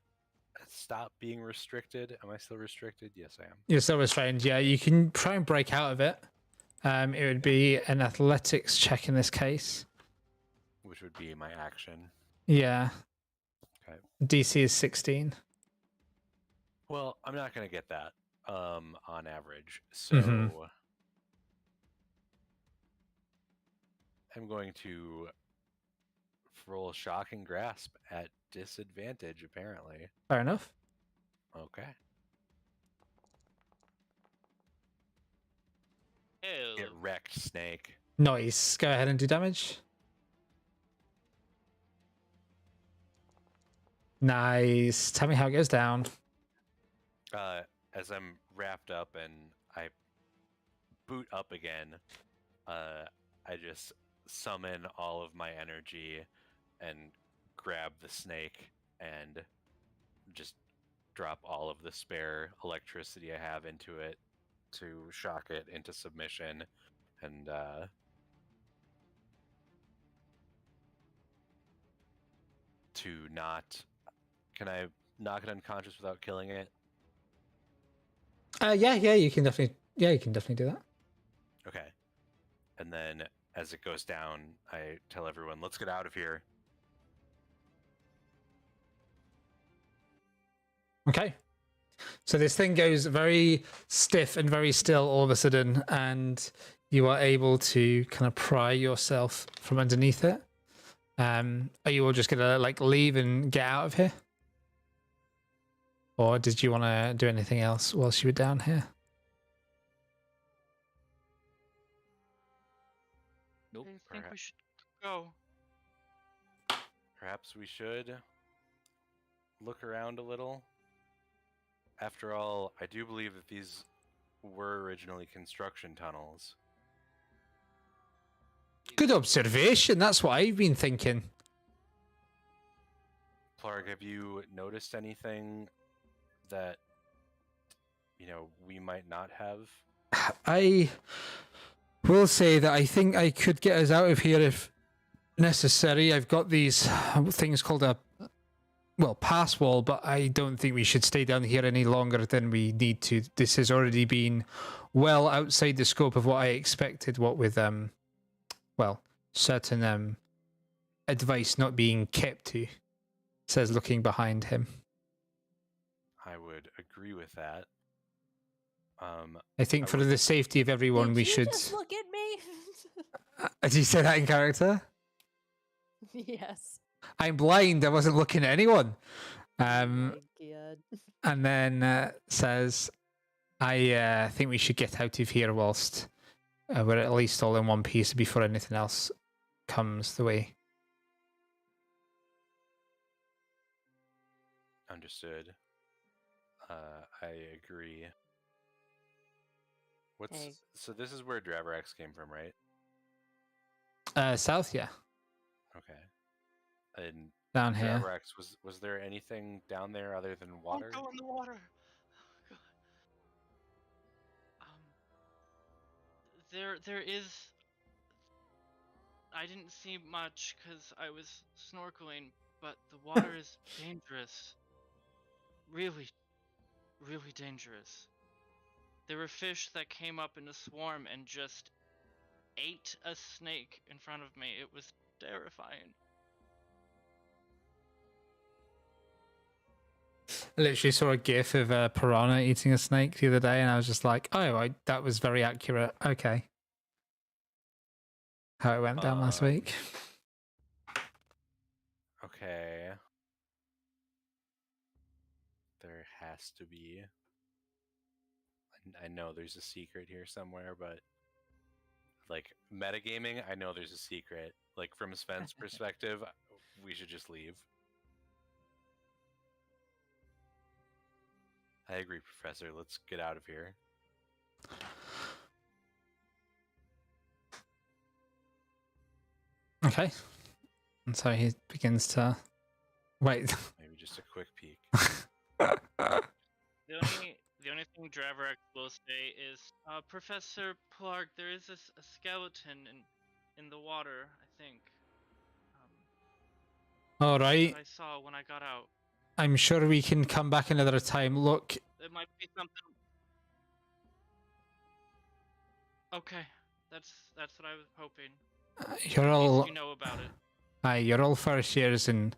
stop being restricted? Am I still restricted? Yes, I am. You're still restrained. Yeah, you can try and break out of it. It would be an athletics check in this case. Which would be my action. Yeah. Okay. DC is 16. Well, I'm not going to get that on average. So Mhm. I'm going to roll Shocking Grasp at disadvantage, apparently. Fair enough. Okay. Ew. Get wrecked, snake. Nice. Go ahead and do damage. Nice. Tell me how it goes down. As I'm wrapped up and I boot up again, I just summon all of my energy and grab the snake and just drop all of the spare electricity I have into it to shock it into submission and to not... Can I knock it unconscious without killing it? Yeah, you can definitely do that. Okay. And then as it goes down, I tell everyone, let's get out of here. Okay. So this thing goes very stiff and very still all of a sudden, and you are able to kind of pry yourself from underneath it. Are you all just gonna like leave and get out of here? Or did you want to do anything else whilst you were down here? Nope. I think we Perhaps. should go. Perhaps we should look around a little. After all, I do believe that these were originally construction tunnels. Good observation. That's what I've been thinking. Plarg, have you noticed anything that, we might not have? I will say that I think I could get us out of here if necessary. I've got these things called a well, past wall, but I don't think we should stay down here any longer than we need to. This has already been well outside the scope of what I expected, what with well, certain advice not being kept to, says looking behind him. I would agree with that. I think I for would- the safety of everyone, Did we you should. just look at me? Did you say that in character? Yes. I'm blind. I wasn't looking at anyone. Oh my God. And then says, I think we should get out of here whilst we're at least all in one piece before anything else comes the way. Understood. I agree. What's Hey. so? This is where Dravarax came from, right? South, yeah. Okay. And Down here. Dravarax, was there anything down there other than water? Don't go in the water. Oh, God. There is. I didn't see much because I was snorkeling, but the water is dangerous. Really, really dangerous. There were fish that came up in a swarm and just ate a snake in front of me. It was terrifying. I literally saw a gif of a piranha eating a snake the other day, and I was just like, oh, that was very accurate. Okay. How it went down last week. Okay. There has to be. I know there's a secret here somewhere, but like metagaming, I know there's a secret. Like from Sven's perspective, we should just leave. I agree, Professor. Let's get out of here. Okay. And so he begins to wait. Maybe just a quick peek. The only thing Dravarax will say is, Professor Plark, there is a skeleton in the water, I think. All right. I saw when I got out. I'm sure we can come back another time. Look, It might be something. Okay, that's what I was hoping. you're At all least you know about it. you're all first years, and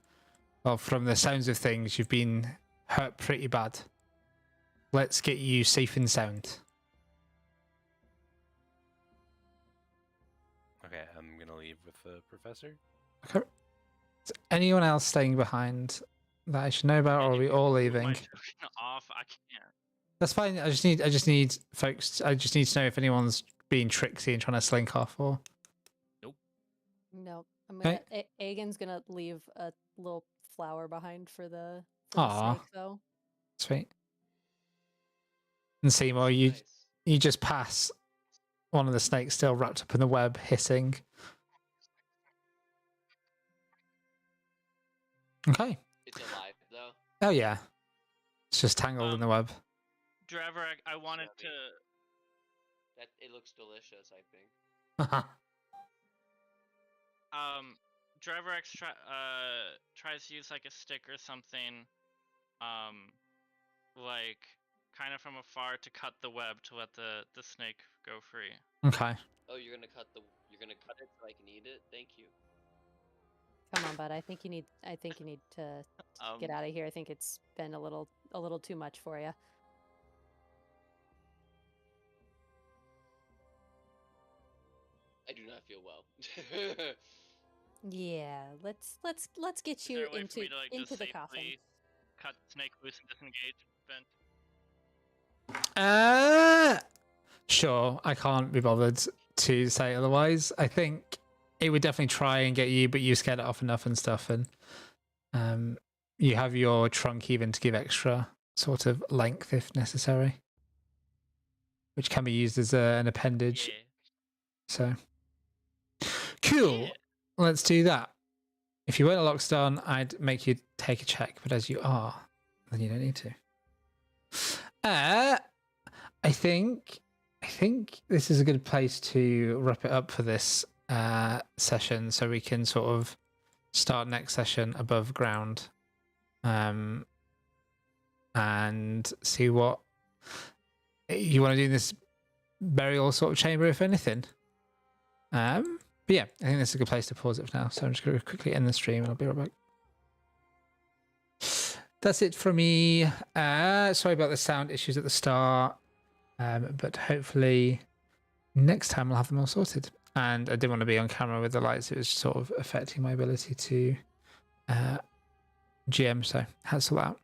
well, from the sounds of things, you've been hurt pretty bad. Let's get you safe and sound. Okay, I'm gonna leave with the professor. Okay. Is anyone else staying behind that I should know about, or are we all leaving? My token off. I can't. That's fine. I just need folks. I just need to know if anyone's being tricksy and trying to slink off, or No, I'm Okay. gonna. Aegon's gonna leave a little flower behind for the Aw. snake, though. sweet. And Seymour, you Nice. you just pass one of the snakes still wrapped up in the web, hissing. Okay. It's alive though. Oh yeah. It's just tangled in the web. Dravarax, I wanted to. Yummy. That it looks delicious. I think. Dravarax tries to use like a stick or something, like kind of from afar to cut the web to let the snake go free. Okay. Oh, you're gonna cut it so I can eat it. Thank you. Come on, bud. I think you need to get out of here. I think it's been a little too much for you. I do not feel well. Yeah, let's get Is you there a way into for me to like into just the coffin. safely cut the snake loose and disengage? Sure. I can't be bothered to say otherwise. I think it would definitely try and get you, but you scared it off enough and stuff, and you have your trunk even to give extra sort of length if necessary, which can be used as an appendage. Yeah. So cool. Yeah. Let's do that. If you weren't locked on, I'd make you take a check, but as you are, then you don't need to. I think this is a good place to wrap it up for this session, so we can sort of start next session above ground. and see what you want to do in this burial sort of chamber, if anything. But yeah, I think this is a good place to pause it for now. So I'm just going to quickly end the stream and I'll be right back. That's it from me. Sorry about the sound issues at the start, but hopefully next time I'll have them all sorted. And I didn't want to be on camera with the lights. It was sort of affecting my ability to GM, so had to sort that out.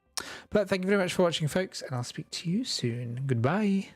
But thank you very much for watching, folks, and I'll speak to you soon. Goodbye.